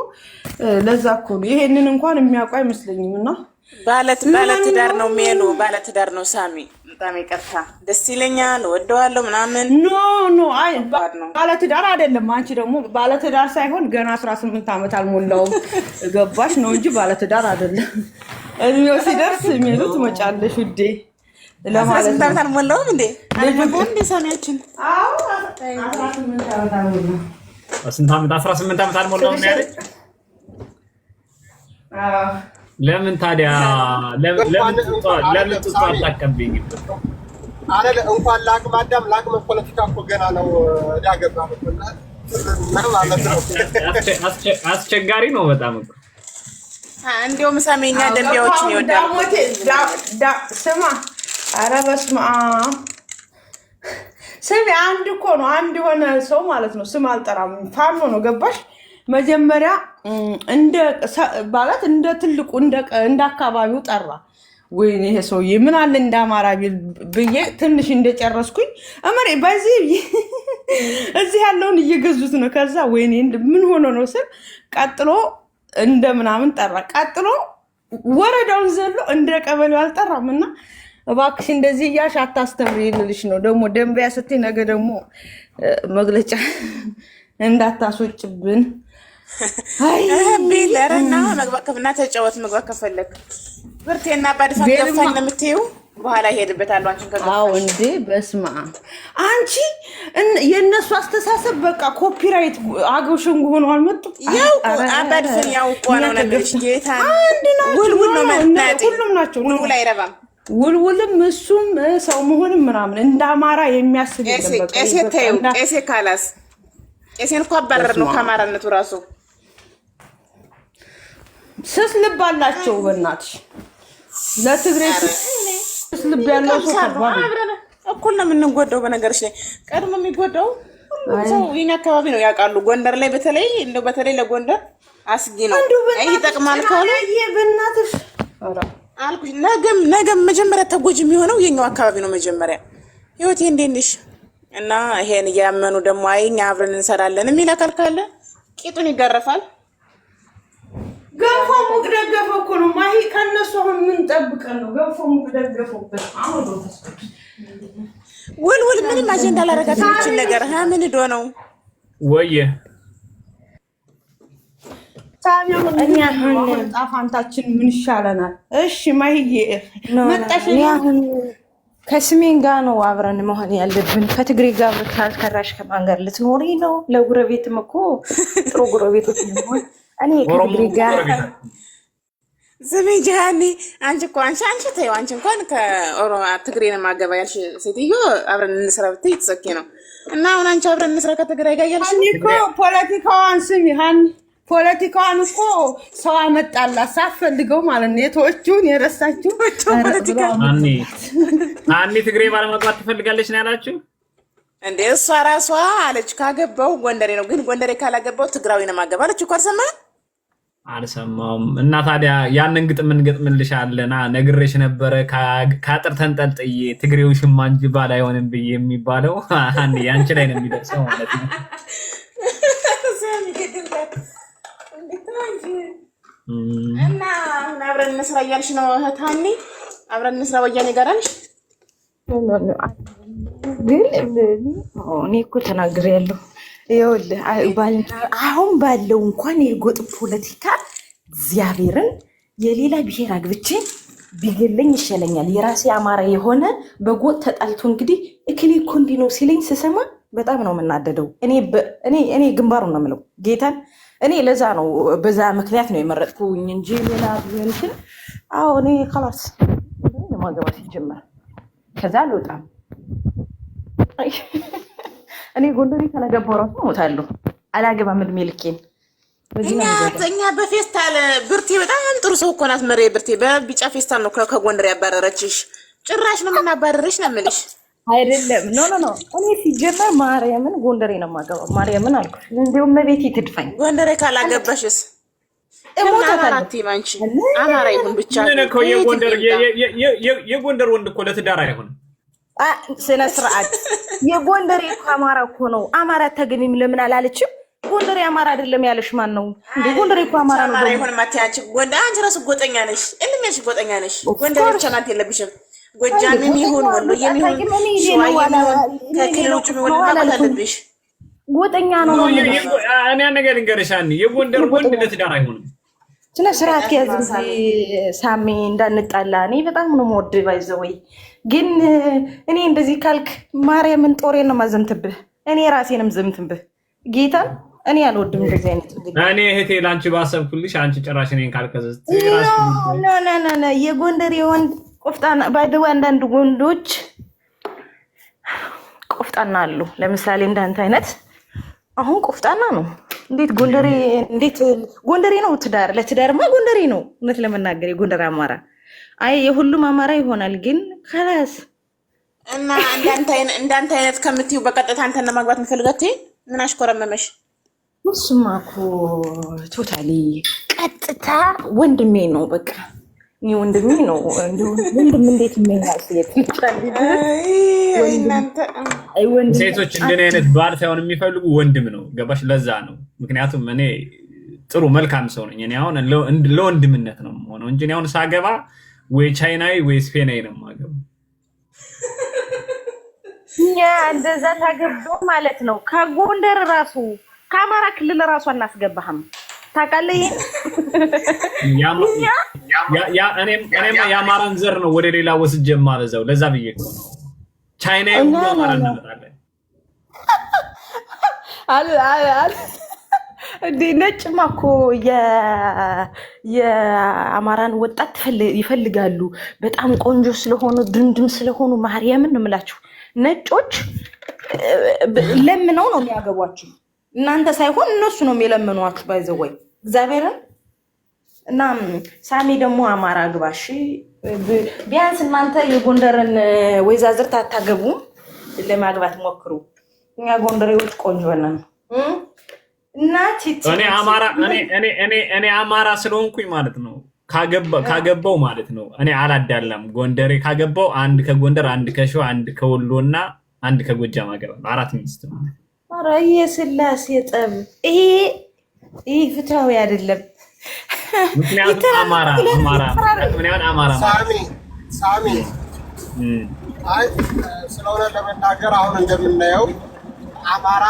ለዛ እኮ ነው። ይሄንን እንኳን የሚያውቁ አይመስለኝም። እና ባለትዳር ነው ሜሉ፣ ባለትዳር ነው ሳሚ። በጣም ይቅርታ፣ ደስ ይለኛል፣ ወደዋለሁ ምናምን። ኖ አይ ባለትዳር አይደለም። አንቺ ደግሞ ባለትዳር ሳይሆን ገና 18 ዓመት አልሞላውም ገባሽ ነው እንጂ ባለትዳር አይደለም። እድሜው ሲደርስ ሜሉት መጫለሽ ውዴ ለማለት 18 ዓመት አልሞላውም እንዴ? አልሞላውም እንዴ ሳሚያችን? አዎ 18 ዓመት አልሞላውም። ስንት ዓመት? 18 ዓመት አልሞላውም ያለኝ? ለምን ታዲያ ለምን ጡት አታቀብኝ? አረ እንኳን ለአቅመ አዳም ለአቅመ ፖለቲካ እኮ ገና ነው ዳገባ ማለት ነው። አስቸጋሪ ነው በጣም እኮ። እንደውም ሳሚኛ ደንቢያዎችን ይወዳሉ። ስማ፣ አረ በስመ አብ ስሚ፣ አንድ እኮ ነው አንድ የሆነ ሰው ማለት ነው። ስም አልጠራም፣ ፋኖ ነው ገባሽ? መጀመሪያ ማለት እንደ ትልቁ እንደ አካባቢው ጠራ። ወይኔ ይሄ ሰውዬ ምን አለ እንደ አማራ ብዬ ትንሽ እንደጨረስኩኝ አመሬ በዚህ እዚህ ያለውን እየገዙት ነው። ከዛ ወይኔ ምን ሆኖ ነው ስል ቀጥሎ እንደ ምናምን ጠራ። ቀጥሎ ወረዳውን ዘሎ እንደ ቀበሌው አልጠራም። እና እባክሽ እንደዚህ እያልሽ አታስተምሪ ልልሽ ነው። ደግሞ ደንቢያ ስትይ ነገ ደግሞ መግለጫ እንዳታስወጭብን። ቢለረና መግባከፍና ተጫወት መግባክ ከፈለክ ብርቴና ባድፋን ገፋኝ ለምትዩ በኋላ ይሄድበታል። አንቺን ከገፋሽ እንዴ በስማ አንቺ የነሱ አስተሳሰብ በቃ ኮፒራይት አገው ሸንጎ ሆኖ አልመጡ። ያው አባድፈን ያውቁ ነው ነገርሽ። ጌታ ውልውል ነው ማለት ሁሉም ናቸው። ውልውል አይረባም። ውልውልም እሱም ሰው መሆንም ምናምን እንደ አማራ የሚያስብ የለም። በቃ ቄሴ ተይው፣ ቄሴ ካላስ ቄሴን እኮ አባረር ነው ከአማራነቱ ራሱ። ስስ ልብ አላቸው። በእናትሽ ለትግሬ ልብ ያለው ሰው አብረን እኩል ነው የምንጎዳው። በነገርሽ ላይ ቀድሞ የሚጎዳው ሰው የኛ አካባቢ ነው ያውቃሉ። ጎንደር ላይ በተለይ እንደው በተለይ ለጎንደር አስጊ ነው። አይ ይጠቅማል ካለ በእናትሽ አልኩሽ። ነገም መጀመሪያ ተጎጂ የሚሆነው የኛው አካባቢ ነው መጀመሪያ። ህይወቴ እንዴት ነሽ? እና ይሄን እያመኑ ደግሞ አይ እኛ አብረን እንሰራለን የሚል አካል ካለ ቂጡን ይገረፋል። ገፎ ሙቅ ደገፈው እኮ ነው ማሂ። ከነሱ አሁን ምን ጠብቀን ነው? ገፎ ሙቅ ደገፈውበት። አሁን ነው ተስከት ወልወል ምንም አጀንዳ ላረጋት ይችላል ነገር ምን ዶ ነው ወየ ታዲያ እኛ ጣፋንታችን ምን ይሻለናል? እሺ ማሂዬ መጣሽ። አሁን ከስሜን ጋር ነው አብረን መሆን ያለብን። ከትግሬ ጋር ካልከራሽ ከማን ጋር ልትኖሪ ነው? ለጉረቤትም እኮ ጥሩ ጉረቤቶች ነው። እኔ ከትግሬ ጋር ዘመጃኒ አንቺ እኮ አንቺ ተይው። አንቺ እንኳን ከኦሮማ ትግሬ ነው ማገባ ያልሽ ሴትዮ አብረን እንስራ ብትይ ትሰኪ ነው። እና አሁን አንቺ አብረን እንስራ ከትግራይ ጋር ያልሽ እኮ ፖለቲካዋን ስሚ ሃኒ ፖለቲካዋን እኮ ሰው አመጣላት ሳትፈልገው ማለት ነው። የተወቹን የረሳችው ፖለቲካ አኒ ትግሬ ባለመግባት ትፈልጋለች ነው ያላችሁ እንዴ? እሷ ራሷ አለች ካገባው ጎንደሬ ነው፣ ግን ጎንደሬ ካላገባው ትግራዊ ነው ማገባ አለች እኮ። አልሰማሁም። እና ታዲያ ያንን ግጥም እንገጥምልሻለና ነግሬሽ ነበረ። ከአጥር ተንጠልጥዬ ትግሬው ሽማ እንጂ ባል አይሆንም ብዬ የሚባለው አኒ ያንቺ ላይ ነው የሚደርሰው ማለት ነው። እና አሁን አብረን እንስራ እያልሽ ነው እህት ሃኒ? አብረን እንስራ ወያኔ ጋር አለሽ? ግን እኔ እኮ ተናግሬያለሁ። ይኸውልህ አሁን ባለው እንኳን የጎጥ ፖለቲካ እግዚአብሔርን የሌላ ብሔር አግብቼ ቢገለኝ ይሻለኛል። የራሴ አማራ የሆነ በጎጥ ተጣልቶ እንግዲህ እክሌ እኮ እንዲህ ነው ሲለኝ ስሰማ በጣም ነው የምናደደው። እኔ ግንባሩ ነው የምለው ጌታን። እኔ ለዛ ነው በዛ ምክንያት ነው የመረጥኩኝ እንጂ ሌላ ቢሆንሽን እኔ خلاص ማገባ ሲጀመር ከዛ አልወጣም። እኔ ጎንደሬ ካላገባሁ ራሱ እሞታለሁ። አላገባም እድሜ ልኬን። እኛ በፌስታል ብርቴ በጣም ጥሩ ሰው እኮ ናት። መሬ ብርቴ በቢጫ ፌስታል ነው ከጎንደር ያባረረችሽ። ጭራሽ ነው የምናባረረሽ ነው የምልሽ። አይደለም ኖ እኔ ሲጀመር ማርያምን ጎንደሬ ነው የማገባው። ማርያምን አልኩሽ። እንደውም መቤቴ ትድፋኝ። ጎንደሬ ካላገባሽስ እሞታታለሁ። አንቺ አማራ ይሁን ብቻ እኮ የጎንደር ወንድ እኮ ለትዳር አይሆንም። ስነ ስርዓት የጎንደሬ እኮ አማራ እኮ ነው። አማራ አታገቢም ለምን አላለችም? ጎንደሬ አማራ አይደለም ያለሽ ማን ነው? ጎንደሬ እኮ አማራ ነው። አማራ ይሁን ማቲያች ጎንደር አንቺ ራሱ ጎጠኛ ነሽ። እልምሽ ጎጠኛ ነሽ። ጎንደር ብቻ ናት የለብሽም። ጎጃምም ይሁን ወሎ የሚሆን ሸዋዬም ይሁን ከክልሎቹ ወሎ ማለት አለብሽ። ጎጠኛ ነው። እኔ ነገር እንገርሻኒ የጎንደር ወንድ ለትዳር አይሆንም። ስነ ስርዓት ያዝ ሳሚ እንዳንጣላ። እኔ በጣም ነው የምወድ ባይዘወይ ግን እኔ እንደዚህ ካልክ ማርያምን ጦሬን ነው ማዘምትብህ። እኔ ራሴንም ዘምትብህ ጌታን። እኔ አልወድም እንደዚህ አይነት እኔ እህቴ ላንቺ ባሰብኩልሽ አንቺ ጭራሽ እኔን ካልከዘዝ ኖ የጎንደር የወንድ ቆፍጣና ባይደው አንዳንድ ወንዶች ቆፍጣና አሉ። ለምሳሌ እንዳንተ አይነት አሁን ቆፍጣና ነው። እንዴት ጎንደሬ ነው ትዳር ለትዳርማ ጎንደሬ ነው። እውነት ለመናገር የጎንደር አማራ የሁሉም አማራ ይሆናል ግን ከላስ እና እንዳንተ አይነት ከምትዩ በቀጥታ አንተን ለማግባት የምፈልጋት ምን አሽኮረመመሽ? እሱማ እኮ ቶታሊ ቀጥታ ወንድሜ ነው። በቃ እኔ ወንድሜ ነው። ወንድም እንዴት ይመኛል? ሴቶች እንደኔ አይነት ባል ሳይሆን የሚፈልጉ ወንድም ነው። ገባሽ? ለዛ ነው። ምክንያቱም እኔ ጥሩ መልካም ሰው ነኝ። እኔ አሁን ለወንድምነት ነው የምሆነው እንጂ አሁን ሳገባ ወይ ቻይናዊ ወይ ስፔናዊ ነው የማገባው። እንደዛ ታገብዶ ማለት ነው። ከጎንደር ራሱ ከአማራ ክልል ራሱ አናስገባህም። ታውቃለህ? እኔም የአማራን ዘር ነው ወደ ሌላ ወስጄ የማበዛው። ለዛ ብዬ እኮ ነው ቻይናዊ ሁሉ አማራ እናመጣለን። እንዴ ነጭማ እኮ የአማራን ወጣት ይፈልጋሉ። በጣም ቆንጆ ስለሆኑ ድምድም ስለሆኑ ማርያምን ነው የምላችሁ። ነጮች ለምነው ነው የሚያገቧችሁ። እናንተ ሳይሆን እነሱ ነው የሚለምኗችሁ። ባይዘወይ እግዚአብሔርን እና ሳሚ ደግሞ አማራ ግባሽ ቢያንስ እናንተ የጎንደርን ወይዛዝርት አታገቡም፣ ለማግባት ሞክሩ። እኛ ጎንደሬዎች ቆንጆ ነን። እኔ አማራ ስለሆንኩኝ ማለት ነው ካገባው ማለት ነው እኔ አላዳላም። ጎንደሬ ካገባው አንድ ከጎንደር፣ አንድ ከሸዋ፣ አንድ ከወሎና አንድ ከጎጃም አገባለሁ። 4 ሚስት ነው። ኧረ የስላሴ ጠብ ይሄ ፍትሃዊ አይደለም። ምክንያቱም አማራ ሳሚ አይ ስለሆነ ለመናገር አሁን እንደምናየው አማራ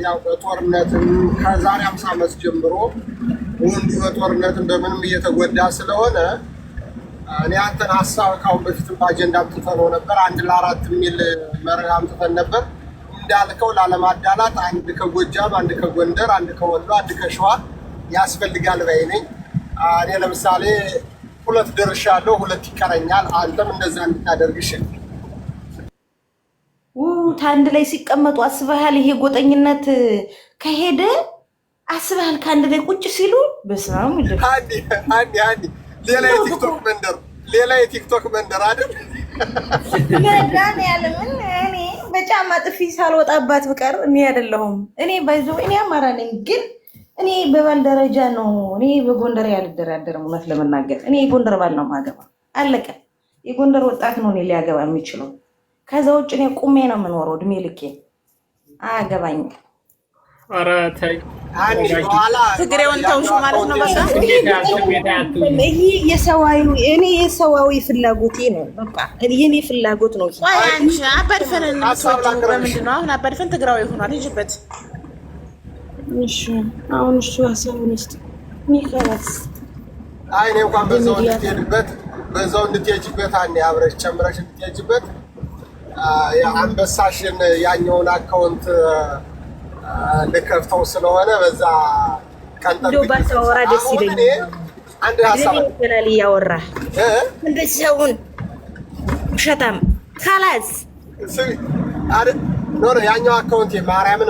ያው በጦርነትም ከዛሬ 50 ዓመት ጀምሮ ወንዱ በጦርነትም በምንም እየተጎዳ ስለሆነ እኔ አንተን ሀሳብ ካሁን በፊትም በአጀንዳ አምጥተነው ነበር። 1 ለ4 የሚል መርህ አምጥተን ነበር። እንዳልከው ላለማዳላት አንድ ከጎጃም፣ አንድ ከጎንደር፣ አንድ ከወሎ፣ አንድ ከሸዋ ያስፈልጋል ባይ ነኝ። እኔ ለምሳሌ 2 ደርሻለሁ፣ 2 ይቀረኛል። አንተም እንደዛ እንድታደርግሽ አንድ ላይ ሲቀመጡ አስበሃል? ይሄ ጎጠኝነት ከሄደ አስበሃል? ከአንድ ላይ ቁጭ ሲሉ በስማም አንዲ ሌላ የቲክቶክ መንደር አይደል? ለዳን ያለ ምን እኔ በጫማ ጥፊ ሳልወጣባት ብቀር እኔ አይደለሁም። እኔ ባይዘው እኔ አማራ ነኝ፣ ግን እኔ በባል ደረጃ ነው። እኔ በጎንደር ያልደራደርም። እውነት ለመናገር እኔ የጎንደር ባል ነው ማገባ። አለቀ። የጎንደር ወጣት ነው እኔ ሊያገባ የሚችለው። ከዛ ውጭ እኔ ቁሜ ነው የምኖረው እድሜ ልኬ። አያገባኝም። ኧረ ተይ ትግሬውን ተውሹ ማለት ነው። በቃ ይሄ የሰዋዊ ፍላጎቴ ነው። በቃ የኔ ፍላጎት ነው። አንቺ አባድፈንን በምንድን ነው አሁን አባድፈን ትግራዊ ሆኗል። ሂጂበት። እሺ አሁን እሱ ሀሳቡን ውስጥ ሚከራስ አይ እኔ እንኳን በዛው እንድትሄጂበት አንዴ አብረሽ ጨምረሽ እንድትሄጂበት የአንበሳሽን ያኛውን አካውንት ልከፍተው ስለሆነ በዛ እንደው ባታወራ ደስ ይለኛል። አንድ ሀሳብ ይላል ያወራ እንደሰውን ሸታም ካላስ ኖር ያኛው አካውንት ማርያምን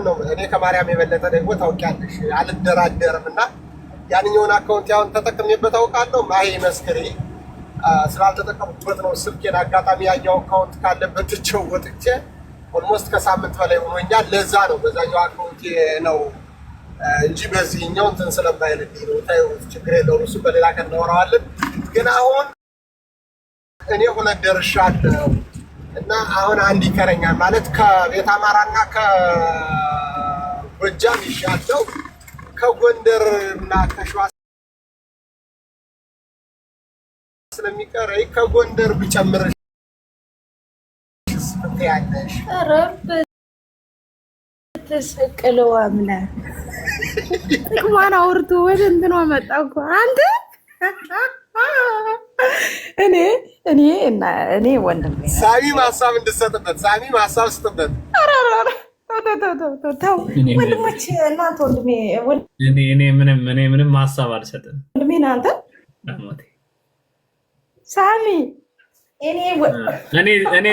ነው። እኔ ከማርያም የበለጠ ደግሞ ታውቂያለሽ አልደራደርም። እና ያንኛውን አካውንት ያውን ተጠቅሜበት አውቃለሁ። ማይ መስክሪ ስላልተጠቀምኩበት ነው ስልኬን አጋጣሚ ያኛው አካውንት ካለበት ትቼው ወጥቼ ኦልሞስት ከሳምንት በላይ ሆኖኛል። ለዛ ነው በዛኛው አካውንት ነው እንጂ በዚህኛው እንትን ስለማይልልኝ ነው። ታዩ ችግር የለውም። እሱ በሌላ ቀን እናወራዋለን። ግን አሁን እኔ 2 ደርሻለሁ እና አሁን አንድ ይቀረኛል ማለት ከቤት አማራና ከጎጃም ይሻለው ከጎንደር እና ከሸዋ ስለሚቀረኝ ከጎንደር ብጨምርሽ ያለሽ ረብ ተሰቀለው አምላክ ጥቅሟን አውርቶ ወደ እንትኗ መጣ እኮ አንተ። እኔ ወንድም ሳሚም ሀሳብ እንድትሰጥበት ሳሚም ሀሳብ ስጥበት። ተው ወንድሞች እናንተ ወንድሜ እኔ ምንም ሀሳብ አልሰጥም። ወንድሜ እናንተ ሳሚ እኔ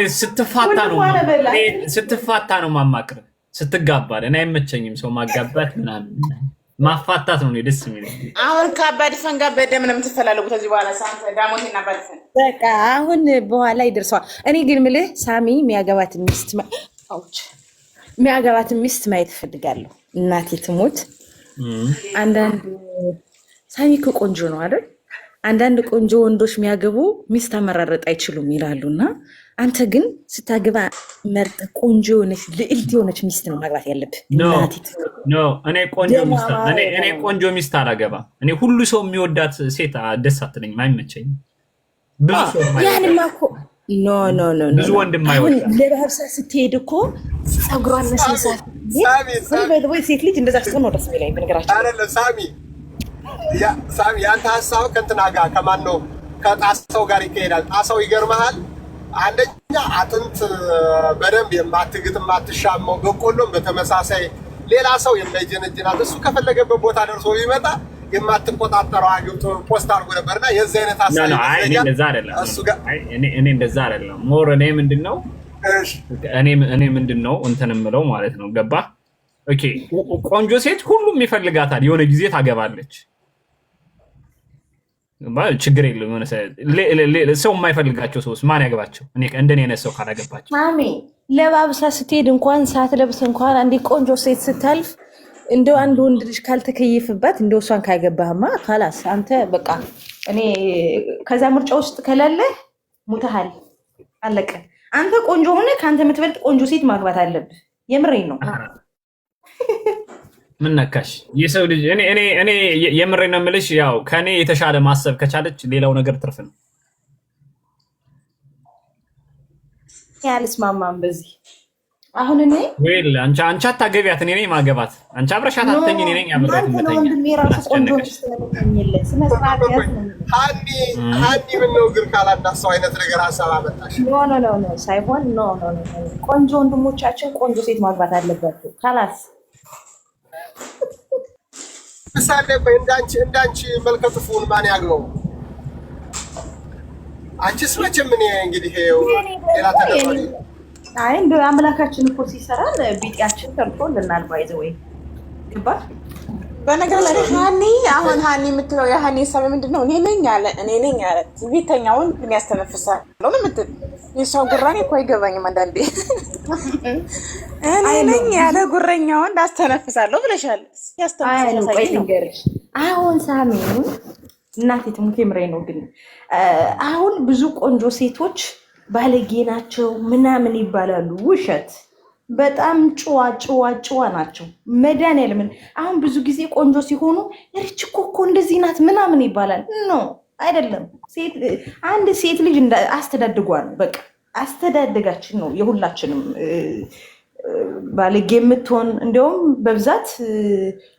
ስትፋታ ነው ማማክር። ስትጋባ እኔ አይመቸኝም ሰው ማጋባት ምናምን ማፋታት ነው ደስ የሚለኝ። አሁን ከአባድፈን ጋር በደም ነው የምትፈላለጉት ከዚህ በኋላ ሳንተ ዳሞቴና አባድፈን በቃ አሁን በኋላ ይደርሰዋል። እኔ ግን ምልህ ሳሚ የሚያገባትን ሚስት ማየት እፈልጋለሁ። እናቴ ትሞት። አንዳንድ ሳሚ እኮ ቆንጆ ነው አይደል? አንዳንድ ቆንጆ ወንዶች የሚያገቡ ሚስት አመራረጥ አይችሉም ይላሉና አንተ ግን ስታገባ መርጥ ቆንጆ የሆነች ልዕልት የሆነች ሚስት ነው ማግባት ያለብህ። እኔ ቆንጆ ሚስት አላገባም። እኔ ሁሉ ሰው የሚወዳት ሴት ደስ አትለኝም፣ አይመቸኝም። ብዙ ሰው ያንማ እኮ ብዙ ወንድም አይወዳም። ለባህርሳ ስትሄድ እኮ ፀጉሯን መስመሳት ወይ ሴት ልጅ እንደዛ ስትሆን ነው ደስ የሚለኝ። በነገራችን አይደለም ሳሚ ያንተ ሀሳብ ከእንትና ጋር ከማን ነው ከጣሰው ጋር ይካሄዳል። ጣሰው ይገርመሃል። አንደኛ አጥንት በደንብ የማትግጥ የማትሻመው በቆሎም በተመሳሳይ ሌላ ሰው የማይጀነጅናት እሱ ከፈለገበት ቦታ ደርሶ ቢመጣ የማትቆጣጠረው አግብቶ ፖስት አድርጎ ነበርና የዚህ አይነት ሀሳብ እኔ እንደዛ አይደለም። ሞር እኔ ምንድነው እንትን የምለው ማለት ነው። ገባ? ኦኬ ቆንጆ ሴት ሁሉም ይፈልጋታል። የሆነ ጊዜ ታገባለች። ችግር የለም። ሰው የማይፈልጋቸው ሰውስ ማን ያገባቸው? እንደኔ አይነት ሰው ካላገባቸው ማሜ ለባብሳ ስትሄድ እንኳን ሳትለብስ እንኳን አንዴ ቆንጆ ሴት ስታልፍ እንደው አንድ ወንድ ልጅ ካልተከየፍበት እንደው እሷን ካገባህማ ካላስ አንተ በቃ እኔ ከዛ ምርጫ ውስጥ ከሌለ ሙተሃል፣ አለቀ። አንተ ቆንጆ ሆነ ከአንተ የምትበልጥ ቆንጆ ሴት ማግባት አለብህ። የምሬን ነው። ምን ነካሽ? የሰው ልጅ እኔ የምሬን ነው የምልሽ። ያው ከኔ የተሻለ ማሰብ ከቻለች ሌላው ነገር ትርፍ ነው። ያልስማማም በዚህ አሁን እኔ ወይል አንቺ አታገቢያት፣ እኔ ነኝ ማገባት። አንቺ አብረሻት አትተኝ፣ እኔ ነኝ አብረሻት የምተኛ። ሀኒ ምን ነው ግን ካላዳሰው አይነት ነገር ሀሳብ አመጣሽ? ኖ ሳይሆን ኖ ቆንጆ ወንድሞቻችን ቆንጆ ሴት ማግባት አለባቸው። ካላስ ምሳሌ እንዳንቺ መልከ ጥፉን ማን ያግባው? አንቺስ መቼም እኔ እንግዲህ ሌላ ተደረገ። አይ እንደ አምላካችን እኮ ሲሰራን ቢጤያችን ተርፎልናል። ባይዘ ወይ ግባ። በነገራችን አሁን ሀኒ የምትለው የሀኒ ሀሳብ ምንድን ነው? እኔ ነኝ ያለ ቤተኛውን ምን ያስተነፍሳል ነው የምትል። የሰው ጉራኔ እኮ አይገባኝም አንዳንዴ። እኔ ነኝ ያለ ጉረኛውን እንዳስተነፍሳለሁ ብለሻል። ያስተነፍሳል። አሁን ሳሚውን እናቴ ትሙት የምሬ ነው። ግን አሁን ብዙ ቆንጆ ሴቶች ባለጌ ናቸው ምናምን ይባላሉ። ውሸት። በጣም ጭዋ ናቸው። መድኃኒዓለምን አሁን ብዙ ጊዜ ቆንጆ ሲሆኑ ርች እኮ እንደዚህ ናት ምናምን ይባላል። ኖ አይደለም። አንድ ሴት ልጅ አስተዳድጓ ነው። በቃ አስተዳደጋችን ነው የሁላችንም ባለጌ የምትሆን። እንዲያውም በብዛት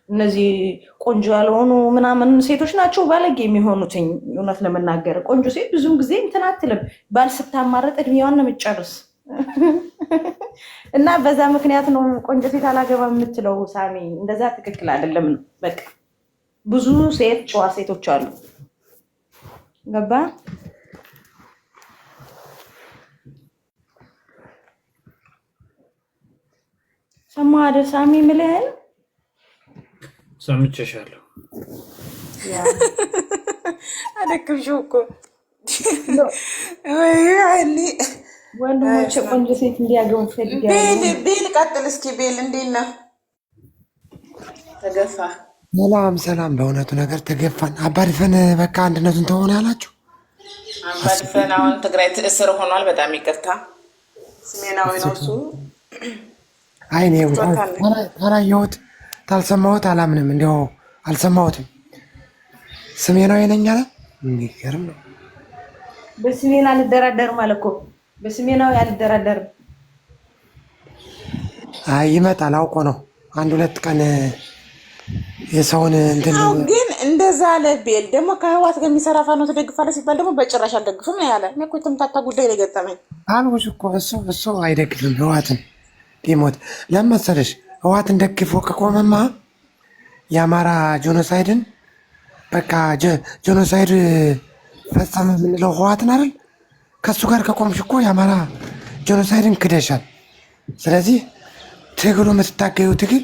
እነዚህ ቆንጆ ያልሆኑ ምናምን ሴቶች ናቸው ባለጌ የሚሆኑትኝ። እውነት ለመናገር ቆንጆ ሴት ብዙም ጊዜ እንትን አትልም። ባል ስታማረጥ እድሜዋን ነው የምትጨርስ እና በዛ ምክንያት ነው ቆንጆ ሴት አላገባ የምትለው። ሳሚ እንደዛ ትክክል አይደለም ነው። በቃ ብዙ ሴት ጨዋ ሴቶች አሉ። ገባ? ሰማህ አይደል ሳሚ? ምልህን ሰምቼሻለሁ። አደክምሽው እኮ ወይ ወንድሞቼ ቆንጆ ሴት እንዲያገቡ ፈልጋለሁ። ቤል ቀጥል እስኪ። ቤል እንዴት ነው? ተገፋ። ሰላም። በእውነቱ ነገር ተገፋን። አባድፈን በቃ አንድነቱን ተሆነ ያላችሁ አባድፈን አሁን ትግራይ እስር ሆኗል። በጣም ይቅርታ። ሰሜናዊ ነው እሱ። አይኔ ታላየሁት ታልሰማሁት አላምንም። እንዲያው አልሰማሁትም። ሰሜናዊ ነኝ አለ። የሚገርም ነው። በሰሜን አልደራደርም አለ እኮ። በሰሜናዊ አልደራደርም። አይ ይመጣል፣ አውቆ ነው። አንድ ሁለት ቀን የሰውን እንትን ግን እንደዛ አለ። ቤል ደግሞ ከህዋት ጋር የሚሰራ ፋኖ ትደግፋለህ ሲባል ደግሞ በጭራሽ አልደግፍም ነው ያለ። እኔ እኮ የተምታታ ጉዳይ ላይ ገጠመኝ አልኩሽ እኮ። እሱ አይደግፍም ህዋትን ቢሞት። ለምን መሰለሽ? ህዋትን ደግፎ ከቆመማ የአማራ ጄኖሳይድን በቃ ጄኖሳይድ ፈጸመ የምንለው ህዋትን አይደል? ከሱ ጋር ከቆምሽ እኮ የአማራ ጄኖሳይድን ክደሻል። ስለዚህ ትግሉ የምትታገዩ ትግል